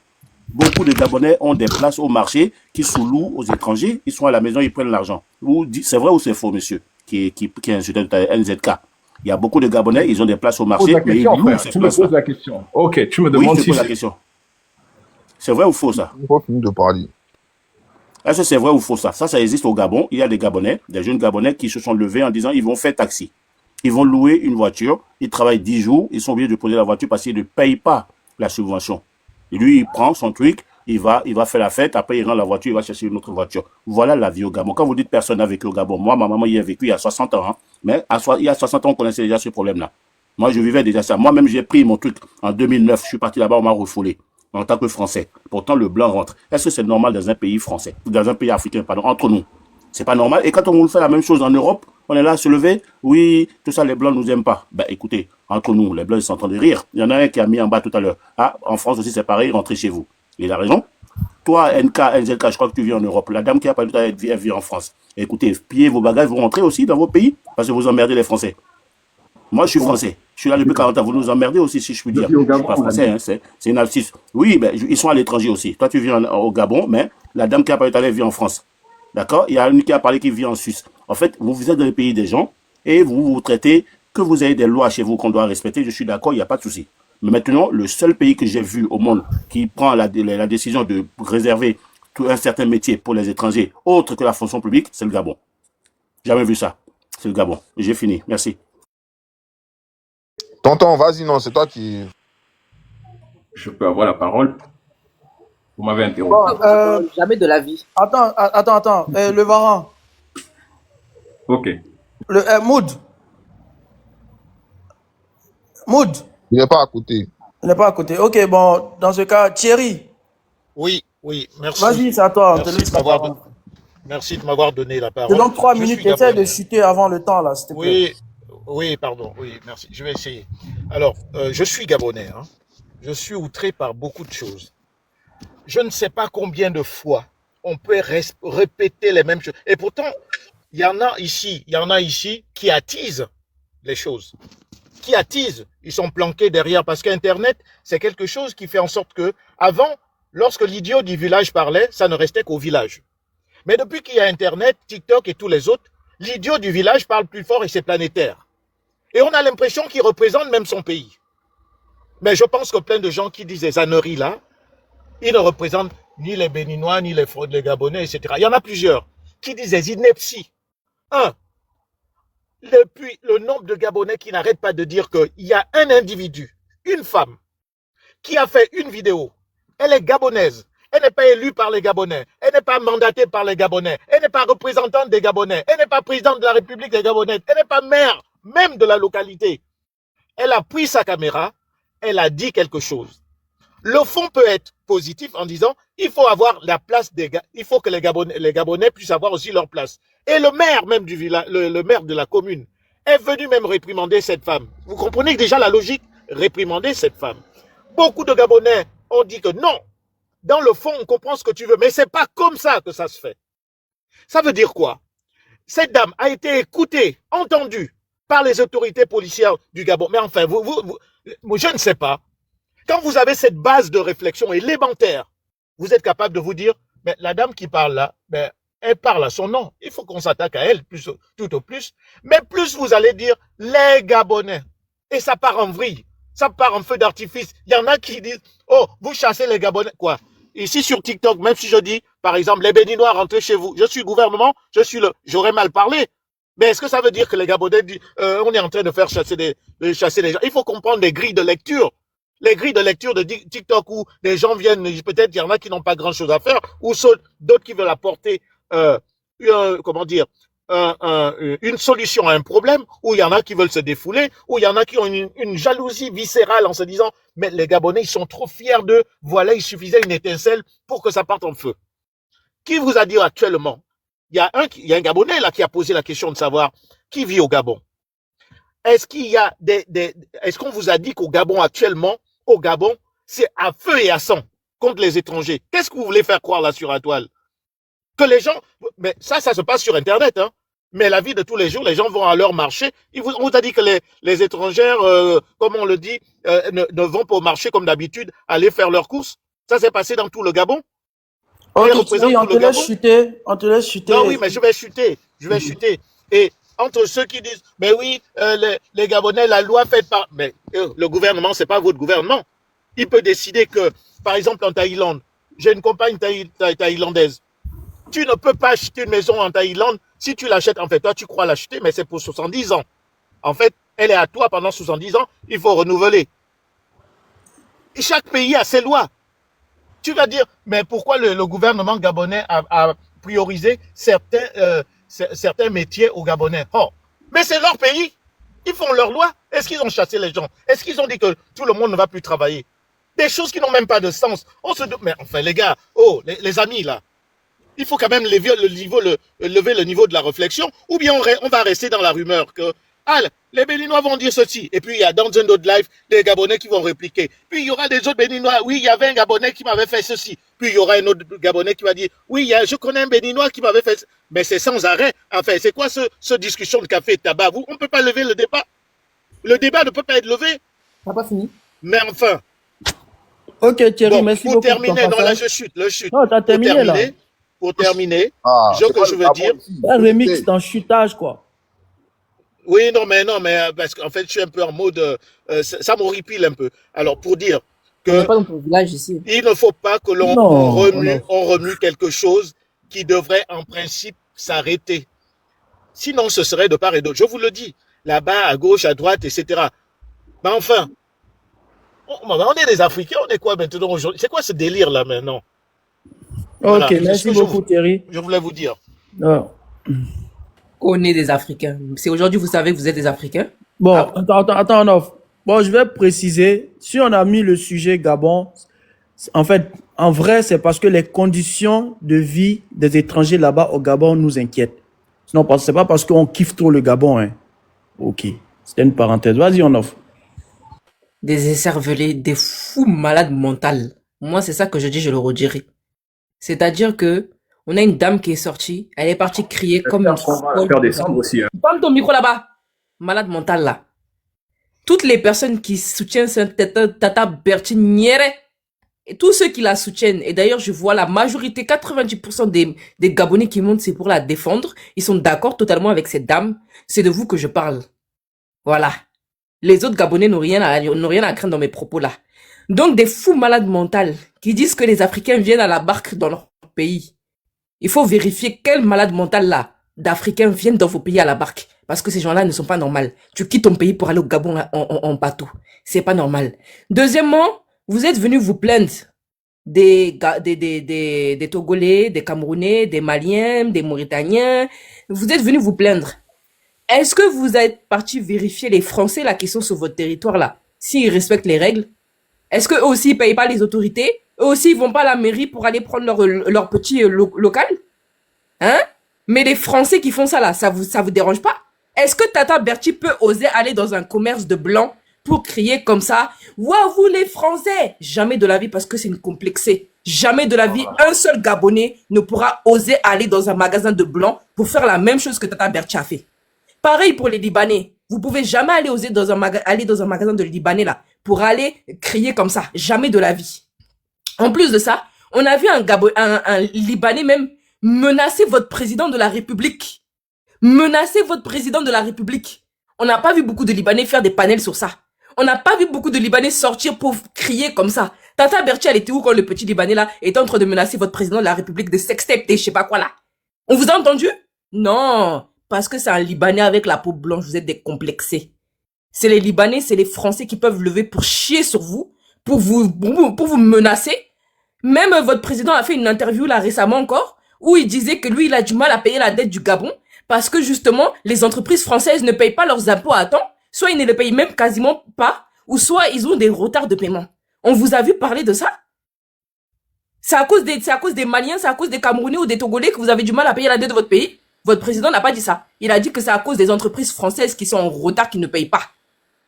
Beaucoup de Gabonais ont des places au marché qui sous-louent aux étrangers. Ils sont à la maison, ils prennent l'argent. C'est vrai ou c'est faux, monsieur, qui est insulté de NZK? Il y a beaucoup de Gabonais, ils ont des places au marché, mais ils louent ces Tu me poses la question. Ok, tu me demandes si... la question. C'est vrai ou faux, ça? On va finir de parler. Est-ce que c'est vrai ou faux, ça? Ça existe au Gabon. Il y a des Gabonais, des jeunes Gabonais qui se sont levés en disant ils vont faire taxi. Ils vont louer une voiture, ils travaillent 10 jours, ils sont obligés de poser la voiture parce qu'ils ne payent pas la subvention. Et lui, il prend son truc, il va faire la fête, après il rend la voiture, il va chercher une autre voiture. Voilà la vie au Gabon. Quand vous dites personne n'a vécu au Gabon, moi, ma maman y a vécu il y a 60 ans. Hein. Mais il y a 60 ans, on connaissait déjà ce problème-là. Moi, je vivais déjà ça. Moi-même, j'ai pris mon truc en 2009. Je suis parti là-bas, on m'a refoulé en tant que Français. Pourtant, le blanc rentre. Est-ce que c'est normal dans un pays français, dans un pays africain, pardon, entre nous? C'est pas normal. Et quand on fait la même chose en Europe, on est là à se lever. Oui, tout ça, les blancs nous aiment pas. Ben, écoutez, entre nous, les blancs, ils sont en train de rire. Il y en a un qui a mis en bas tout à l'heure. Ah, en France aussi, c'est pareil, rentrez chez vous. Il a raison. Toi, NZK, je crois que tu vis en Europe. La dame qui a pas tout à l'heure, elle vit en France. Écoutez, pillez vos bagages, vous rentrez aussi dans vos pays parce que vous emmerdez les Français. Moi, je suis français. Je suis là depuis 40 ans. Vous nous emmerdez aussi, si je puis dire. Je ne suis pas français, hein, c'est une alciste. Oui, ben, ils sont à l'étranger aussi. Toi, tu vis au Gabon, mais la dame qui a parlé tout à l'heure vit en France. D'accord? Il y a une qui a parlé qui vit en Suisse. En fait, vous êtes dans le pays des gens et vous traitez que vous avez des lois chez vous qu'on doit respecter. Je suis d'accord, il n'y a pas de souci. Mais maintenant, le seul pays que j'ai vu au monde qui prend la décision de réserver un certain métier pour les étrangers, autre que la fonction publique, c'est le Gabon. Jamais vu ça. C'est le Gabon. J'ai fini. Merci. Tonton, vas-y, non, c'est toi qui... Je peux avoir la parole? Vous m'avez interrompu. Bon, jamais de la vie. Attends. Le Varan. Ok. Mood. Il n'est pas à côté. Il n'est pas à côté. Ok, bon, dans ce cas, Thierry. Oui, merci. Vas-y, c'est à toi. Merci de m'avoir donné la parole. Je donne 3 minutes. Essaie de chuter avant le temps, là, s'il te plaît. Oui, pardon. Oui, merci. Je vais essayer. Alors, je suis Gabonais. Hein. Je suis outré par beaucoup de choses. Je ne sais pas combien de fois on peut répéter les mêmes choses. Et pourtant, il y en a ici qui attisent les choses. Qui attisent. Ils sont planqués derrière parce qu'Internet, c'est quelque chose qui fait en sorte que, avant, lorsque l'idiot du village parlait, ça ne restait qu'au village. Mais depuis qu'il y a Internet, TikTok et tous les autres, l'idiot du village parle plus fort et c'est planétaire. Et on a l'impression qu'il représente même son pays. Mais je pense que plein de gens qui disent des âneries là, ils ne représentent ni les Béninois, ni les Gabonais, etc. Il y en a plusieurs qui disent des inepties. Le nombre de Gabonais qui n'arrêtent pas de dire qu'il y a un individu, une femme, qui a fait une vidéo. Elle est gabonaise. Elle n'est pas élue par les Gabonais. Elle n'est pas mandatée par les Gabonais. Elle n'est pas représentante des Gabonais. Elle n'est pas présidente de la République des Gabonais. Elle n'est pas maire même de la localité. Elle a pris sa caméra. Elle a dit quelque chose. Le fond peut être positif en disant il faut avoir la place des Gabonais. Il faut que les Gabonais puissent avoir aussi leur place. Et le maire même du village, le maire de la commune, est venu même réprimander cette femme. Vous comprenez déjà la logique? Réprimander cette femme. Beaucoup de Gabonais ont dit que non. Dans le fond, on comprend ce que tu veux, mais c'est pas comme ça que ça se fait. Ça veut dire quoi? Cette dame a été écoutée, entendue par les autorités policières du Gabon. Mais enfin, je ne sais pas. Quand vous avez cette base de réflexion élémentaire, vous êtes capable de vous dire, mais la dame qui parle là, elle parle à son nom. Il faut qu'on s'attaque à elle tout au plus. Mais plus vous allez dire les Gabonais. Et ça part en vrille. Ça part en feu d'artifice. Il y en a qui disent, oh, vous chassez les Gabonais. Quoi? Ici sur TikTok, même si je dis, par exemple, les Béninois rentrez chez vous. Je suis le gouvernement, j'aurais mal parlé. Mais est-ce que ça veut dire que les Gabonais disent, on est en train de faire chasser les gens? Il faut comprendre les grilles de lecture. Les grilles de lecture de TikTok où des gens viennent, peut-être il y en a qui n'ont pas grand chose à faire, ou d'autres qui veulent apporter, une solution à un problème, où il y en a qui veulent se défouler, où il y en a qui ont une jalousie viscérale en se disant, mais les Gabonais, ils sont trop fiers d'eux, voilà, il suffisait une étincelle pour que ça parte en feu. Qui vous a dit actuellement? Il y a un Gabonais là qui a posé la question de savoir qui vit au Gabon. Est-ce qu'il y a est-ce qu'on vous a dit qu'au Gabon actuellement, au Gabon, c'est à feu et à sang contre les étrangers? Qu'est-ce que vous voulez faire croire là sur la toile? Que les gens, mais ça se passe sur Internet, hein. Mais la vie de tous les jours, les gens vont à leur marché. On vous a dit que les étrangères, comme on le dit, ne vont pas au marché comme d'habitude, aller faire leurs courses. Ça s'est passé dans tout le Gabon. Ok, Thierry, on te laisse chuter. Non, oui, mais je vais chuter. Et entre ceux qui disent, mais oui, les Gabonais, la loi faite par, mais le gouvernement, c'est pas votre gouvernement. Il peut décider que, par exemple, en Thaïlande, j'ai une compagne thaïlandaise. Tu ne peux pas acheter une maison en Thaïlande si tu l'achètes. En fait, toi, tu crois l'acheter, mais c'est pour 70 ans. En fait, elle est à toi pendant 70 ans. Il faut renouveler. Et chaque pays a ses lois. Tu vas dire, mais pourquoi le gouvernement gabonais a priorisé certains métiers aux Gabonais? Oh, mais c'est leur pays. Ils font leurs lois. Est-ce qu'ils ont chassé les gens? Est-ce qu'ils ont dit que tout le monde ne va plus travailler? Des choses qui n'ont même pas de sens. Mais enfin, les gars, les amis, là, il faut quand même lever le niveau de la réflexion, ou bien on va rester dans la rumeur que les Béninois vont dire ceci, et puis il y a dans un autre live des Gabonais qui vont répliquer, puis il y aura des autres Béninois, oui, il y avait un Gabonais qui m'avait fait ceci, puis il y aura un autre Gabonais qui va dire, oui, je connais un Béninois qui m'avait fait, mais c'est sans arrêt. Enfin, c'est quoi ce discussion de café et de tabac? On ne peut pas lever le débat. Le débat ne peut pas être levé. Ça n'a pas fini. Mais enfin. Ok, Thierry, bon, merci pour beaucoup. terminer, non, là, je chute. Non, t'as terminé, là. Pour terminer, c'est ce que je veux dire. Un remix d'un chutage, quoi. Oui, non, mais parce qu'en fait, je suis un peu en mode, ça m'horripile un peu. Alors, pour dire que pas dans ton village ici. Il ne faut pas que l'on remue quelque chose qui devrait en principe s'arrêter. Sinon, ce serait de part et d'autre. Je vous le dis, là-bas, à gauche, à droite, etc. Mais enfin, on est des Africains, on est quoi maintenant aujourd'hui? C'est quoi ce délire là maintenant? Ok, voilà, merci beaucoup Thierry. Je voulais vous dire. On est des Africains. C'est aujourd'hui vous savez que vous êtes des Africains. Bon, attends, off. Bon, je vais préciser. Si on a mis le sujet Gabon, en fait, en vrai, c'est parce que les conditions de vie des étrangers là-bas au Gabon nous inquiètent. Sinon, c'est pas parce qu'on kiffe trop le Gabon, hein. Ok, c'était une parenthèse. Vas-y, on offre. Des écervelés, des fous malades mentaux. Moi, c'est ça que je dis, je le redirai. C'est-à-dire que On a une dame qui est sortie, elle est partie crier comme une On va folle. faire descendre aussi. Hein. Parle ton micro là-bas. Malade mental là. Toutes les personnes qui soutiennent ce Tata Bertie Niere, et tous ceux qui la soutiennent, et d'ailleurs je vois la majorité, 90% des Gabonais qui montent, c'est pour la défendre. Ils sont d'accord totalement avec cette dame. C'est de vous que je parle. Voilà. Les autres Gabonais n'ont rien à craindre dans mes propos là. Donc des fous malades mentaux qui disent que les Africains viennent à la barque dans leur pays. Il faut vérifier quel malade mental là d'Africains viennent dans vos pays à la barque. Parce que ces gens-là ne sont pas normaux. Tu quittes ton pays pour aller au Gabon en bateau. C'est pas normal. Deuxièmement, vous êtes venus vous plaindre des Togolais, des Camerounais, des Maliens, des Mauritaniens. Vous êtes venus vous plaindre. Est-ce que vous êtes partis vérifier les Français là qui sont sur votre territoire là, s'ils respectent les règles? Est-ce qu'eux aussi ils payent pas les autorités? Eux aussi ils vont pas à la mairie pour aller prendre leur petit local? Hein? Mais les Français qui font ça là, ça vous dérange pas? Est-ce que Tata Bertie peut oser aller dans un commerce de blanc pour crier comme ça? Waouh, vous les Français! Jamais de la vie, parce que c'est une complexée. Jamais de la vie, un seul Gabonais ne pourra oser aller dans un magasin de blanc pour faire la même chose que Tata Bertie a fait. Pareil pour les Libanais. Vous pouvez jamais aller oser aller dans un magasin de Libanais là pour aller crier comme ça. Jamais de la vie. En plus de ça, on a vu un Libanais même menacer votre président de la République. Menacer votre président de la République. On n'a pas vu beaucoup de Libanais faire des panels sur ça. On n'a pas vu beaucoup de Libanais sortir pour crier comme ça. Tata Bertie, elle était où quand le petit Libanais là était en train de menacer votre président de la République de sextape et je sais pas quoi là? On vous a entendu? Non, parce que c'est un Libanais avec la peau blanche, vous êtes décomplexés. C'est les Libanais, c'est les Français qui peuvent lever pour chier sur vous, pour vous menacer. Même votre président a fait une interview là récemment encore, où il disait que lui, il a du mal à payer la dette du Gabon, parce que justement, les entreprises françaises ne payent pas leurs impôts à temps, soit ils ne les payent même quasiment pas, ou soit ils ont des retards de paiement. On vous a vu parler de ça? C'est à cause des Maliens, c'est à cause des Camerounais ou des Togolais que vous avez du mal à payer la dette de votre pays? Votre président n'a pas dit ça. Il a dit que c'est à cause des entreprises françaises qui sont en retard, qui ne payent pas.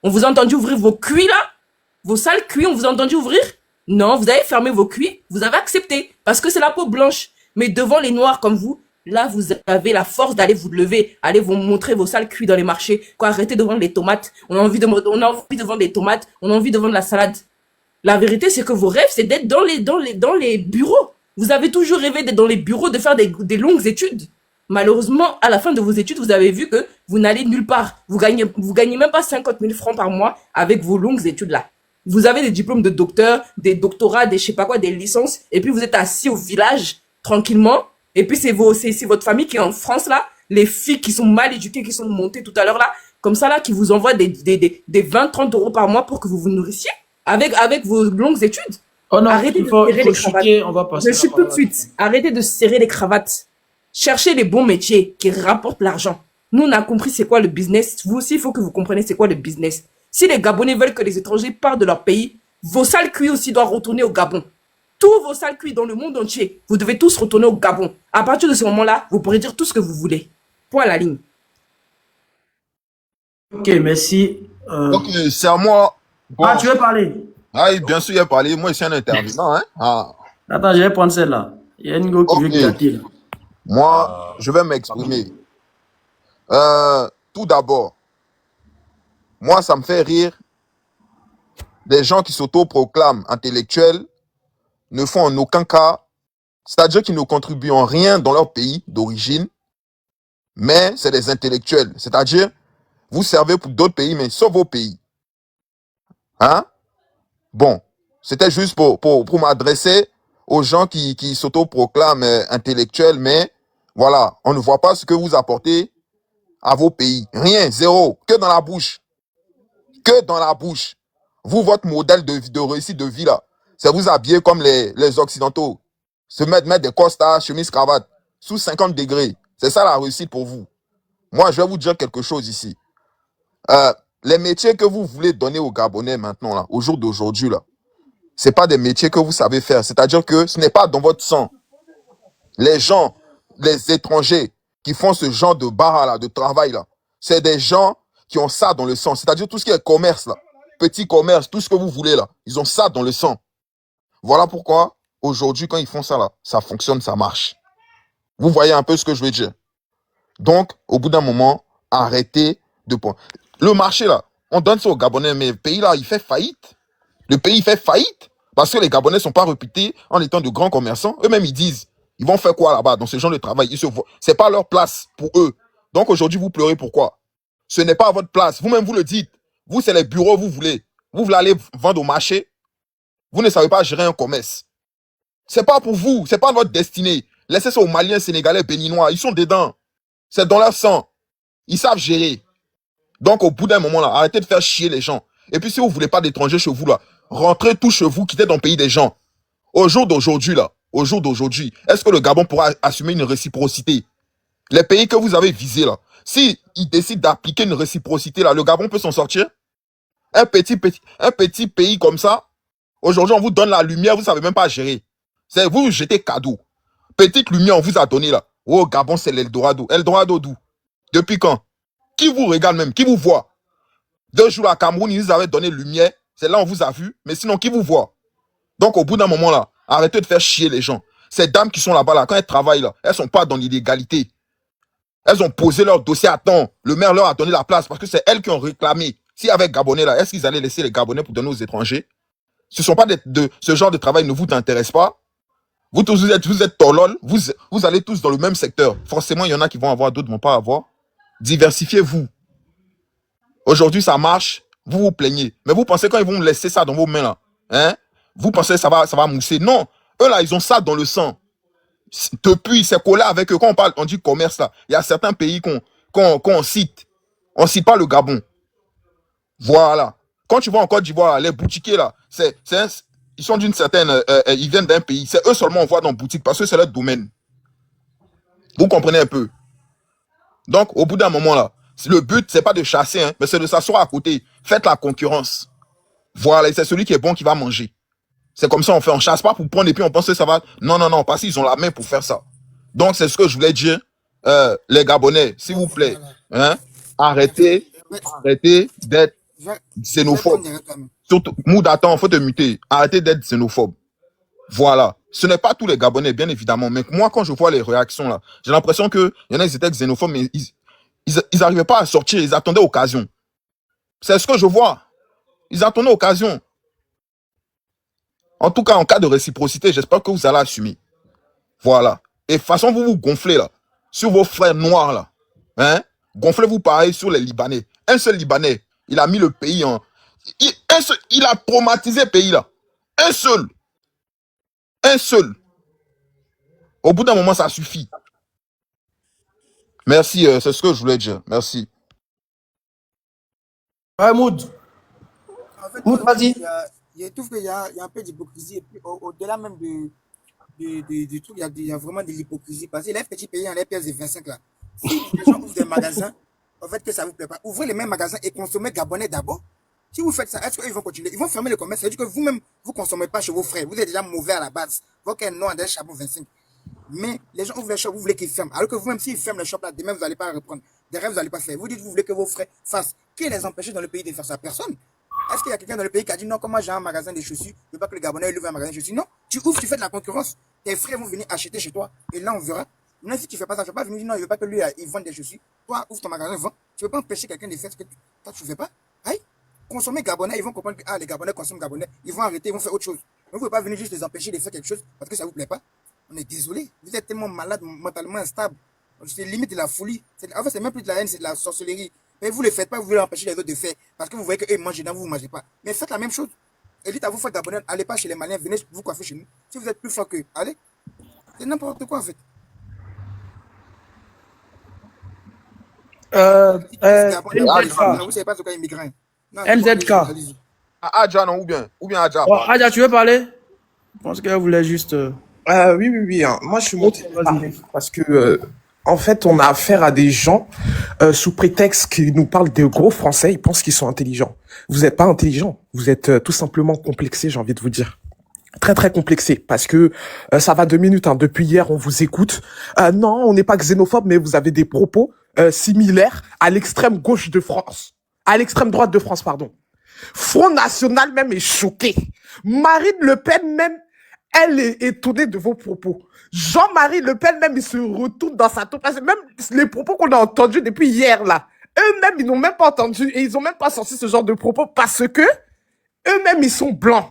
On vous a entendu ouvrir vos cuits là? Vos sales cuits, on vous a entendu ouvrir? Non, vous avez fermé vos cuits, vous avez accepté, parce que c'est la peau blanche. Mais devant les noirs comme vous, là, vous avez la force d'aller vous lever, aller vous montrer vos sales cuits dans les marchés. Quoi, arrêtez de vendre les tomates. On a envie de vendre des tomates, on a envie de vendre la salade. La vérité, c'est que vos rêves, c'est d'être dans les bureaux. Vous avez toujours rêvé d'être dans les bureaux, de faire des longues études. Malheureusement, à la fin de vos études, vous avez vu que vous n'allez nulle part. Vous gagnez même pas 50 000 francs par mois avec vos longues études là. Vous avez des diplômes de docteur, des doctorats, des je sais pas quoi, des licences, et puis vous êtes assis au village, tranquillement, et puis c'est votre famille qui est en France là, les filles qui sont mal éduquées, qui sont montées tout à l'heure là, comme ça là, qui vous envoient des 20-30 euros par mois pour que vous vous nourrissiez avec vos longues études. Oh non, Arrêtez il de faut serrer les chuter, cravates. on va passer. Je chute tout de suite. Arrêtez de serrer les cravates. Cherchez les bons métiers qui rapportent l'argent. Nous, on a compris c'est quoi le business. Vous aussi, il faut que vous compreniez c'est quoi le business. Si les Gabonais veulent que les étrangers partent de leur pays, vos sales cuits aussi doivent retourner au Gabon. Tous vos sales cuits dans le monde entier, vous devez tous retourner au Gabon. À partir de ce moment-là, vous pourrez dire tout ce que vous voulez. Point à la ligne. Ok, merci. Ok, c'est à moi. Bon. Ah, tu veux parler? Ah, oui, bien sûr, il a parlé. Moi, je suis un intervenant. Hein? Ah. Attends, je vais prendre celle-là. Il y a une go qui veut gratter là. Moi, je vais m'exprimer. Tout d'abord, moi, ça me fait rire. Des gens qui s'autoproclament intellectuels ne font en aucun cas, c'est-à-dire qu'ils ne contribuent en rien dans leur pays d'origine, mais c'est des intellectuels. C'est-à-dire, vous servez pour d'autres pays, mais sauf vos pays. Hein? Bon, c'était juste pour m'adresser aux gens qui s'autoproclament intellectuels, mais voilà, on ne voit pas ce que vous apportez à vos pays. Rien, zéro, que dans la bouche. Que dans la bouche. Vous, votre modèle de réussite de vie, là, c'est vous habiller comme les Occidentaux. Se mettre des costards, chemise, cravate, sous 50 degrés. C'est ça la réussite pour vous. Moi, je vais vous dire quelque chose ici. Les métiers que vous voulez donner aux Gabonais maintenant, là, au jour d'aujourd'hui, là, c'est pas des métiers que vous savez faire. C'est-à-dire que ce n'est pas dans votre sang. Les gens, les étrangers qui font ce genre de barra là, de travail là, c'est des gens qui ont ça dans le sang. C'est-à-dire tout ce qui est commerce là, petit commerce, tout ce que vous voulez là, ils ont ça dans le sang. Voilà pourquoi aujourd'hui quand ils font ça là, ça fonctionne, ça marche. Vous voyez un peu ce que je veux dire. Donc, au bout d'un moment, arrêtez de... Le marché, là, on donne ça aux Gabonais, mais le pays, là, il fait faillite. Le pays fait faillite parce que les Gabonais ne sont pas réputés en étant de grands commerçants. Eux-mêmes, ils disent, ils vont faire quoi là-bas dans ce genre de travail? C'est pas leur place pour eux. Donc, aujourd'hui, vous pleurez pourquoi? Ce n'est pas à votre place. Vous-même, vous le dites. Vous, c'est les bureaux, vous voulez. Vous voulez aller vendre au marché. Vous ne savez pas gérer un commerce. C'est pas pour vous. C'est pas votre destinée. Laissez ça aux Maliens, Sénégalais, Béninois. Ils sont dedans. C'est dans leur sang. Ils savent gérer. Donc, au bout d'un moment, là, arrêtez de faire chier les gens. Et puis, si vous voulez pas d'étrangers chez vous, là, rentrez tous chez vous, quittez dans le pays des gens. Au jour d'aujourd'hui, là, au jour d'aujourd'hui, est-ce que le Gabon pourra assumer une réciprocité? Les pays que vous avez visés, là, si ils décident d'appliquer une réciprocité, là, le Gabon peut s'en sortir? Un petit pays comme ça, aujourd'hui, on vous donne la lumière, vous savez même pas gérer. C'est vous jetez cadeau. Petite lumière, on vous a donné, là. Oh, Gabon, c'est l'Eldorado. Eldorado d'où? Depuis quand? Qui vous regarde même? Qui vous voit? 2 jours à Cameroun, ils nous avaient donné lumière. C'est là on vous a vu. Mais sinon, qui vous voit? Donc, au bout d'un moment, là, arrêtez de faire chier les gens. Ces dames qui sont là-bas, là, quand elles travaillent, là, elles sont pas dans l'illégalité. Elles ont posé leur dossier à temps. Le maire leur a donné la place parce que c'est elles qui ont réclamé. Si avec Gabonais, là, est-ce qu'ils allaient laisser les Gabonais pour donner aux étrangers? Ce genre de travail ne vous intéresse pas. Vous tous, vous êtes tolol. Vous allez tous dans le même secteur. Forcément, il y en a qui vont avoir, d'autres vont pas avoir. Diversifiez-vous. Aujourd'hui, ça marche. Vous vous plaignez. Mais vous pensez quand ils vont laisser ça dans vos mains, là, hein? Vous pensez que ça va mousser. Non. Eux, là, ils ont ça dans le sang. Depuis, c'est collé avec eux. Quand on parle, on dit commerce, là. Il y a certains pays qu'on cite. On cite pas le Gabon. Voilà. Quand tu vas en Côte d'Ivoire, les boutiquiers, là, ils sont d'une certaine... ils viennent d'un pays. C'est eux seulement on voit dans boutique parce que c'est leur domaine. Vous comprenez un peu? Donc, au bout d'un moment, là, le but, c'est pas de chasser, hein, mais c'est de s'asseoir à côté. Faites la concurrence. Voilà, et c'est celui qui est bon qui va manger. C'est comme ça on fait. On chasse pas pour prendre et puis on pense que ça va... Non, parce qu'ils ont la main pour faire ça. Donc, c'est ce que je voulais dire. Les Gabonais, s'il vous plaît, hein, arrêtez d'être xénophobe. Surtout, Moudatan, faut te muter. Arrêtez d'être xénophobe. Voilà. Ce n'est pas tous les Gabonais, bien évidemment. Mais moi, quand je vois les réactions, là, j'ai l'impression que il y en a, ils étaient xénophobes, mais ils n'arrivaient pas à sortir. Ils attendaient occasion. C'est ce que je vois. Ils attendaient occasion. En tout cas, en cas de réciprocité, j'espère que vous allez assumer. Voilà. Et de toute façon, vous vous gonflez, là, sur vos frères noirs, là. Hein? Gonflez-vous pareil sur les Libanais. Un seul Libanais, il a mis le pays en... Il a traumatisé le pays, là. Un seul. Au bout d'un moment, ça suffit. Merci, c'est ce que je voulais dire. Merci. Ouais, Mood. En fait, Mood, vas-y. je trouve qu'il y a un peu d'hypocrisie. Et puis, au-delà même du truc, il y a vraiment de l'hypocrisie. Parce que les petits pays, les pièces de 25 là, si les gens ouvrent des magasins, en fait, que ça vous plaît pas, ouvrez les mêmes magasins et consommez Gabonais d'abord. Si vous faites ça, est-ce qu'ils vont continuer? Ils vont fermer le commerce. C'est-à-dire que vous-même, vous ne consommez pas chez vos frères. Vous êtes déjà mauvais à la base. Votre nom est charbon 25. Mais les gens ouvrent les shops, vous voulez qu'ils ferment. Alors que vous-même, s'ils ferment les shops là, demain, vous n'allez pas reprendre. Derrière, vous n'allez pas faire. Vous dites, vous voulez que vos frères fassent. Qui les empêche dans le pays de faire ça? Personne. Est-ce qu'il y a quelqu'un dans le pays qui a dit non, comme moi j'ai un magasin de chaussures, je veux pas que les Gabonais ouvrent un magasin de chaussures? Non, tu ouvres, tu fais de la concurrence. Tes frères vont venir acheter chez toi. Et là, on verra. Maintenant, si tu fais pas ça, tu ne vas pas venir dire non, je veux pas que lui, il vende des chaussures. Toi, ouvre ton magasin, vends. Tu ne peux pas empêcher quelqu'un de faire ce que toi, tu ne fais pas. Aïe. Consommer Gabonais, ils vont comprendre que les Gabonais consomment Gabonais. Ils vont arrêter, ils vont faire autre chose. Vous ne pouvez pas venir juste les empêcher de faire quelque chose parce que ça ne vous plaît pas. On est désolé. Vous êtes tellement malade, mentalement instable. C'est limite de la folie. En fait, c'est même plus de la haine, c'est de la sorcellerie. Mais vous ne le faites pas, vous voulez empêcher les autres de faire. Parce que vous voyez qu'eux mangent, vous ne mangez pas. Mais faites la même chose. Et dites à vos frères Gabonais, allez pas chez les Maliens, venez vous coiffer chez nous. Si vous êtes plus fort qu'eux, allez. C'est n'importe quoi en fait. Vous savez pas ce qu'est immigrant. LZK. Adja, non, ou bien Adja. Oh, Adja, tu veux parler? Je pense qu'elle voulait juste... Oui. Hein. Moi, je suis monté parce que, en fait, on a affaire à des gens sous prétexte qu'ils nous parlent de gros français. Ils pensent qu'ils sont intelligents. Vous n'êtes pas intelligents. Vous êtes tout simplement complexés, j'ai envie de vous dire. Très, très complexé parce que ça va 2 minutes. Hein. Depuis hier, on vous écoute. Non, on n'est pas xénophobe, mais vous avez des propos similaires à l'extrême gauche de France. À l'extrême droite de France, pardon. Front National même est choqué. Marine Le Pen même, elle est étonnée de vos propos. Jean-Marie Le Pen, même, il se retourne dans sa tombe. Parce que même les propos qu'on a entendus depuis hier, là, eux-mêmes, ils n'ont même pas entendu et ils n'ont même pas sorti ce genre de propos parce que eux-mêmes, ils sont blancs.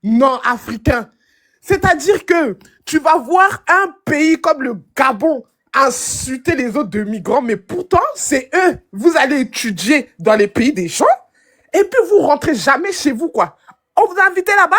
Non, africains. C'est-à-dire que tu vas voir un pays comme le Gabon insulter les autres de migrants, mais pourtant, c'est eux. Vous allez étudier dans les pays des gens et puis vous rentrez jamais chez vous, quoi. On vous a invité là-bas?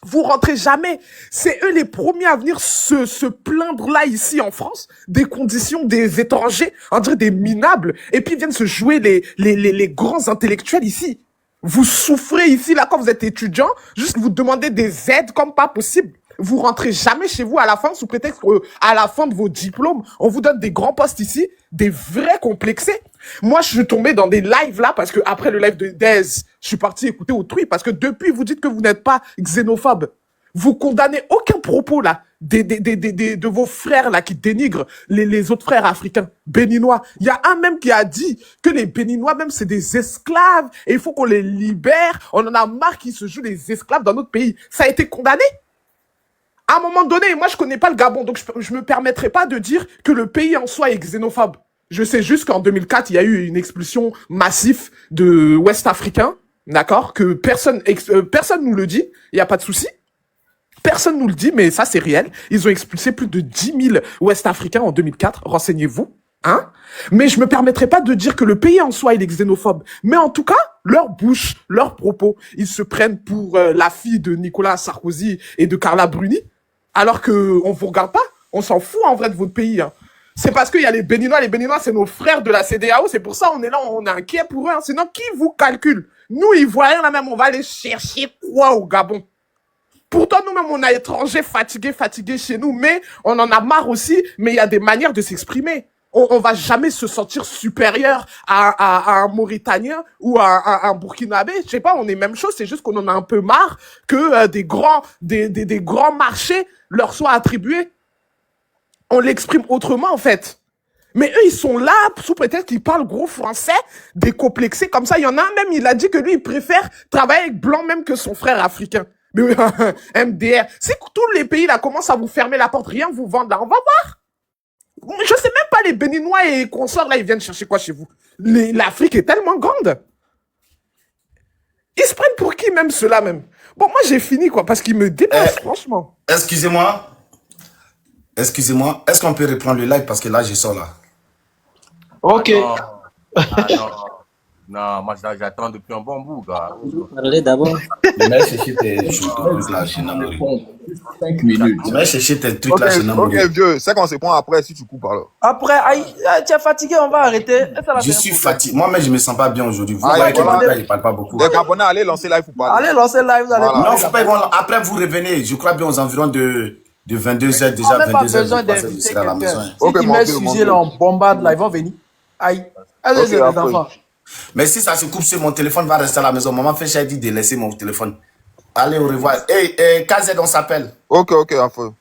Vous rentrez jamais. C'est eux les premiers à venir se plaindre là, ici, en France, des conditions des étrangers, on dirait des minables, et puis ils viennent se jouer les grands intellectuels ici. Vous souffrez ici, là, quand vous êtes étudiant, juste vous demandez des aides comme pas possible. Vous rentrez jamais chez vous à la fin, sous prétexte à la fin de vos diplômes, on vous donne des grands postes ici, des vrais complexés. Moi, je suis tombé dans des lives là, parce que après le live de Dez, je suis parti écouter autrui, parce que depuis, vous dites que vous n'êtes pas xénophobe. Vous condamnez aucun propos là, de vos frères là, qui dénigrent les autres frères africains, béninois. Il y a un même qui a dit que les béninois même c'est des esclaves, et il faut qu'on les libère. On en a marre qu'ils se jouent des esclaves dans notre pays. Ça a été condamné. À un moment donné, moi je connais pas le Gabon, donc je me permettrai pas de dire que le pays en soi est xénophobe. Je sais juste qu'en 2004, il y a eu une expulsion massive de Ouest-Africains, d'accord, que personne nous le dit, il y a pas de souci. Personne nous le dit, mais ça c'est réel. Ils ont expulsé plus de 10 000 Ouest-Africains en 2004, renseignez-vous. Hein? Mais je me permettrai pas de dire que le pays en soi il est xénophobe. Mais en tout cas, leur bouche, leurs propos, ils se prennent pour la fille de Nicolas Sarkozy et de Carla Bruni, alors que on vous regarde pas. On s'en fout en vrai de votre pays. Hein. C'est parce qu'il y a les Béninois c'est nos frères de la CEDEAO, c'est pour ça on est là, on est inquiet pour eux. Hein. Sinon, qui vous calcule? Nous, Ivoiriens, là même, on va aller chercher quoi au Gabon? Pourtant, nous-mêmes, on a étrangers fatigués chez nous, mais on en a marre aussi, mais il y a des manières de s'exprimer. On va jamais se sentir supérieur à un Mauritanien ou à un Burkinabé. Je sais pas, on est même chose, c'est juste qu'on en a un peu marre que des grands marchés leur soient attribués. On l'exprime autrement, en fait. Mais eux, ils sont là, sous prétexte qu'ils parlent gros français, décomplexés comme ça. Il y en a un même, il a dit que lui, il préfère travailler avec blanc même que son frère africain. Mais MDR, si tous les pays là commencent à vous fermer la porte, rien vous vendre là, on va voir. Je sais même pas, les Béninois et consorts là, ils viennent chercher quoi chez vous? L'Afrique est tellement grande. Ils se prennent pour qui même ceux-là même? Bon, moi j'ai fini quoi, parce qu'ils me dépassent franchement. Excusez-moi, est-ce qu'on peut reprendre le live parce que là je sors là. Ok. Non, moi j'attends depuis un bon bout, gars. Parlez d'abord. Mais chercher tes trucs là chez Namori. 5 minutes. Mais chercher tes trucs là chez Namori. Ok, vieux, c'est qu'on se prend après si tu coupes alors. Après, tu es fatigué, on va arrêter. Je suis fatigué. Moi-même, je me sens pas bien aujourd'hui. Vous voyez que mon père, il parle pas beaucoup. Les Gabonais, allez lancer live ou pas? Allez lancer live, vous allez Non, faut pas. Après, vous revenez. Je crois bien aux environs de 22h, déjà on n'a pas 22h. besoin d'inviter quelqu'un. Ok, Si tu mets le sujet là, on bombarde là, ils vont venir. Aïe. Allez, les enfants. Mais si ça se coupe sur mon téléphone, va rester à la maison. Maman fait cher dit de laisser mon téléphone. Allez, au revoir. Hey, KZ, on s'appelle. Ok, à feu.